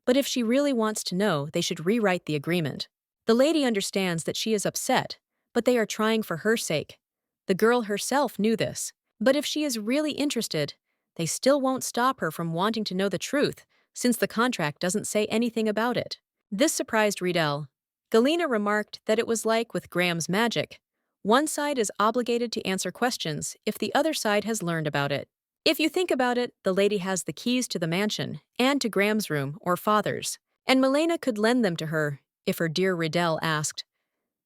But if she really wants to know, they should rewrite the agreement. The lady understands that she is upset, but they are trying for her sake. The girl herself knew this, but if she is really interested, they still won't stop her from wanting to know the truth, since the contract doesn't say anything about it. This surprised Riedel. Galena remarked that it was like with Graham's magic. One side is obligated to answer questions if the other side has learned about it. If you think about it, the lady has the keys to the mansion and to Graham's room or father's, and Milena could lend them to her if her dear Riddell asked.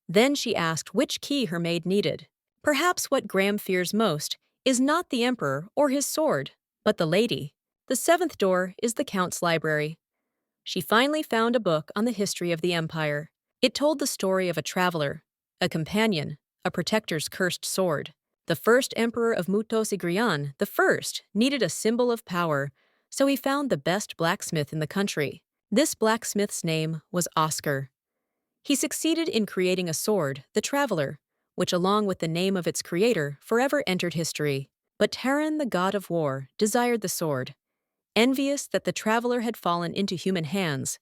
Then she asked which key her maid needed. Perhaps what Graham fears most is not the Emperor or his sword, but the lady. The seventh door is the Count's library. She finally found a book on the history of the Empire. It told the story of a traveler, a companion, a protector's cursed sword. The first emperor of Mutos the first, needed a symbol of power, so he found the best blacksmith in the country. This blacksmith's name was Oscar. He succeeded in creating a sword, the Traveler, which along with the name of its creator forever entered history. But Terran, the god of war, desired the sword. Envious that the Traveler had fallen into human hands,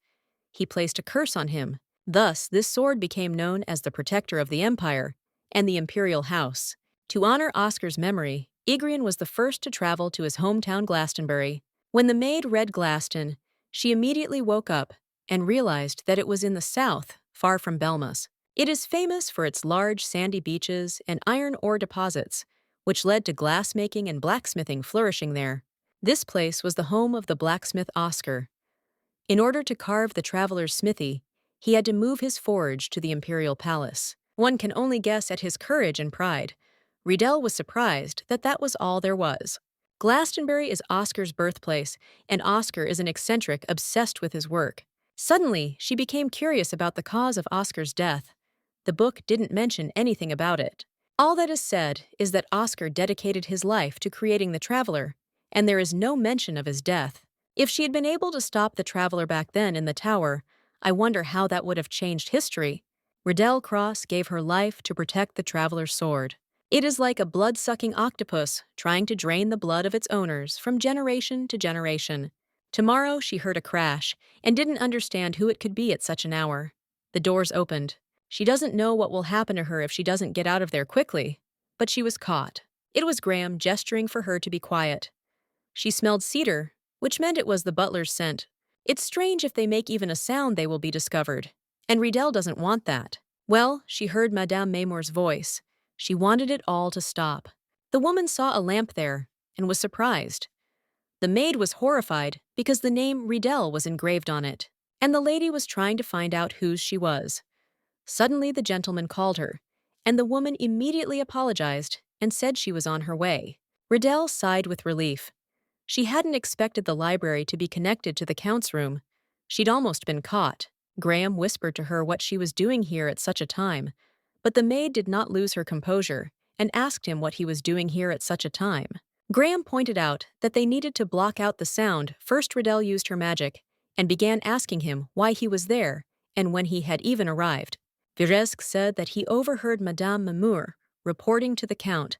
he placed a curse on him. Thus, this sword became known as the protector of the Empire and the Imperial House. To honor Oscar's memory, Igrian was the first to travel to his hometown Glastonbury. When the maid read Glaston, she immediately woke up and realized that it was in the south, far from Belmas. It is famous for its large sandy beaches and iron ore deposits, which led to glassmaking and blacksmithing flourishing there. This place was the home of the blacksmith Oscar. In order to carve the traveler's smithy, he had to move his forge to the imperial palace. One can only guess at his courage and pride. Riddell was surprised that that was all there was. Glastonbury is Oscar's birthplace, and Oscar is an eccentric obsessed with his work. Suddenly, she became curious about the cause of Oscar's death. The book didn't mention anything about it. All that is said is that Oscar dedicated his life to creating the Traveler, and there is no mention of his death. If she had been able to stop the Traveler back then in the tower, I wonder how that would have changed history. Riddell Cross gave her life to protect the Traveler's sword. It is like a blood-sucking octopus trying to drain the blood of its owners from generation to generation. Tomorrow she heard a crash and didn't understand who it could be at such an hour. The doors opened. She doesn't know what will happen to her if she doesn't get out of there quickly. But she was caught. It was Graham gesturing for her to be quiet. She smelled cedar, which meant it was the butler's scent. It's strange if they make even a sound they will be discovered. And Riddell doesn't want that. Well, she heard Madame Maymor's voice. She wanted it all to stop. The woman saw a lamp there and was surprised. The maid was horrified because the name Riddell was engraved on it, and the lady was trying to find out whose she was. Suddenly the gentleman called her, and the woman immediately apologized and said she was on her way. Riddell sighed with relief. She hadn't expected the library to be connected to the Count's room. She'd almost been caught. Graham whispered to her what she was doing here at such a time, but the maid did not lose her composure and asked him what he was doing here at such a time. Graham pointed out that they needed to block out the sound. First Riddell used her magic and began asking him why he was there and when he had even arrived. Viresk said that he overheard Madame Mamour reporting to the Count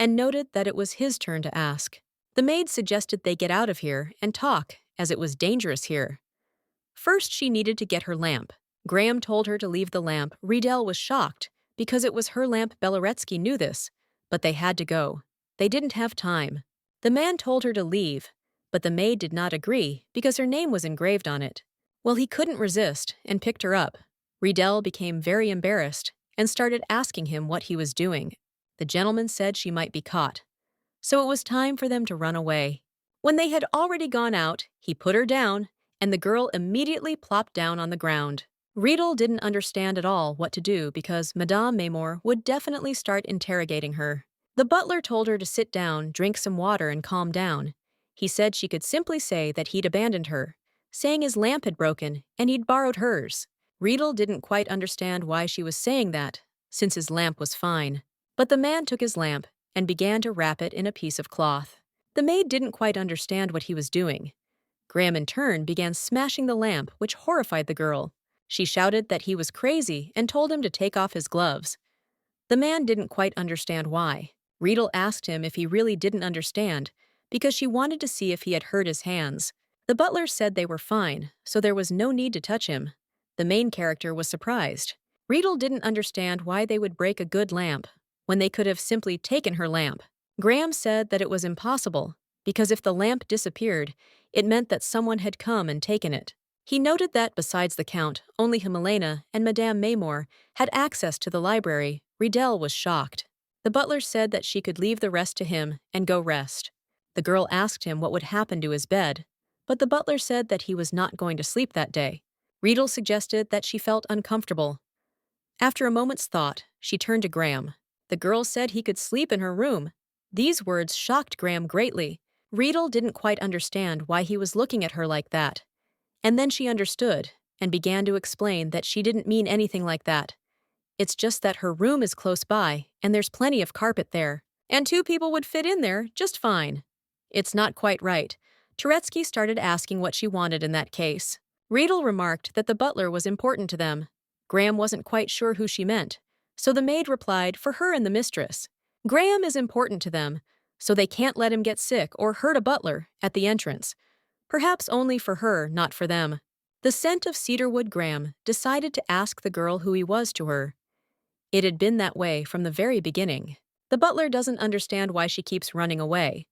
and noted that it was his turn to ask. The maid suggested they get out of here and talk, as it was dangerous here. First she needed to get her lamp. Graham told her to leave the lamp. Riddell was shocked because it was her lamp. Beloretsky knew this, but they had to go. They didn't have time. The man told her to leave, but the maid did not agree because her name was engraved on it. Well, he couldn't resist and picked her up. Riddell became very embarrassed and started asking him what he was doing. The gentleman said she might be caught, so it was time for them to run away. When they had already gone out, he put her down, and the girl immediately plopped down on the ground. Riddell didn't understand at all what to do because Madame Maymor would definitely start interrogating her. The butler told her to sit down, drink some water, and calm down. He said she could simply say that he'd abandoned her, saying his lamp had broken and he'd borrowed hers. Riddell didn't quite understand why she was saying that, since his lamp was fine. But the man took his lamp and began to wrap it in a piece of cloth. The maid didn't quite understand what he was doing. Graham in turn began smashing the lamp, which horrified the girl. She shouted that he was crazy and told him to take off his gloves. The man didn't quite understand why. Riddell asked him if he really didn't understand, because she wanted to see if he had hurt his hands. The butler said they were fine, so there was no need to touch him. The main character was surprised. Riddell didn't understand why they would break a good lamp when they could have simply taken her lamp. Graham said that it was impossible, because if the lamp disappeared, it meant that someone had come and taken it. He noted that, besides the Count, only Himalena and Madame Maymor had access to the library. Riddell was shocked. The butler said that she could leave the rest to him and go rest. The girl asked him what would happen to his bed, but the butler said that he was not going to sleep that day. Riedel suggested that she felt uncomfortable. After a moment's thought, she turned to Graham. The girl said he could sleep in her room. These words shocked Graham greatly. Riedel didn't quite understand why he was looking at her like that. And then she understood and began to explain that she didn't mean anything like that. It's just that her room is close by and there's plenty of carpet there. And two people would fit in there just fine. It's not quite right. Turetsky started asking what she wanted in that case. Riedel remarked that the butler was important to them. Graham wasn't quite sure who she meant, so the maid replied for her and the mistress. Graham is important to them, so they can't let him get sick or hurt a butler at the entrance. Perhaps only for her, not for them. The scent of cedarwood Graham decided to ask the girl who he was to her. It had been that way from the very beginning. The butler doesn't understand why she keeps running away.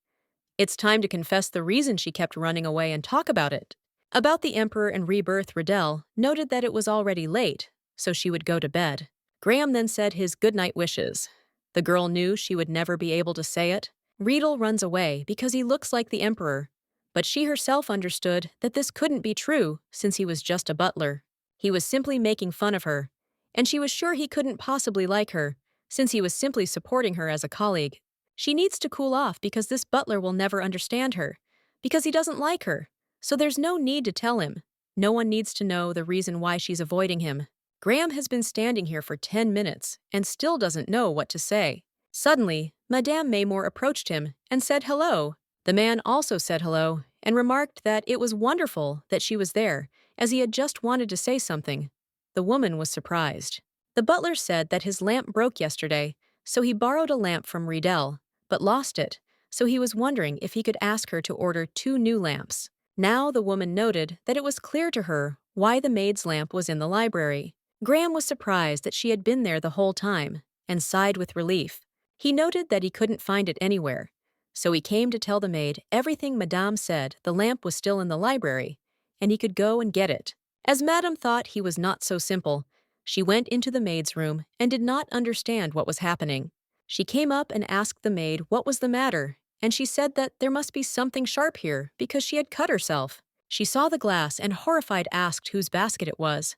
It's time to confess the reason she kept running away and talk about it. About the Emperor and rebirth, Riddell noted that it was already late, so she would go to bed. Graham then said his goodnight wishes. The girl knew she would never be able to say it. Riedel runs away because he looks like the Emperor, but she herself understood that this couldn't be true since he was just a butler. He was simply making fun of her, and she was sure he couldn't possibly like her since he was simply supporting her as a colleague. She needs to cool off because this butler will never understand her, because he doesn't like her. So there's no need to tell him. No one needs to know the reason why she's avoiding him. Graham has been standing here for 10 minutes and still doesn't know what to say. Suddenly, Madame Maymore approached him and said hello. The man also said hello and remarked that it was wonderful that she was there, as he had just wanted to say something. The woman was surprised. The butler said that his lamp broke yesterday, so he borrowed a lamp from Riedel, but lost it, so he was wondering if he could ask her to order 2 new lamps. Now the woman noted that it was clear to her why the maid's lamp was in the library. Graham was surprised that she had been there the whole time and sighed with relief. He noted that he couldn't find it anywhere, so he came to tell the maid everything Madame said the lamp was still in the library, and he could go and get it. As Madame thought he was not so simple, she went into the maid's room and did not understand what was happening. She came up and asked the maid what was the matter, and she said that there must be something sharp here because she had cut herself. She saw the glass and horrified asked whose basket it was.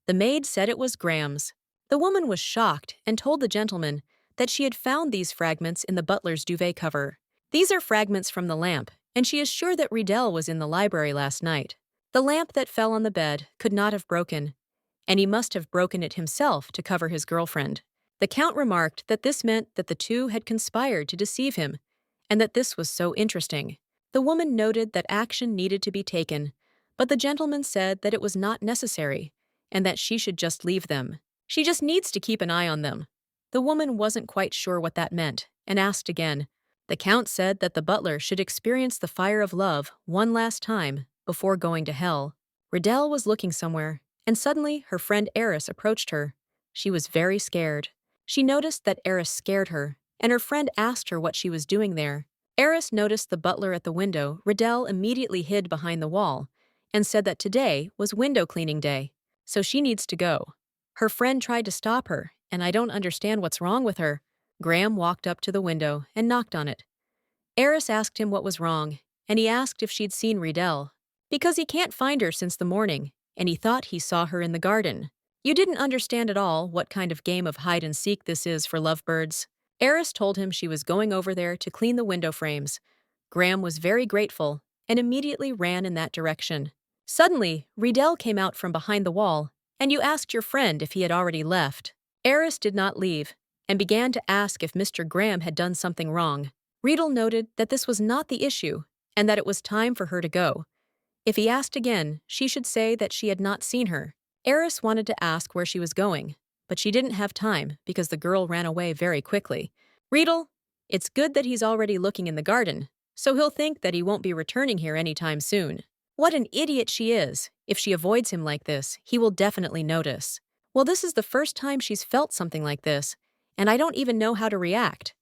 The maid said it was Graham's. The woman was shocked and told the gentleman that she had found these fragments in the butler's duvet cover. These are fragments from the lamp, and she is sure that Riedel was in the library last night. The lamp that fell on the bed could not have broken, and he must have broken it himself to cover his girlfriend. The Count remarked that this meant that the two had conspired to deceive him, and that this was so interesting. The woman noted that action needed to be taken, but the gentleman said that it was not necessary, and that she should just leave them. She just needs to keep an eye on them. The woman wasn't quite sure what that meant, and asked again. The Count said that the butler should experience the fire of love one last time before going to hell. Riddell was looking somewhere, and suddenly her friend Eris approached her. She was very scared. She noticed that Eris scared her, and her friend asked her what she was doing there. Eris noticed the butler at the window. Riddell immediately hid behind the wall and said that today was window cleaning day, so she needs to go. Her friend tried to stop her, and I don't understand what's wrong with her. Graham walked up to the window and knocked on it. Eris asked him what was wrong, and he asked if she'd seen Riedel, because he can't find her since the morning, and he thought he saw her in the garden. You didn't understand at all what kind of game of hide-and-seek this is for lovebirds. Eris told him she was going over there to clean the window frames. Graham was very grateful and immediately ran in that direction. Suddenly, Riedel came out from behind the wall, and you asked your friend if he had already left. Eris did not leave, and began to ask if Mr. Graham had done something wrong. Riedel noted that this was not the issue, and that it was time for her to go. If he asked again, she should say that she had not seen her. Eris wanted to ask where she was going, but she didn't have time because the girl ran away very quickly. Riedel, it's good that he's already looking in the garden, so he'll think that he won't be returning here anytime soon. What an idiot she is. If she avoids him like this, he will definitely notice. Well, this is the first time she's felt something like this, and I don't even know how to react.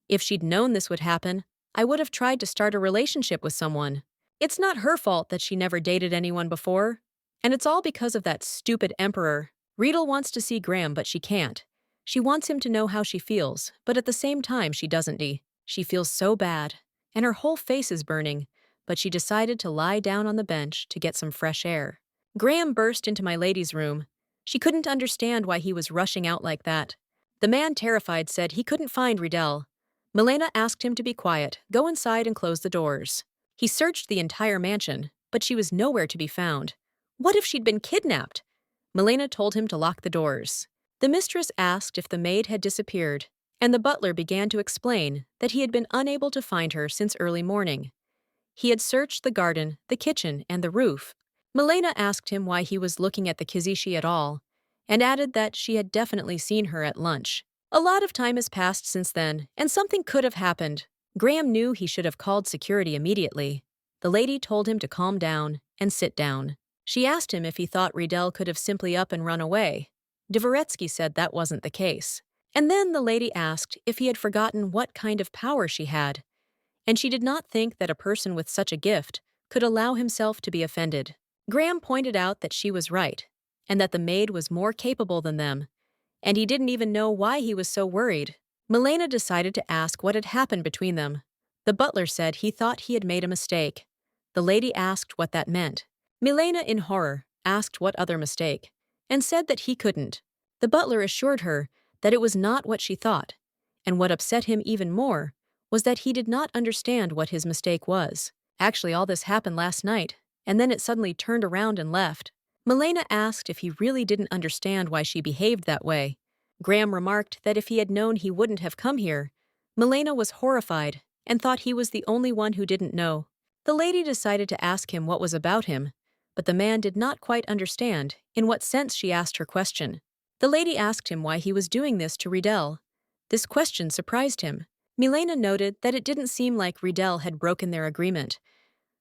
If she'd known this would happen, I would have tried to start a relationship with someone. It's not her fault that she never dated anyone before. And it's all because of that stupid emperor. Riedel wants to see Graham, but she can't. She wants him to know how she feels, but at the same time she doesn't. She feels so bad, and her whole face is burning, but she decided to lie down on the bench to get some fresh air. Graham burst into my lady's room. She couldn't understand why he was rushing out like that. The man, terrified, said he couldn't find Riedel. Milena asked him to be quiet, go inside and close the doors. He searched the entire mansion, but she was nowhere to be found. What if she'd been kidnapped? Milena told him to lock the doors. The mistress asked if the maid had disappeared, and the butler began to explain that he had been unable to find her since early morning. He had searched the garden, the kitchen, and the roof. Milena asked him why he was looking at the Kizishi at all, and added that she had definitely seen her at lunch. A lot of time has passed since then, and something could have happened. Graham knew he should have called security immediately. The lady told him to calm down and sit down. She asked him if he thought Riedel could have simply up and run away. Dvoretsky said that wasn't the case. And then the lady asked if he had forgotten what kind of power she had, and she did not think that a person with such a gift could allow himself to be offended. Graham pointed out that she was right, and that the maid was more capable than them, and he didn't even know why he was so worried. Milena decided to ask what had happened between them. The butler said he thought he had made a mistake. The lady asked what that meant. Milena, in horror, asked what other mistake, and said that he couldn't. The butler assured her that it was not what she thought, and what upset him even more was that he did not understand what his mistake was. Actually, all this happened last night, and then it suddenly turned around and left. Milena asked if he really didn't understand why she behaved that way. Graham remarked that if he had known he wouldn't have come here. Milena was horrified and thought he was the only one who didn't know. The lady decided to ask him what was about him, but the man did not quite understand in what sense she asked her question. The lady asked him why he was doing this to Riedel. This question surprised him. Milena noted that it didn't seem like Riedel had broken their agreement.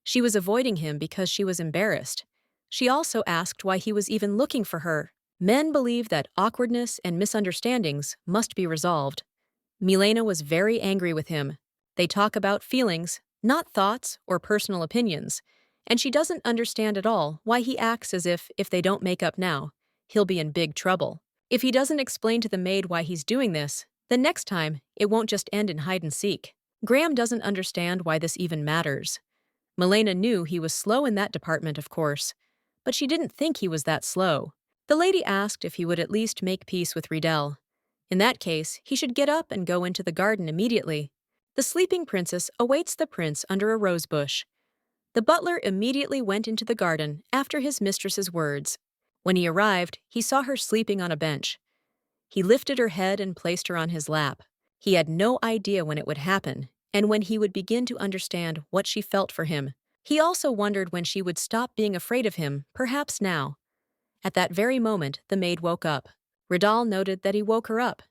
She was avoiding him because she was embarrassed. She also asked why he was even looking for her. Men believe that awkwardness and misunderstandings must be resolved. Milena was very angry with him. They talk about feelings, not thoughts or personal opinions, and she doesn't understand at all why he acts as if they don't make up now, he'll be in big trouble. If he doesn't explain to the maid why he's doing this, then next time it won't just end in hide and seek. Graham doesn't understand why this even matters. Milena knew he was slow in that department, of course, but she didn't think he was that slow. The lady asked if he would at least make peace with Riedel. In that case, he should get up and go into the garden immediately. The sleeping princess awaits the prince under a rose bush. The butler immediately went into the garden after his mistress's words. When he arrived, he saw her sleeping on a bench. He lifted her head and placed her on his lap. He had no idea when it would happen, and when he would begin to understand what she felt for him. He also wondered when she would stop being afraid of him, perhaps now. At that very moment, the maid woke up. Riedel noted that he woke her up.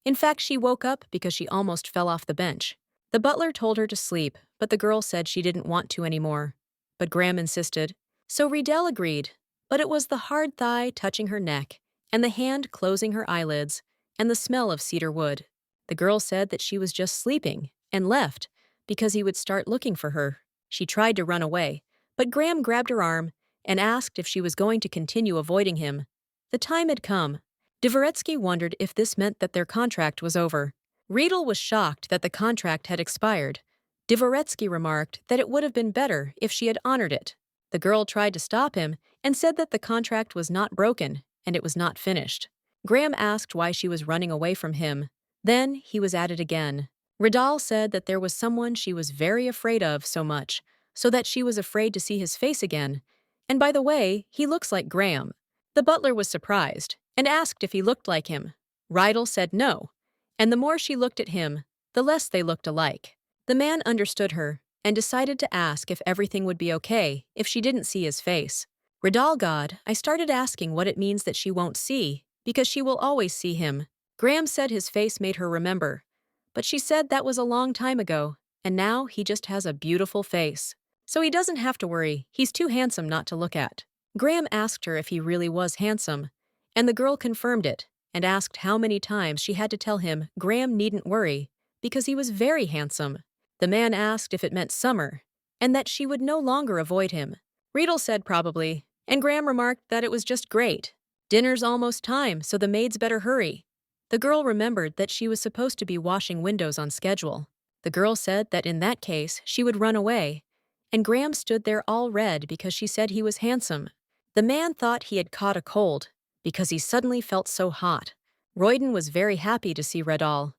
In fact, she woke up because she almost fell off the bench. The butler told her to sleep, but the girl said she didn't want to anymore. But Graham insisted. So Riedel agreed, but it was the hard thigh touching her neck, and the hand closing her eyelids, and the smell of cedar wood. The girl said that she was just sleeping, and left, because he would start looking for her. She tried to run away, but Graham grabbed her arm and asked if she was going to continue avoiding him. The time had come. Dvoretsky wondered if this meant that their contract was over. Riedel was shocked that the contract had expired. Dvoretsky remarked that it would have been better if she had honored it. The girl tried to stop him and said that the contract was not broken and it was not finished. Graham asked why she was running away from him. Then he was at it again. Riedel said that there was someone she was very afraid of so much, so that she was afraid to see his face again. And by the way, he looks like Graham. The butler was surprised and asked if he looked like him. Riedel said no, and the more she looked at him, the less they looked alike. The man understood her and decided to ask if everything would be okay if she didn't see his face. Riedel, God, I started asking what it means that she won't see, because she will always see him. Graham said his face made her remember. But she said that was a long time ago, and now he just has a beautiful face. So he doesn't have to worry, he's too handsome not to look at. Graham asked her if he really was handsome, and the girl confirmed it, and asked how many times she had to tell him Graham needn't worry, because he was very handsome. The man asked if it meant summer, and that she would no longer avoid him. Riedel said probably, and Graham remarked that it was just great. Dinner's almost time, so the maids better hurry. The girl remembered that she was supposed to be washing windows on schedule. The girl said that in that case she would run away, and Graham stood there all red because she said he was handsome. The man thought he had caught a cold because he suddenly felt so hot. Royden was very happy to see Redal.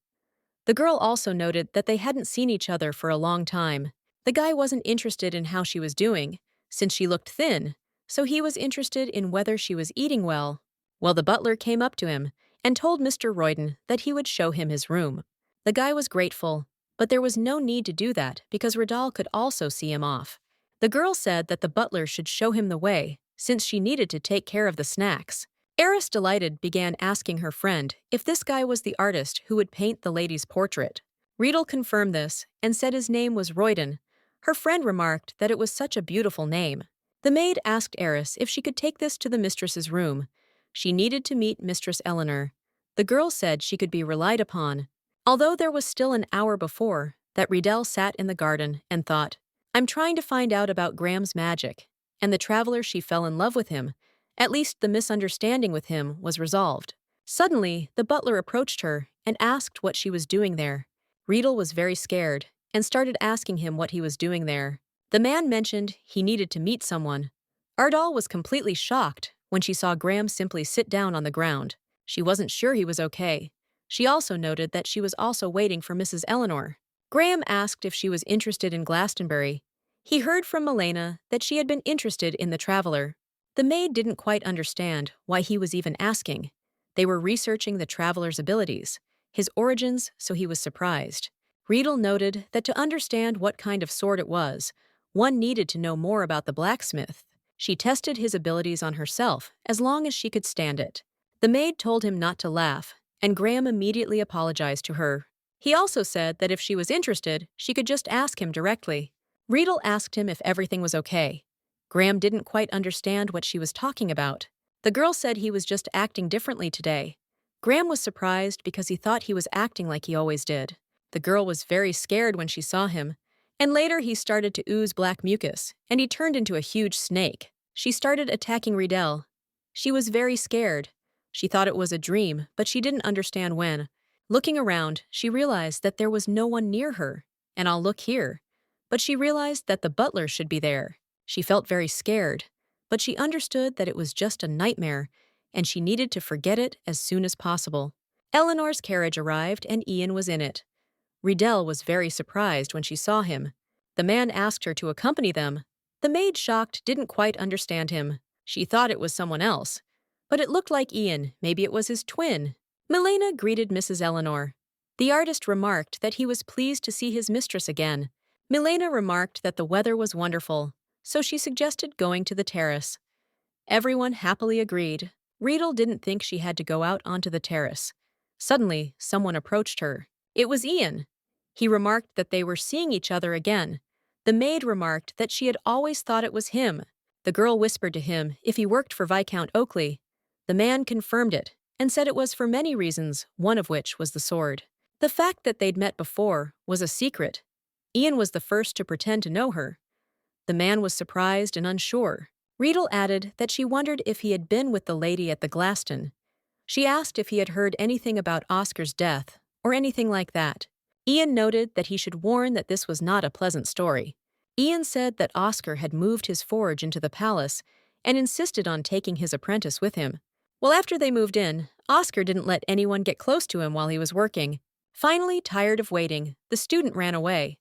The girl also noted that they hadn't seen each other for a long time. The guy wasn't interested in how she was doing, since she looked thin, so he was interested in whether she was eating well. Well, the butler came up to him and told Mr. Royden that he would show him his room. The guy was grateful, but there was no need to do that because Redal could also see him off. The girl said that the butler should show him the way, since she needed to take care of the snacks. Eris, delighted, began asking her friend if this guy was the artist who would paint the lady's portrait. Riedel confirmed this and said his name was Royden. Her friend remarked that it was such a beautiful name. The maid asked Eris if she could take this to the mistress's room. She needed to meet Mistress Eleanor. The girl said she could be relied upon. Although there was still an hour before, that Riedel sat in the garden and thought, "I'm trying to find out about Graham's magic." And the traveler, she fell in love with him. At least the misunderstanding with him was resolved. Suddenly, the butler approached her and asked what she was doing there. Riedel was very scared and started asking him what he was doing there. The man mentioned he needed to meet someone. Ardal was completely shocked when she saw Graham simply sit down on the ground. She wasn't sure he was okay. She also noted that she was also waiting for Mrs. Eleanor. Graham asked if she was interested in Glastonbury. He heard from Milena that she had been interested in the traveler. The maid didn't quite understand why he was even asking. They were researching the traveler's abilities, his origins, so he was surprised. Riedel noted that to understand what kind of sword it was, one needed to know more about the blacksmith. She tested his abilities on herself as long as she could stand it. The maid told him not to laugh, and Graham immediately apologized to her. He also said that if she was interested, she could just ask him directly. Riedel asked him if everything was okay. Graham didn't quite understand what she was talking about. The girl said he was just acting differently today. Graham was surprised because he thought he was acting like he always did. The girl was very scared when she saw him, and later he started to ooze black mucus, and he turned into a huge snake. She started attacking Riedel. She was very scared. She thought it was a dream, but she didn't understand when. Looking around, she realized that there was no one near her. And I'll look here. But she realized that the butler should be there. She felt very scared, but she understood that it was just a nightmare, and she needed to forget it as soon as possible. Eleanor's carriage arrived, and Ian was in it. Riedel was very surprised when she saw him. The man asked her to accompany them. The maid, shocked, didn't quite understand him. She thought it was someone else. But it looked like Ian, maybe it was his twin. Milena greeted Mrs. Eleanor. The artist remarked that he was pleased to see his mistress again. Milena remarked that the weather was wonderful, so she suggested going to the terrace. Everyone happily agreed. Riedel didn't think she had to go out onto the terrace. Suddenly, someone approached her. It was Ian. He remarked that they were seeing each other again. The maid remarked that she had always thought it was him. The girl whispered to him if he worked for Viscount Oakley. The man confirmed it and said it was for many reasons, one of which was the sword. The fact that they'd met before was a secret. Ian was the first to pretend to know her. The man was surprised and unsure. Riedel added that she wondered if he had been with the lady at the Glaston. She asked if he had heard anything about Oscar's death or anything like that. Ian noted that he should warn that this was not a pleasant story. Ian said that Oscar had moved his forge into the palace and insisted on taking his apprentice with him. Well, after they moved in, Oscar didn't let anyone get close to him while he was working. Finally, tired of waiting, the student ran away.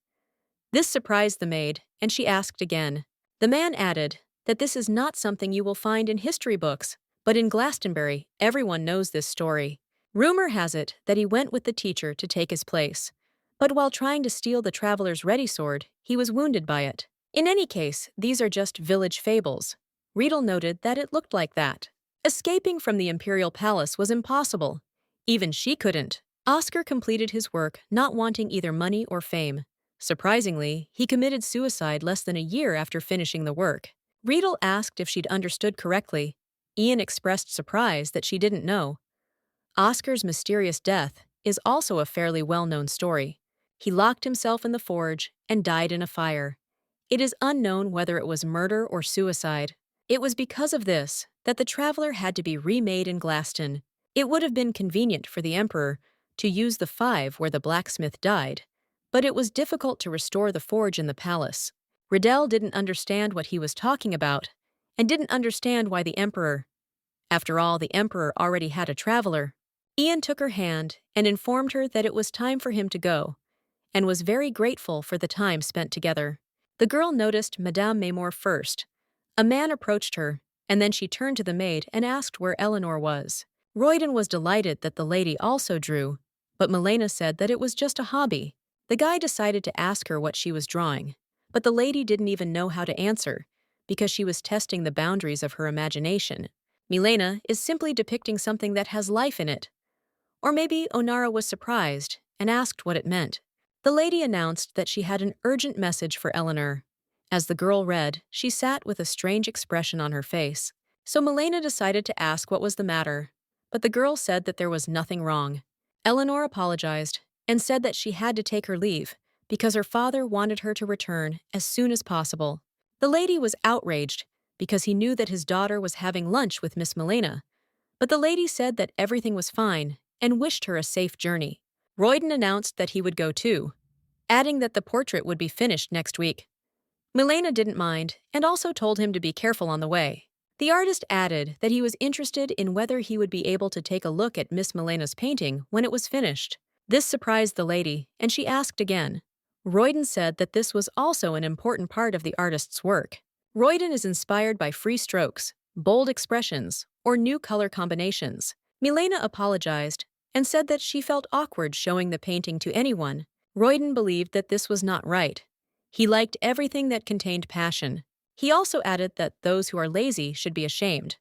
This surprised the maid, and she asked again. The man added that this is not something you will find in history books, but in Glastonbury, everyone knows this story. Rumor has it that he went with the teacher to take his place. But while trying to steal the traveler's ready sword, he was wounded by it. In any case, these are just village fables. Riedel noted that it looked like that. Escaping from the imperial palace was impossible. Even she couldn't. Oscar completed his work, not wanting either money or fame. Surprisingly, he committed suicide less than a year after finishing the work. Riedel asked if she'd understood correctly. Ian expressed surprise that she didn't know. Oscar's mysterious death is also a fairly well-known story. He locked himself in the forge and died in a fire. It is unknown whether it was murder or suicide. It was because of this that the traveler had to be remade in Glaston. It would have been convenient for the emperor to use the 5 where the blacksmith died, but it was difficult to restore the forge in the palace. Riedel didn't understand what he was talking about, and didn't understand why the emperor. After all, the emperor already had a traveler. Ian took her hand and informed her that it was time for him to go, and was very grateful for the time spent together. The girl noticed Madame Maymore first. A man approached her, and then she turned to the maid and asked where Eleanor was. Royden was delighted that the lady also drew, but Milena said that it was just a hobby. The guy decided to ask her what she was drawing, but the lady didn't even know how to answer, because she was testing the boundaries of her imagination. Milena is simply depicting something that has life in it. Or maybe Onara was surprised and asked what it meant. The lady announced that she had an urgent message for Eleanor. As the girl read, she sat with a strange expression on her face. So Milena decided to ask what was the matter, but the girl said that there was nothing wrong. Eleanor apologized and said that she had to take her leave because her father wanted her to return as soon as possible. The lady was outraged because he knew that his daughter was having lunch with Miss Milena, but the lady said that everything was fine and wished her a safe journey. Royden announced that he would go too, adding that the portrait would be finished next week. Milena didn't mind and also told him to be careful on the way. The artist added that he was interested in whether he would be able to take a look at Miss Milena's painting when it was finished. This surprised the lady, and she asked again. Royden said that this was also an important part of the artist's work. Royden is inspired by free strokes, bold expressions, or new color combinations. Milena apologized and said that she felt awkward showing the painting to anyone. Royden believed that this was not right. He liked everything that contained passion. He also added that those who are lazy should be ashamed.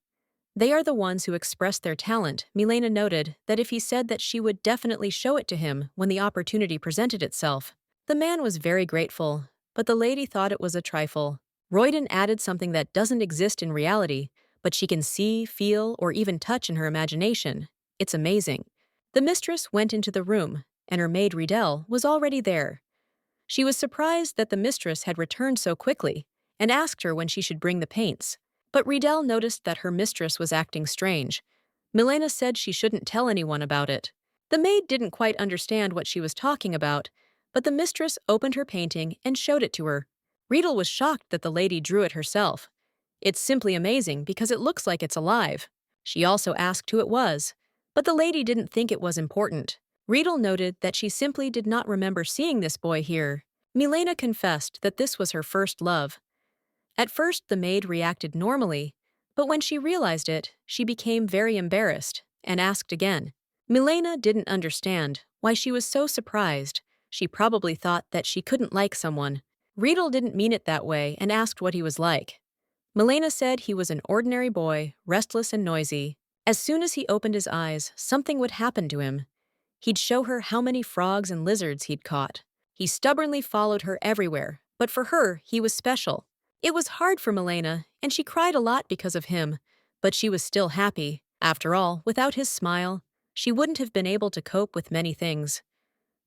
They are the ones who express their talent. Milena noted that if he said that she would definitely show it to him when the opportunity presented itself. The man was very grateful, but the lady thought it was a trifle. Royden added something that doesn't exist in reality, but she can see, feel, or even touch in her imagination. It's amazing. The mistress went into the room, and her maid Riedel was already there. She was surprised that the mistress had returned so quickly and asked her when she should bring the paints. But Riedel noticed that her mistress was acting strange. Milena said she shouldn't tell anyone about it. The maid didn't quite understand what she was talking about, but the mistress opened her painting and showed it to her. Riedel was shocked that the lady drew it herself. It's simply amazing because it looks like it's alive. She also asked who it was, but the lady didn't think it was important. Riedel noted that she simply did not remember seeing this boy here. Milena confessed that this was her first love. At first, the maid reacted normally, but when she realized it, she became very embarrassed and asked again. Milena didn't understand why she was so surprised. She probably thought that she couldn't like someone. Riedel didn't mean it that way and asked what he was like. Milena said he was an ordinary boy, restless and noisy. As soon as he opened his eyes, something would happen to him. He'd show her how many frogs and lizards he'd caught. He stubbornly followed her everywhere, but for her, he was special. It was hard for Milena, and she cried a lot because of him, but she was still happy. After all, without his smile, she wouldn't have been able to cope with many things.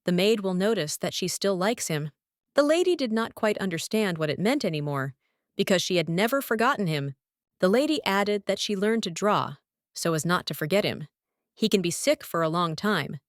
The maid will notice that she still likes him. The lady did not quite understand what it meant anymore, because she had never forgotten him. The lady added that she learned to draw, so as not to forget him. He can be sick for a long time,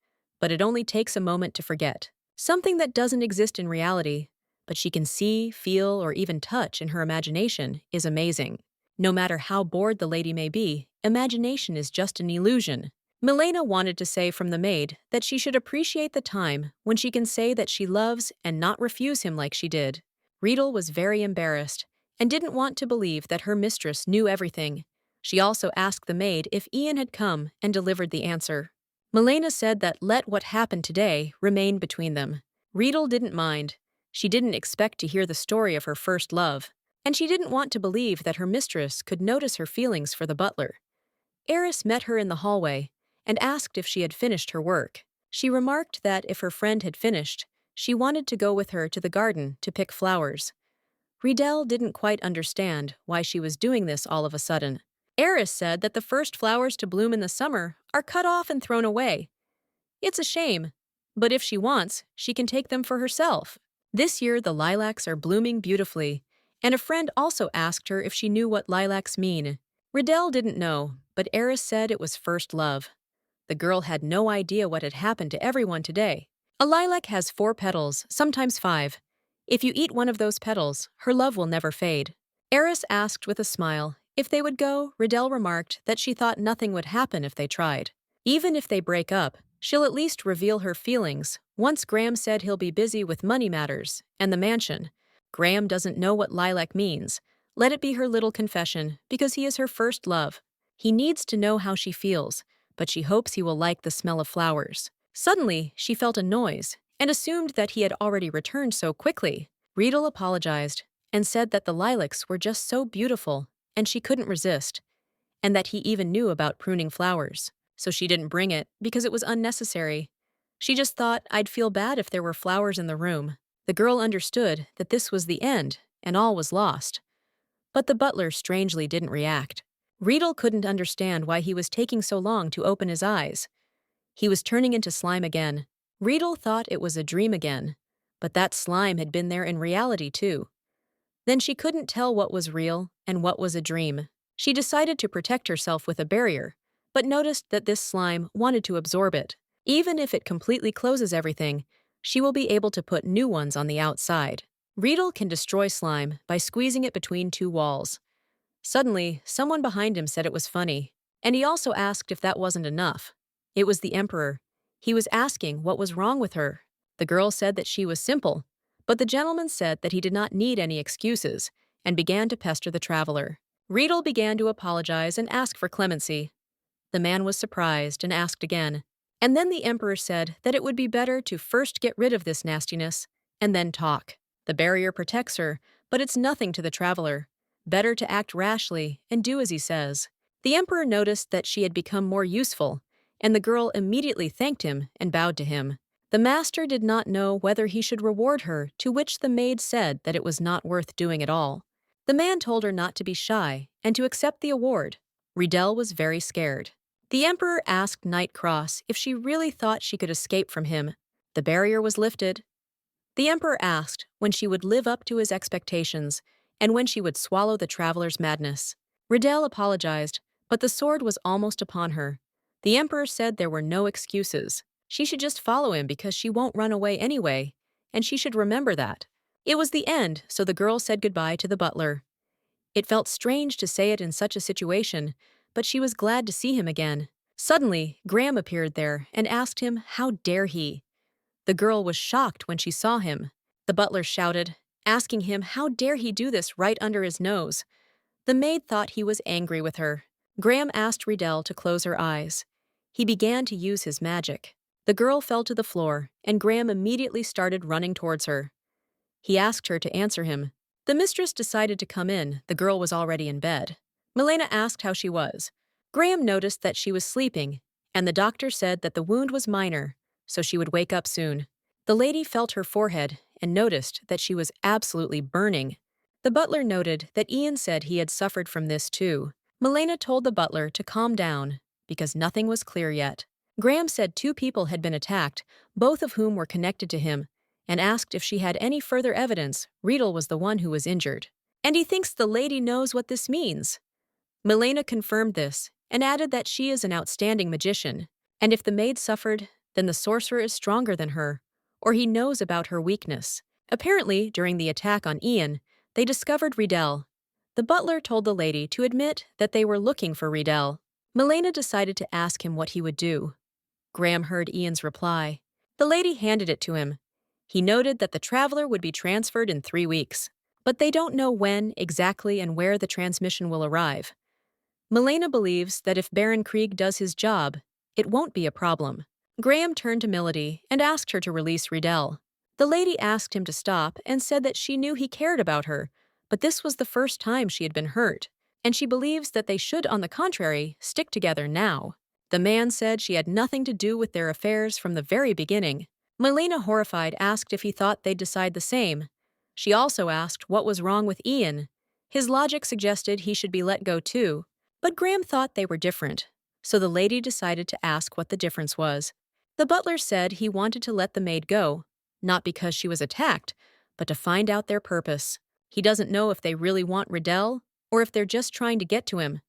but it only takes a moment to forget. Something that doesn't exist in reality, but she can see, feel, or even touch in her imagination is amazing. No matter how bored the lady may be, imagination is just an illusion. Milena wanted to say from the maid that she should appreciate the time when she can say that she loves and not refuse him like she did. Riedel was very embarrassed and didn't want to believe that her mistress knew everything. She also asked the maid if Ian had come and delivered the answer. Milena said that let what happened today remain between them. Riedel didn't mind. She didn't expect to hear the story of her first love, and she didn't want to believe that her mistress could notice her feelings for the butler. Eris met her in the hallway and asked if she had finished her work. She remarked that if her friend had finished, she wanted to go with her to the garden to pick flowers. Riedel didn't quite understand why she was doing this all of a sudden. Eris said that the first flowers to bloom in the summer are cut off and thrown away. It's a shame, but if she wants, she can take them for herself. This year, the lilacs are blooming beautifully, and a friend also asked her if she knew what lilacs mean. Riedel didn't know, but Eris said it was first love. The girl had no idea what had happened to everyone today. A lilac has 4 petals, sometimes 5. If you eat one of those petals, her love will never fade. Eris asked with a smile If they would go, Riddell remarked that she thought nothing would happen if they tried. Even if they break up, she'll at least reveal her feelings. Once Graham said he'll be busy with money matters and the mansion. Graham doesn't know what lilac means. Let it be her little confession, because he is her first love. He needs to know how she feels, but she hopes he will like the smell of flowers. Suddenly, she felt a noise and assumed that he had already returned so quickly. Riedel apologized and said that the lilacs were just so beautiful and she couldn't resist, and that he even knew about pruning flowers. So she didn't bring it because it was unnecessary. She just thought I'd feel bad if there were flowers in the room. The girl understood that this was the end and all was lost. But the butler strangely didn't react. Riedel couldn't understand why he was taking so long to open his eyes. He was turning into slime again. Riedel thought it was a dream again, but that slime had been there in reality too. Then she couldn't tell what was real and what was a dream. She decided to protect herself with a barrier, but noticed that this slime wanted to absorb it. Even if it completely closes everything, she will be able to put new ones on the outside. Riedel can destroy slime by squeezing it between two walls. Suddenly, someone behind him said it was funny, and he also asked if that wasn't enough. It was the Emperor. He was asking what was wrong with her. The girl said that she was simple, but the gentleman said that he did not need any excuses and began to pester the traveler. Riedel began to apologize and ask for clemency. The man was surprised and asked again. And then the Emperor said that it would be better to first get rid of this nastiness and then talk. The barrier protects her, but it's nothing to the traveler. Better to act rashly and do as he says. The Emperor noticed that she had become more useful, and the girl immediately thanked him and bowed to him. The master did not know whether he should reward her, to which the maid said that it was not worth doing at all. The man told her not to be shy and to accept the award. Riedel was very scared. The Emperor asked Knight Cross if she really thought she could escape from him. The barrier was lifted. The Emperor asked when she would live up to his expectations and when she would swallow the traveler's madness. Riedel apologized, but the sword was almost upon her. The Emperor said there were no excuses. She should just follow him because she won't run away anyway, and she should remember that. It was the end, so the girl said goodbye to the butler. It felt strange to say it in such a situation, but she was glad to see him again. Suddenly, Graham appeared there and asked him how dare he. The girl was shocked when she saw him. The butler shouted, asking him how dare he do this right under his nose. The maid thought he was angry with her. Graham asked Riedel to close her eyes. He began to use his magic. The girl fell to the floor, and Graham immediately started running towards her. He asked her to answer him. The mistress decided to come in. The girl was already in bed. Milena asked how she was. Graham noticed that she was sleeping, and the doctor said that the wound was minor, so she would wake up soon. The lady felt her forehead and noticed that she was absolutely burning. The butler noted that Ian said he had suffered from this too. Milena told the butler to calm down, because nothing was clear yet. Graham said 2 people had been attacked, both of whom were connected to him, and asked if she had any further evidence. Riedel was the one who was injured. And he thinks the lady knows what this means. Milena confirmed this and added that she is an outstanding magician, and if the maid suffered, then the sorcerer is stronger than her, or he knows about her weakness. Apparently, during the attack on Ian, they discovered Riedel. The butler told the lady to admit that they were looking for Riedel. Milena decided to ask him what he would do. Graham heard Ian's reply. The lady handed it to him. He noted that the traveler would be transferred in 3 weeks, but they don't know when exactly and where the transmission will arrive. Milena believes that if Baron Krieg does his job, it won't be a problem. Graham turned to Milady and asked her to release Riedel. The lady asked him to stop and said that she knew he cared about her, but this was the first time she had been hurt, and she believes that they should, on the contrary, stick together now. The man said she had nothing to do with their affairs from the very beginning. Milena, horrified, asked if he thought they'd decide the same. She also asked what was wrong with Ian. His logic suggested he should be let go too, but Graham thought they were different, so the lady decided to ask what the difference was. The butler said he wanted to let the maid go, not because she was attacked, but to find out their purpose. He doesn't know if they really want Riedel or if they're just trying to get to him.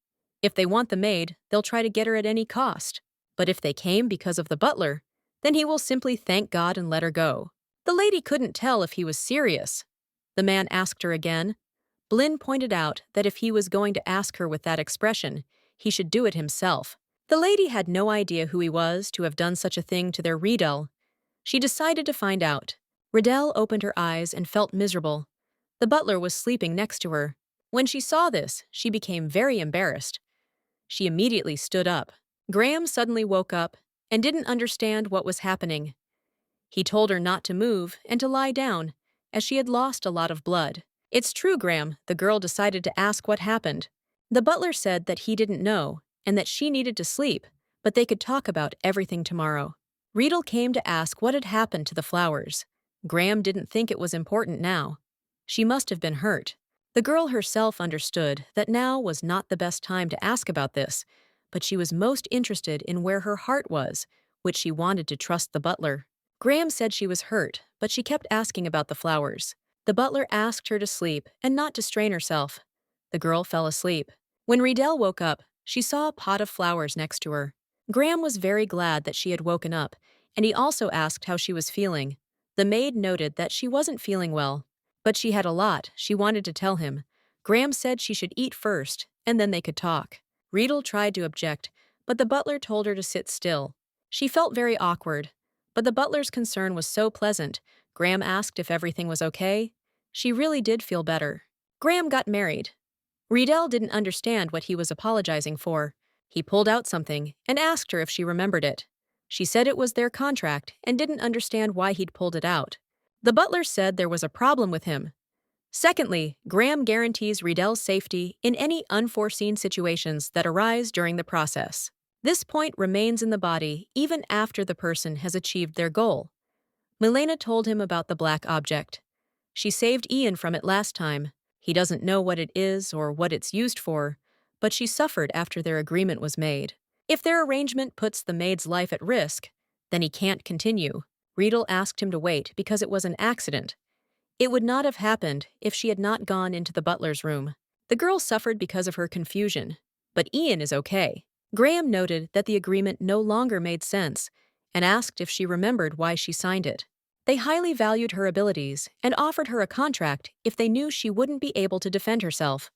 If they want the maid, they'll try to get her at any cost. But if they came because of the butler, then he will simply thank God and let her go. The lady couldn't tell if he was serious. The man asked her again, Blynn pointed out that if he was going to ask her with that expression, he should do it himself. The lady had no idea who he was to have done such a thing to their Riedel. She decided to find out. Riedel opened her eyes and felt miserable. The butler was sleeping next to her. When she saw this, she became very embarrassed. She immediately stood up. Graham suddenly woke up and didn't understand what was happening. He told her not to move and to lie down, as she had lost a lot of blood. "It's true, Graham," the girl decided to ask what happened. The butler said that he didn't know and that she needed to sleep, but they could talk about everything tomorrow. Riedel came to ask what had happened to the flowers. Graham didn't think it was important now. She must have been hurt. The girl herself understood that now was not the best time to ask about this, but she was most interested in where her heart was, which she wanted to trust the butler. Graham said she was hurt, but she kept asking about the flowers. The butler asked her to sleep and not to strain herself. The girl fell asleep. When Riedel woke up, she saw a pot of flowers next to her. Graham was very glad that she had woken up, and he also asked how she was feeling. The maid noted that she wasn't feeling well, but she had a lot she wanted to tell him. Graham said she should eat first, and then they could talk. Riedel tried to object, but the butler told her to sit still. She felt very awkward, but the butler's concern was so pleasant. Graham asked if everything was okay. She really did feel better. Graham got married. Riedel didn't understand what he was apologizing for. He pulled out something and asked her if she remembered it. She said it was their contract and didn't understand why he'd pulled it out. The butler said there was a problem with him. Secondly, Graham guarantees Riedel's safety in any unforeseen situations that arise during the process. This point remains in the body even after the person has achieved their goal. Milena told him about the black object. She saved Ian from it last time. He doesn't know what it is or what it's used for, but she suffered after their agreement was made. If their arrangement puts the maid's life at risk, then he can't continue. Riedel asked him to wait because it was an accident. It would not have happened if she had not gone into the butler's room. The girl suffered because of her confusion, but Ian is okay. Graham noted that the agreement no longer made sense and asked if she remembered why she signed it. They highly valued her abilities and offered her a contract if they knew she wouldn't be able to defend herself.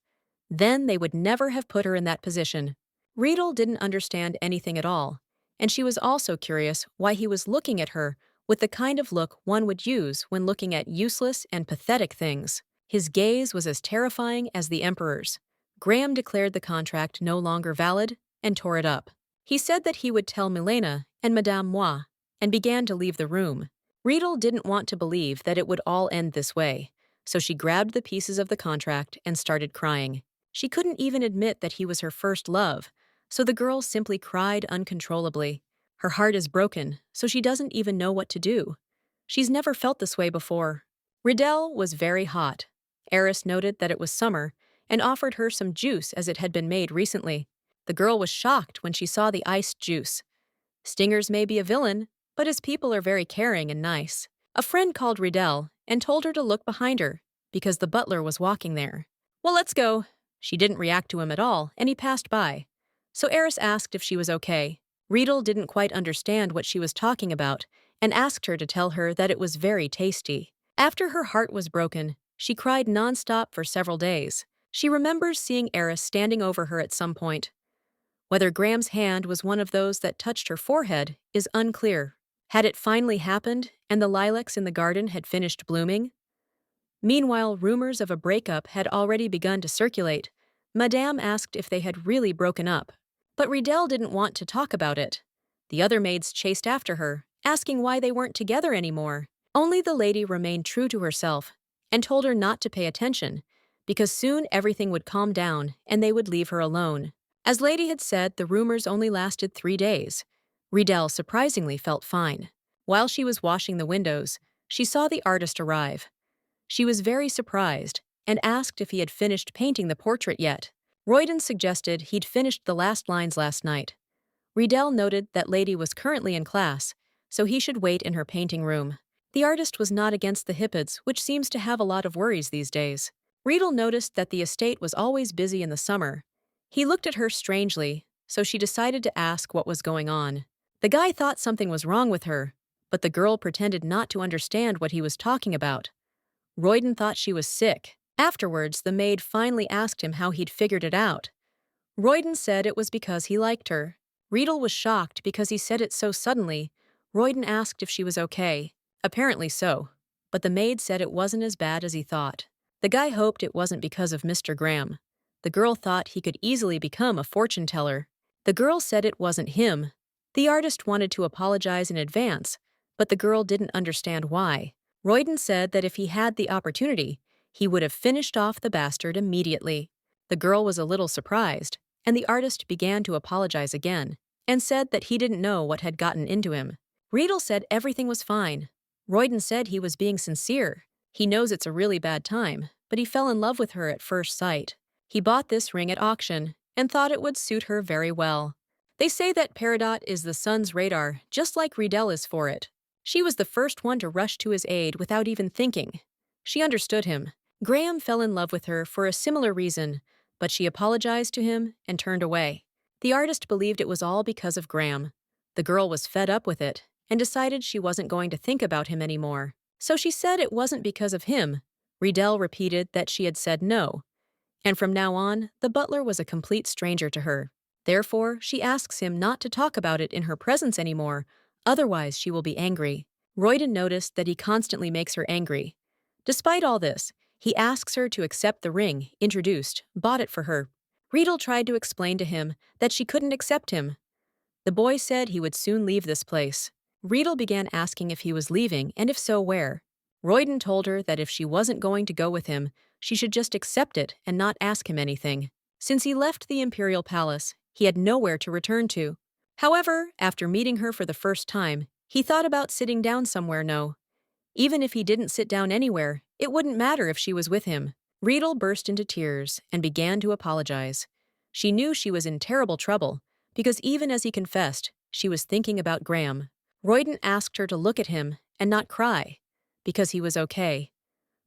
Then they would never have put her in that position. Riedel didn't understand anything at all, and she was also curious why he was looking at her with the kind of look one would use when looking at useless and pathetic things. His gaze was as terrifying as the Emperor's. Graham declared the contract no longer valid and tore it up. He said that he would tell Milena and Madame Moi and began to leave the room. Riedel didn't want to believe that it would all end this way, so she grabbed the pieces of the contract and started crying. She couldn't even admit that he was her first love, so the girl simply cried uncontrollably. Her heart is broken, so she doesn't even know what to do. She's never felt this way before. Riedel was very hot. Eris noted that it was summer and offered her some juice as it had been made recently. The girl was shocked when she saw the iced juice. Stingers may be a villain, but his people are very caring and nice. A friend called Riedel and told her to look behind her, because the butler was walking there. "Well, let's go." She didn't react to him at all, and he passed by. So Eris asked if she was okay. Riedel didn't quite understand what she was talking about and asked her to tell her that it was very tasty. After her heart was broken, she cried nonstop for several days. She remembers seeing Eris standing over her at some point. Whether Graham's hand was one of those that touched her forehead is unclear. Had it finally happened and the lilacs in the garden had finished blooming? Meanwhile, rumors of a breakup had already begun to circulate. Madame asked if they had really broken up, but Riedel didn't want to talk about it. The other maids chased after her, asking why they weren't together anymore. Only the lady remained true to herself and told her not to pay attention, because soon everything would calm down and they would leave her alone. As Lady had said, the rumors only lasted 3 days. Riedel surprisingly felt fine. While she was washing the windows, she saw the artist arrive. She was very surprised and asked if he had finished painting the portrait yet. Royden suggested he'd finished the last lines last night. Riedel noted that Lady was currently in class, so he should wait in her painting room. The artist was not against the Hippids, which seems to have a lot of worries these days. Riedel noticed that the estate was always busy in the summer. He looked at her strangely, so she decided to ask what was going on. The guy thought something was wrong with her, but the girl pretended not to understand what he was talking about. Royden thought she was sick. Afterwards, the maid finally asked him how he'd figured it out. Royden said it was because he liked her. Riedel was shocked because he said it so suddenly. Royden asked if she was okay. Apparently so. But the maid said it wasn't as bad as he thought. The guy hoped it wasn't because of Mr. Graham. The girl thought he could easily become a fortune teller. The girl said it wasn't him. The artist wanted to apologize in advance, but the girl didn't understand why. Royden said that if he had the opportunity, he would have finished off the bastard immediately. The girl was a little surprised, and the artist began to apologize again, and said that he didn't know what had gotten into him. Riedel said everything was fine. Royden said he was being sincere. He knows it's a really bad time, but he fell in love with her at first sight. He bought this ring at auction and thought it would suit her very well. They say that Peridot is the sun's radar, just like Riedel is for it. She was the first one to rush to his aid without even thinking. She understood him. Graham fell in love with her for a similar reason, but she apologized to him and turned away. The artist believed it was all because of Graham. The girl was fed up with it and decided she wasn't going to think about him anymore. So she said it wasn't because of him. Riedel repeated that she had said no. And from now on, the butler was a complete stranger to her. Therefore, she asks him not to talk about it in her presence anymore, otherwise she will be angry. Royden noticed that he constantly makes her angry. Despite all this, he asks her to accept the ring, introduced, bought it for her. Riedel tried to explain to him that she couldn't accept him. The boy said he would soon leave this place. Riedel began asking if he was leaving, and if so, where. Royden told her that if she wasn't going to go with him, she should just accept it and not ask him anything. Since he left the imperial palace, he had nowhere to return to. However, after meeting her for the first time, he thought about sitting down somewhere. No. Even if he didn't sit down anywhere, it wouldn't matter if she was with him. Riedel burst into tears and began to apologize. She knew she was in terrible trouble, because even as he confessed, she was thinking about Graham. Royden asked her to look at him and not cry, because he was okay.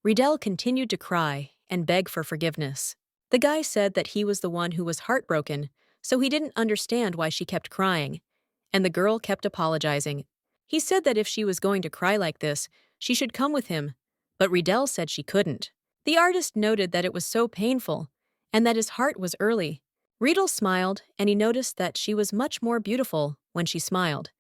Riedel continued to cry and beg for forgiveness. The guy said that he was the one who was heartbroken, so he didn't understand why she kept crying, and the girl kept apologizing. He said that if she was going to cry like this, she should come with him, but Riedel said she couldn't. The artist noted that it was so painful, and that his heart was early. Riedel smiled, and he noticed that she was much more beautiful when she smiled.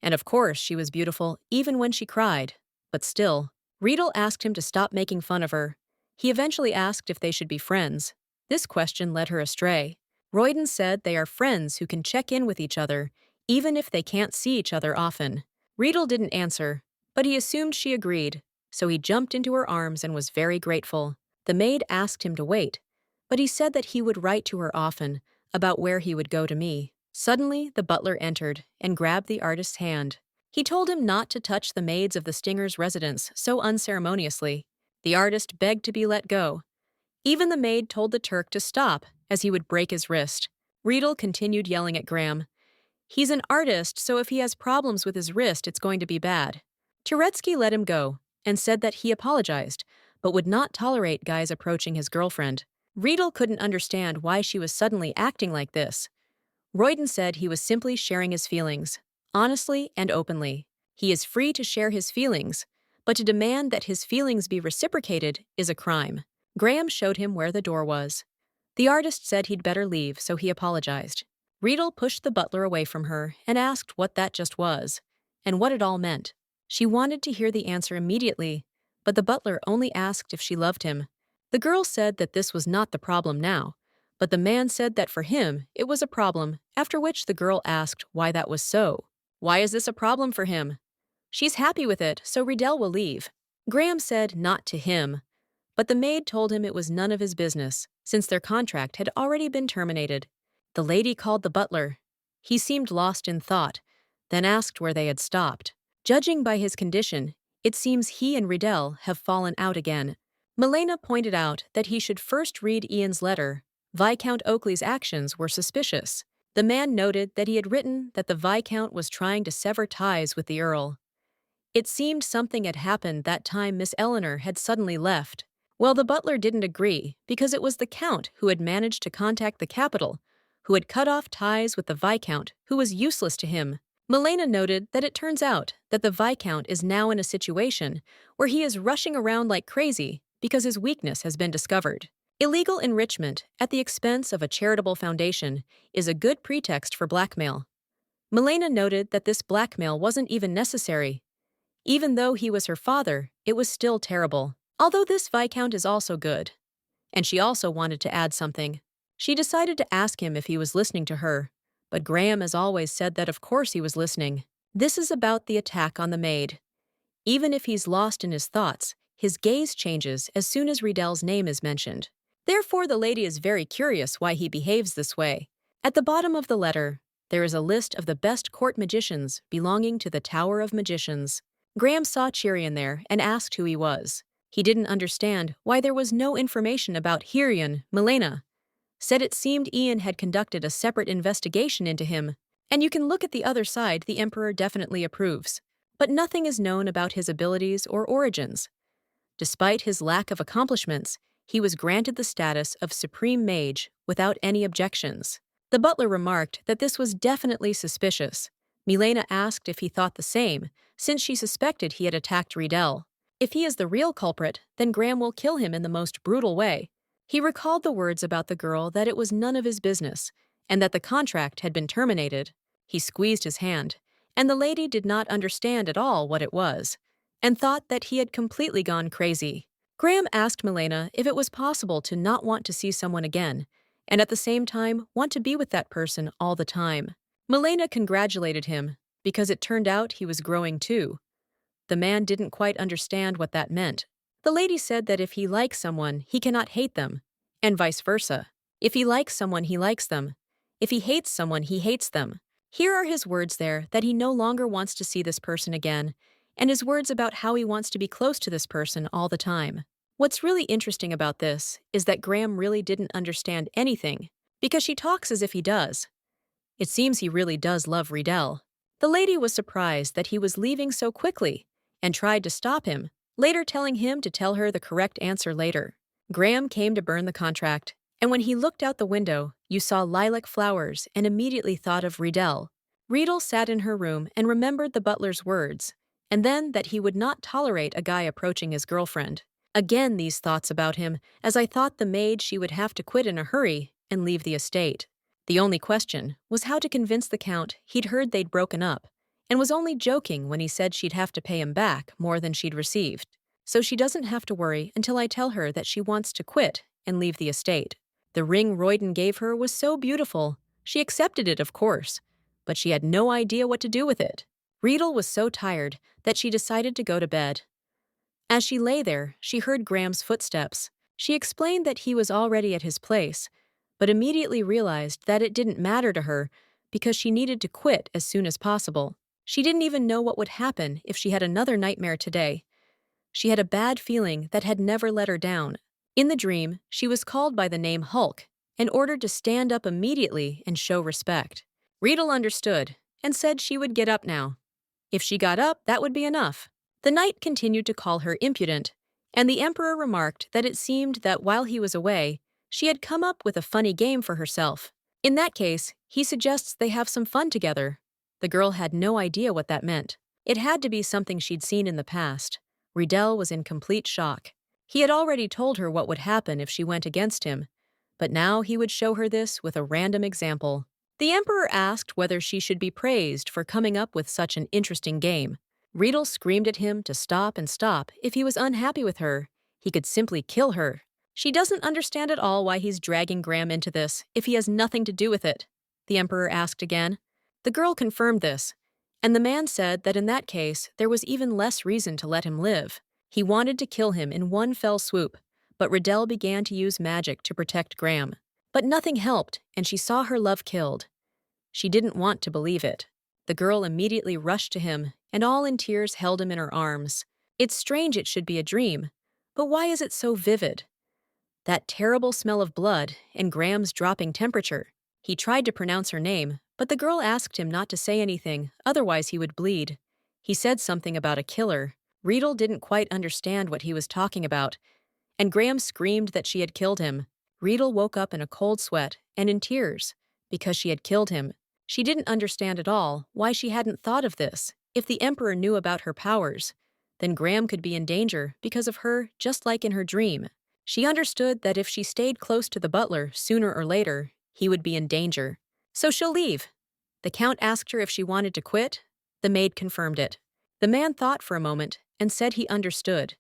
And of course she was beautiful even when she cried, but still. Riedel asked him to stop making fun of her. He eventually asked if they should be friends. This question led her astray. Royden said they are friends who can check in with each other, even if they can't see each other often. Riedel didn't answer, but he assumed she agreed, so he jumped into her arms and was very grateful. The maid asked him to wait, but he said that he would write to her often about where he would go to me. Suddenly, the butler entered and grabbed the artist's hand. He told him not to touch the maids of the Stinger's residence so unceremoniously. The artist begged to be let go. Even the maid told the Turk to stop, as he would break his wrist. Riedel continued yelling at Graham. He's an artist, so if he has problems with his wrist, it's going to be bad. Turetsky let him go and said that he apologized, but would not tolerate guys approaching his girlfriend. Riedel couldn't understand why she was suddenly acting like this. Royden said he was simply sharing his feelings, honestly and openly. He is free to share his feelings, but to demand that his feelings be reciprocated is a crime. Graham showed him where the door was. The artist said he'd better leave, so he apologized. Riedel pushed the butler away from her and asked what that just was, and what it all meant. She wanted to hear the answer immediately, but the butler only asked if she loved him. The girl said that this was not the problem now, but the man said that for him it was a problem, after which the girl asked why that was so. Why is this a problem for him? She's happy with it, so Riedel will leave. Graham said not to him, but the maid told him it was none of his business, since their contract had already been terminated. The lady called the butler. He seemed lost in thought, then asked where they had stopped. Judging by his condition, it seems he and Riedel have fallen out again. Milena pointed out that he should first read Ian's letter. Viscount Oakley's actions were suspicious. The man noted that he had written that the Viscount was trying to sever ties with the Earl. It seemed something had happened that time Miss Eleanor had suddenly left. Well, the butler didn't agree, because it was the Count who had managed to contact the capital, who had cut off ties with the Viscount, who was useless to him. Milena noted that it turns out that the Viscount is now in a situation where he is rushing around like crazy because his weakness has been discovered. Illegal enrichment at the expense of a charitable foundation is a good pretext for blackmail. Milena noted that this blackmail wasn't even necessary. Even though he was her father, it was still terrible. Although this Viscount is also good. And she also wanted to add something. She decided to ask him if he was listening to her, but Graham as always said that of course he was listening. This is about the attack on the maid. Even if he's lost in his thoughts, his gaze changes as soon as Riedel's name is mentioned. Therefore, the lady is very curious why he behaves this way. At the bottom of the letter, there is a list of the best court magicians belonging to the Tower of Magicians. Graham saw Chirion there and asked who he was. He didn't understand why there was no information about Chirion. Milena said it seemed Ian had conducted a separate investigation into him, and you can look at the other side, the Emperor definitely approves. But nothing is known about his abilities or origins. Despite his lack of accomplishments, he was granted the status of Supreme Mage without any objections. The butler remarked that this was definitely suspicious. Milena asked if he thought the same, since she suspected he had attacked Riedel. If he is the real culprit, then Graham will kill him in the most brutal way. He recalled the words about the girl that it was none of his business, and that the contract had been terminated. He squeezed his hand, and the lady did not understand at all what it was, and thought that he had completely gone crazy. Graham asked Milena if it was possible to not want to see someone again, and at the same time want to be with that person all the time. Milena congratulated him, because it turned out he was growing too. The man didn't quite understand what that meant. The lady said that if he likes someone, he cannot hate them, and vice versa. If he likes someone, he likes them. If he hates someone, he hates them. Here are his words there that he no longer wants to see this person again, and his words about how he wants to be close to this person all the time. What's really interesting about this is that Graham really didn't understand anything, because she talks as if he does. It seems he really does love Riedel. The lady was surprised that he was leaving so quickly, and tried to stop him, later telling him to tell her the correct answer later. Graham came to burn the contract, and when he looked out the window, you saw lilac flowers and immediately thought of Riedel. Riedel sat in her room and remembered the butler's words, and then that he would not tolerate a guy approaching his girlfriend. Again these thoughts about him, as I thought the maid she would have to quit in a hurry and leave the estate. The only question was how to convince the Count he'd heard they'd broken up, and was only joking when he said she'd have to pay him back more than she'd received, so she doesn't have to worry until I tell her that she wants to quit and leave the estate. The ring Royden gave her was so beautiful. She accepted it, of course, but she had no idea what to do with it. Riedel was so tired that she decided to go to bed. As she lay there, she heard Graham's footsteps. She explained that he was already at his place, but immediately realized that it didn't matter to her because she needed to quit as soon as possible. She didn't even know what would happen if she had another nightmare today. She had a bad feeling that had never let her down. In the dream, she was called by the name Hulk and ordered to stand up immediately and show respect. Riedel understood and said she would get up now. If she got up, that would be enough. The knight continued to call her impudent, and the Emperor remarked that it seemed that while he was away, she had come up with a funny game for herself. In that case, he suggests they have some fun together. The girl had no idea what that meant. It had to be something she'd seen in the past. Riedel was in complete shock. He had already told her what would happen if she went against him, but now he would show her this with a random example. The Emperor asked whether she should be praised for coming up with such an interesting game. Riedel screamed at him to stop and stop. If he was unhappy with her, he could simply kill her. She doesn't understand at all why he's dragging Graham into this if he has nothing to do with it, the Emperor asked again. The girl confirmed this, and the man said that in that case there was even less reason to let him live. He wanted to kill him in one fell swoop, but Riedel began to use magic to protect Graham. But nothing helped, and she saw her love killed. She didn't want to believe it. The girl immediately rushed to him, and all in tears held him in her arms. It's strange it should be a dream, but why is it so vivid? That terrible smell of blood and Graham's dropping temperature. He tried to pronounce her name, but the girl asked him not to say anything, otherwise he would bleed. He said something about a killer. Riedel didn't quite understand what he was talking about, and Graham screamed that she had killed him. Riedel woke up in a cold sweat and in tears, because she had killed him. She didn't understand at all why she hadn't thought of this. If the Emperor knew about her powers, then Graham could be in danger because of her, just like in her dream. She understood that if she stayed close to the butler sooner or later, he would be in danger. So she'll leave. The Count asked her if she wanted to quit. The maid confirmed it. The man thought for a moment and said he understood.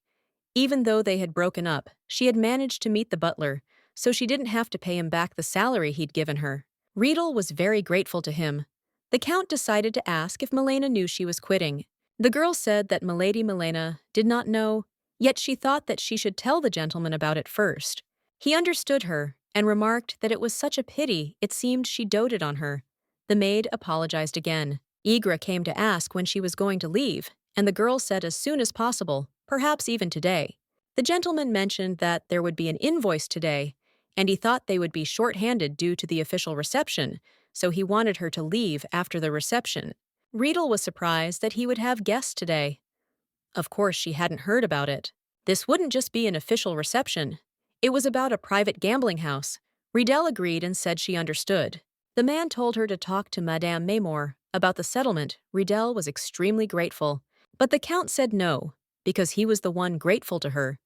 Even though they had broken up, she had managed to meet the butler, so she didn't have to pay him back the salary he'd given her. Riedel was very grateful to him. The Count decided to ask if Milena knew she was quitting. The girl said that Milady Milena did not know, yet she thought that she should tell the gentleman about it first. He understood her and remarked that it was such a pity it seemed she doted on her. The maid apologized again. Igra came to ask when she was going to leave, and the girl said as soon as possible, perhaps even today. The gentleman mentioned that there would be an invoice today, and he thought they would be short-handed due to the official reception, so he wanted her to leave after the reception. Riedel was surprised that he would have guests today. Of course, she hadn't heard about it. This wouldn't just be an official reception. It was about a private gambling house. Riedel agreed and said she understood. The man told her to talk to Madame Maymore about the settlement. Riedel was extremely grateful. But the Count said no, because he was the one grateful to her.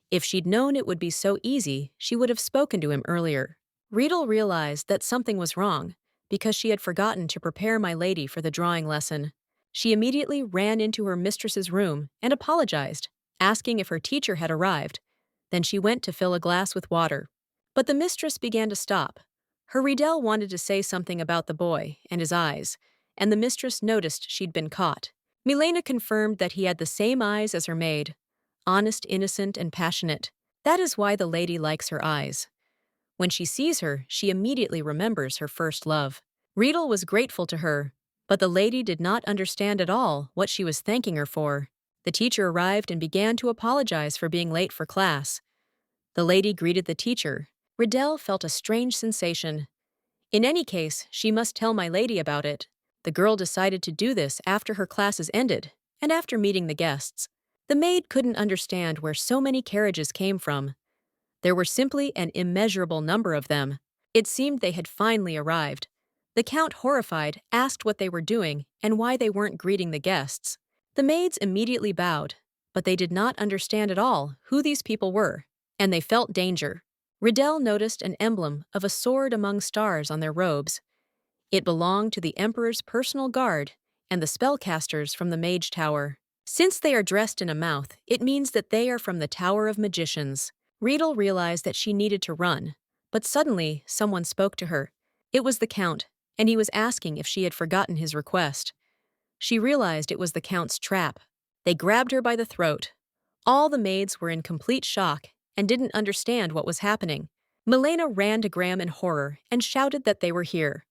If she'd known it would be so easy, she would have spoken to him earlier. Riedel realized that something was wrong, because she had forgotten to prepare my lady for the drawing lesson. She immediately ran into her mistress's room and apologized, asking if her teacher had arrived. Then she went to fill a glass with water. But the mistress began to stop. Her Riedel wanted to say something about the boy and his eyes, and the mistress noticed she'd been caught. Milena confirmed that he had the same eyes as her maid, honest, innocent, and passionate. That is why the lady likes her eyes. When she sees her, she immediately remembers her first love. Riedel was grateful to her, but the lady did not understand at all what she was thanking her for. The teacher arrived and began to apologize for being late for class. The lady greeted the teacher. Riedel felt a strange sensation. In any case, she must tell my lady about it. The girl decided to do this after her classes ended, and after meeting the guests. The maid couldn't understand where so many carriages came from. There were simply an immeasurable number of them. It seemed they had finally arrived. The Count, horrified, asked what they were doing and why they weren't greeting the guests. The maids immediately bowed, but they did not understand at all who these people were, and they felt danger. Riedel noticed an emblem of a sword among stars on their robes. It belonged to the Emperor's personal guard and the spellcasters from the Mage Tower. Since they are dressed in a mouth, it means that they are from the Tower of Magicians. Riedel realized that she needed to run, but suddenly someone spoke to her. It was the Count, and he was asking if she had forgotten his request. She realized it was the Count's trap. They grabbed her by the throat. All the maids were in complete shock and didn't understand what was happening. Milena ran to Graham in horror and shouted that they were here.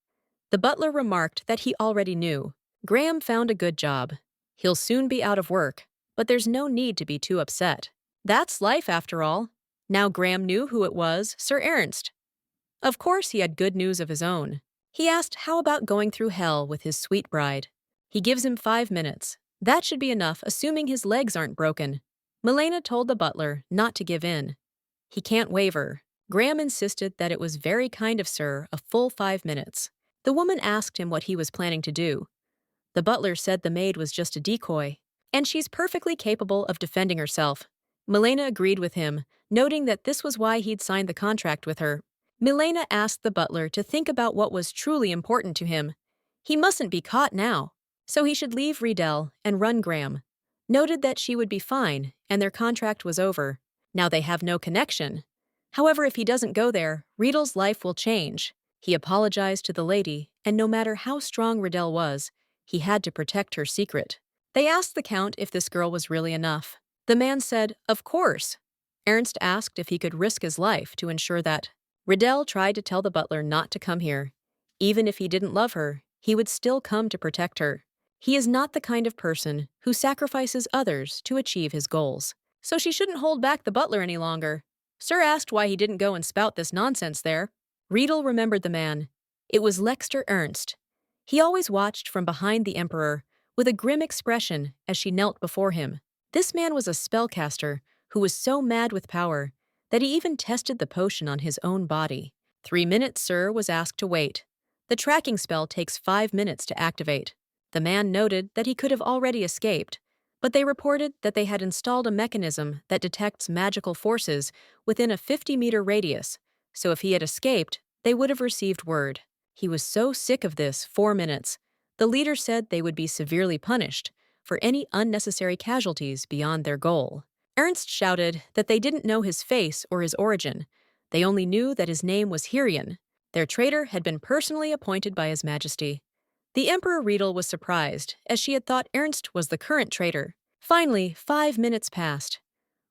The butler remarked that he already knew. Graham found a good job. He'll soon be out of work, but there's no need to be too upset. That's life after all. Now Graham knew who it was, Sir Ernst. Of course he had good news of his own. He asked how about going through hell with his sweet bride. He gives him 5 minutes. That should be enough, assuming his legs aren't broken. Milena told the butler not to give in. He can't waver. Graham insisted that it was very kind of Sir, a full 5 minutes. The woman asked him what he was planning to do. The butler said the maid was just a decoy, and she's perfectly capable of defending herself. Milena agreed with him, noting that this was why he'd signed the contract with her. Milena asked the butler to think about what was truly important to him. He mustn't be caught now, so he should leave Riedel and run Graham. Noted that she would be fine, and their contract was over. Now they have no connection. However, if he doesn't go there, Riedel's life will change. He apologized to the lady, and no matter how strong Riedel was, he had to protect her secret. They asked the Count if this girl was really enough. The man said, of course. Ernst asked if he could risk his life to ensure that. Riedel tried to tell the butler not to come here. Even if he didn't love her, he would still come to protect her. He is not the kind of person who sacrifices others to achieve his goals. So she shouldn't hold back the butler any longer. Sir asked why he didn't go and spout this nonsense there. Riedel remembered the man. It was Lexter Ernst. He always watched from behind the Emperor, with a grim expression as she knelt before him. This man was a spellcaster who was so mad with power that he even tested the potion on his own body. 3 minutes, Sir was asked to wait. The tracking spell takes 5 minutes to activate. The man noted that he could have already escaped, but they reported that they had installed a mechanism that detects magical forces within a 50-meter radius, so if he had escaped, they would have received word. He was so sick of this 4 minutes. The leader said they would be severely punished for any unnecessary casualties beyond their goal. Ernst shouted that they didn't know his face or his origin. They only knew that his name was Hirion. Their traitor had been personally appointed by His Majesty. The Emperor Riedel was surprised, as she had thought Ernst was the current traitor. Finally, 5 minutes passed.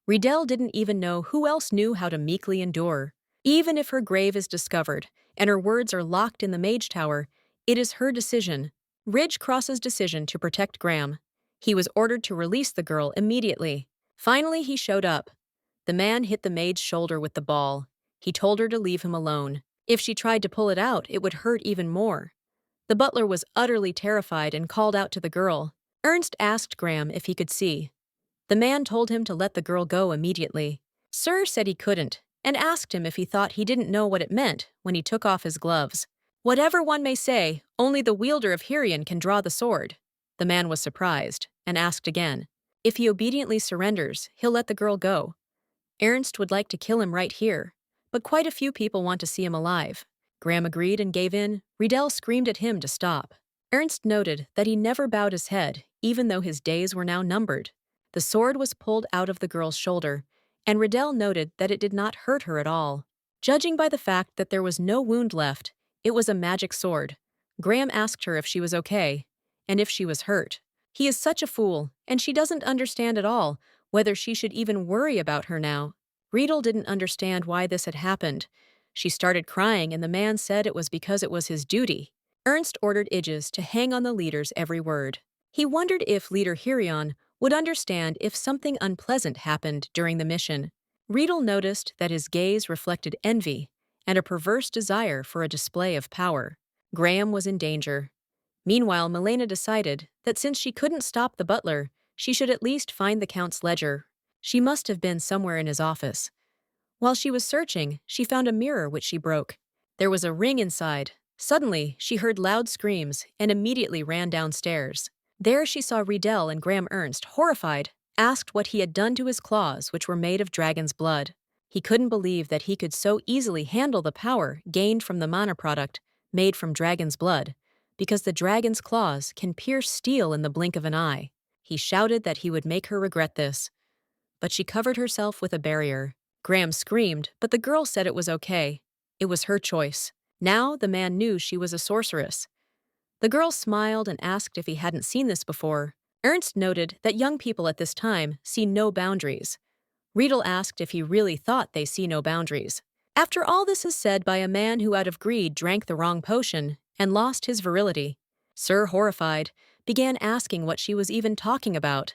Riedel didn't even know who else knew how to meekly endure. Even if her grave is discovered and her words are locked in the Mage Tower, it is her decision. Ridgecross's decision to protect Graham. He was ordered to release the girl immediately. Finally, he showed up. The man hit the maid's shoulder with the ball. He told her to leave him alone. If she tried to pull it out, it would hurt even more. The butler was utterly terrified and called out to the girl. Ernst asked Graham if he could see. The man told him to let the girl go immediately. Sir said he couldn't, and asked him if he thought he didn't know what it meant when he took off his gloves. Whatever one may say, only the wielder of Hirion can draw the sword. The man was surprised, and asked again. If he obediently surrenders, he'll let the girl go. Ernst would like to kill him right here, but quite a few people want to see him alive. Graham agreed and gave in. Riedel screamed at him to stop. Ernst noted that he never bowed his head, even though his days were now numbered. The sword was pulled out of the girl's shoulder, and Riedel noted that it did not hurt her at all. Judging by the fact that there was no wound left, it was a magic sword. Graham asked her if she was okay, and if she was hurt. He is such a fool, and she doesn't understand at all whether she should even worry about her now. Riedel didn't understand why this had happened. She started crying, and the man said it was because it was his duty. Ernst ordered Idges to hang on the leader's every word. He wondered if Leader Hirion would understand if something unpleasant happened during the mission. Riedel noticed that his gaze reflected envy and a perverse desire for a display of power. Graham was in danger. Meanwhile, Milena decided that since she couldn't stop the butler, she should at least find the Count's ledger. She must have been somewhere in his office. While she was searching, she found a mirror which she broke. There was a ring inside. Suddenly, she heard loud screams and immediately ran downstairs. There she saw Riedel, and Graham Ernst, horrified, asked what he had done to his claws, which were made of dragon's blood. He couldn't believe that he could so easily handle the power gained from the mana product made from dragon's blood, because the dragon's claws can pierce steel in the blink of an eye. He shouted that he would make her regret this. But she covered herself with a barrier. Graham screamed, but the girl said it was okay. It was her choice. Now the man knew she was a sorceress. The girl smiled and asked if he hadn't seen this before. Ernst noted that young people at this time see no boundaries. Riedel asked if he really thought they see no boundaries. After all this is said by a man who out of greed drank the wrong potion and lost his virility, Sir, horrified, began asking what she was even talking about.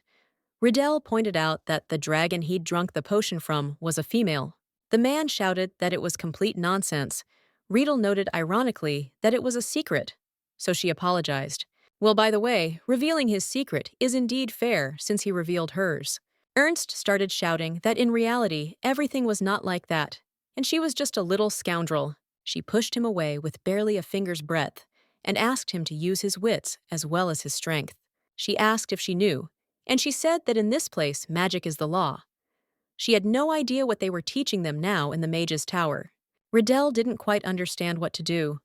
Riedel pointed out that the dragon he'd drunk the potion from was a female. The man shouted that it was complete nonsense. Riedel noted ironically that it was a secret, so she apologized. Well, by the way, revealing his secret is indeed fair since he revealed hers. Ernst started shouting that in reality everything was not like that, and she was just a little scoundrel. She pushed him away with barely a finger's breadth and asked him to use his wits as well as his strength. She asked if she knew, and she said that in this place magic is the law. She had no idea what they were teaching them now in the Mage's Tower. Riedel didn't quite understand what to do.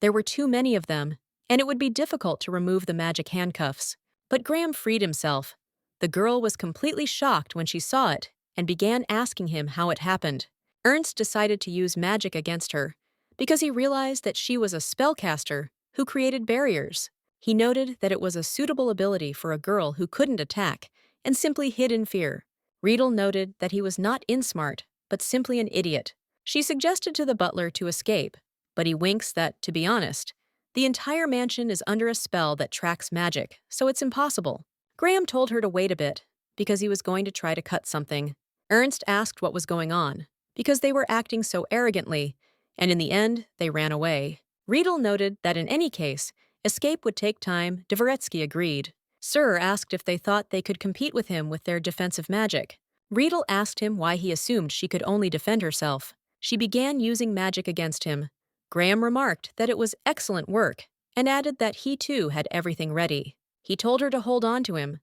There were too many of them, and it would be difficult to remove the magic handcuffs. But Graham freed himself. The girl was completely shocked when she saw it and began asking him how it happened. Ernst decided to use magic against her because he realized that she was a spellcaster who created barriers. He noted that it was a suitable ability for a girl who couldn't attack and simply hid in fear. Riedel noted that he was not insmart, but simply an idiot. She suggested to the butler to escape, but he winks that, to be honest, the entire mansion is under a spell that tracks magic, so it's impossible. Graham told her to wait a bit, because he was going to try to cut something. Ernst asked what was going on, because they were acting so arrogantly, and in the end, they ran away. Riedel noted that in any case, escape would take time. Dvoretsky agreed. Sir asked if they thought they could compete with him with their defensive magic. Riedel asked him why he assumed she could only defend herself. She began using magic against him. Graham remarked that it was excellent work and added that he too had everything ready. He told her to hold on to him.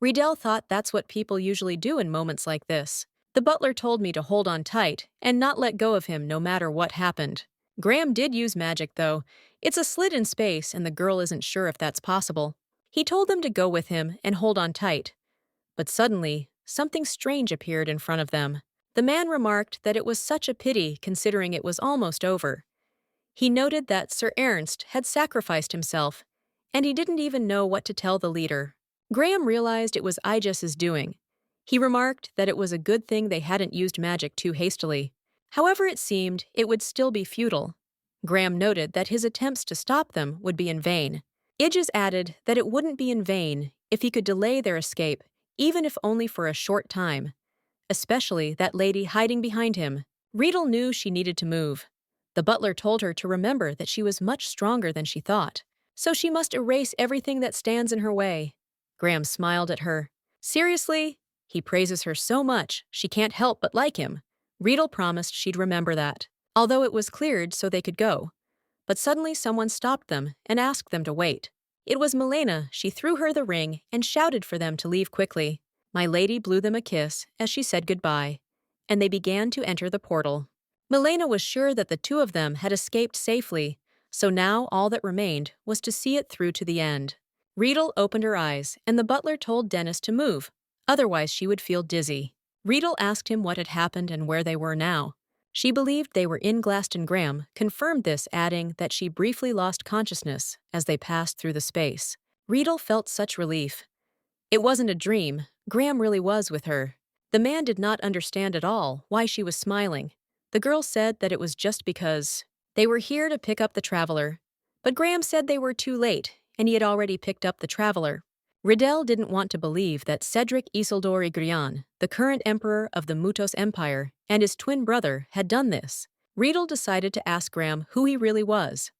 Riedel thought that's what people usually do in moments like this. The butler told me to hold on tight and not let go of him no matter what happened. Graham did use magic, though. It's a slit in space, and the girl isn't sure if that's possible. He told them to go with him and hold on tight. But suddenly, something strange appeared in front of them. The man remarked that it was such a pity considering it was almost over. He noted that Sir Ernst had sacrificed himself, and he didn't even know what to tell the leader. Graham realized it was Iges's doing. He remarked that it was a good thing they hadn't used magic too hastily. However it seemed, it would still be futile. Graham noted that his attempts to stop them would be in vain. Iges added that it wouldn't be in vain if he could delay their escape, even if only for a short time. Especially that lady hiding behind him. Riedel knew she needed to move. The butler told her to remember that she was much stronger than she thought, so she must erase everything that stands in her way. Graham smiled at her. Seriously? He praises her so much, she can't help but like him. Riedel promised she'd remember that, although it was cleared so they could go. But suddenly someone stopped them and asked them to wait. It was Milena. She threw her the ring and shouted for them to leave quickly. My lady blew them a kiss as she said goodbye, and they began to enter the portal. Milena was sure that the two of them had escaped safely, so now all that remained was to see it through to the end. Riedel opened her eyes, and the butler told Dennis to move, otherwise she would feel dizzy. Riedel asked him what had happened and where they were now. She believed they were in Glastongram, confirmed this, adding that she briefly lost consciousness as they passed through the space. Riedel felt such relief. It wasn't a dream. Graham really was with her. The man did not understand at all why she was smiling. The girl said that it was just because they were here to pick up the traveler. But Graham said they were too late, and he had already picked up the traveler. Riedel didn't want to believe that Cedric Isildur Igrian, the current emperor of the Mutos Empire, and his twin brother had done this. Riedel decided to ask Graham who he really was.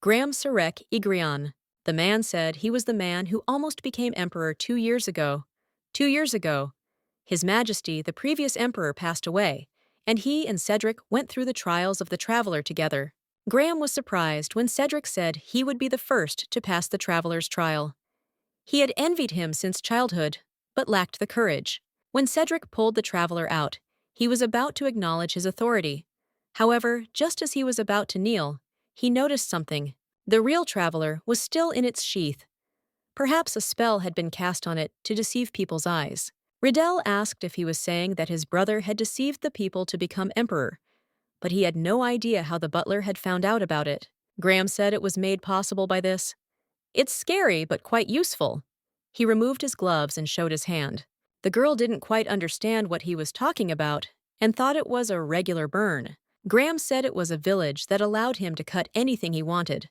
Graham Sarek Igrian. The man said he was the man who almost became emperor 2 years ago. 2 years ago, His Majesty, the previous emperor, passed away, and he and Cedric went through the trials of the traveler together. Graham was surprised when Cedric said he would be the first to pass the traveler's trial. He had envied him since childhood, but lacked the courage. When Cedric pulled the traveler out, he was about to acknowledge his authority. However, just as he was about to kneel, he noticed something. The real traveler was still in its sheath. Perhaps a spell had been cast on it to deceive people's eyes. Riedel asked if he was saying that his brother had deceived the people to become emperor, but he had no idea how the butler had found out about it. Graham said it was made possible by this. It's scary, but quite useful. He removed his gloves and showed his hand. The girl didn't quite understand what he was talking about and thought it was a regular burn. Graham said it was a village that allowed him to cut anything he wanted.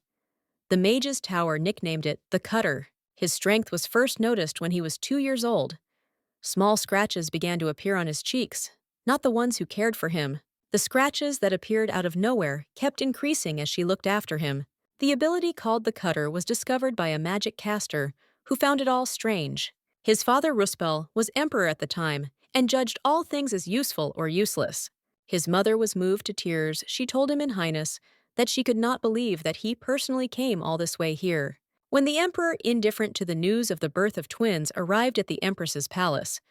The Mage's Tower nicknamed it the Cutter. His strength was first noticed when he was 2 years old. Small scratches began to appear on his cheeks, not the ones who cared for him. The scratches that appeared out of nowhere kept increasing as she looked after him. The ability called the Cutter was discovered by a magic caster who found it all strange. His father Ruspel was emperor at the time and judged all things as useful or useless. His mother was moved to tears. She told him in Highness that she could not believe that he personally came all this way here. When the emperor, indifferent to the news of the birth of twins, arrived at the empress's palace,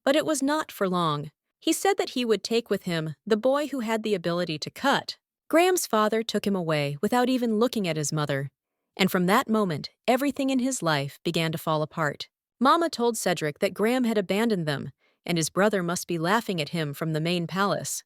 but it was not for long. He said that he would take with him the boy who had the ability to cut. Graham's father took him away without even looking at his mother, and from that moment, everything in his life began to fall apart. Mama told Cedric that Graham had abandoned them, and his brother must be laughing at him from the main palace.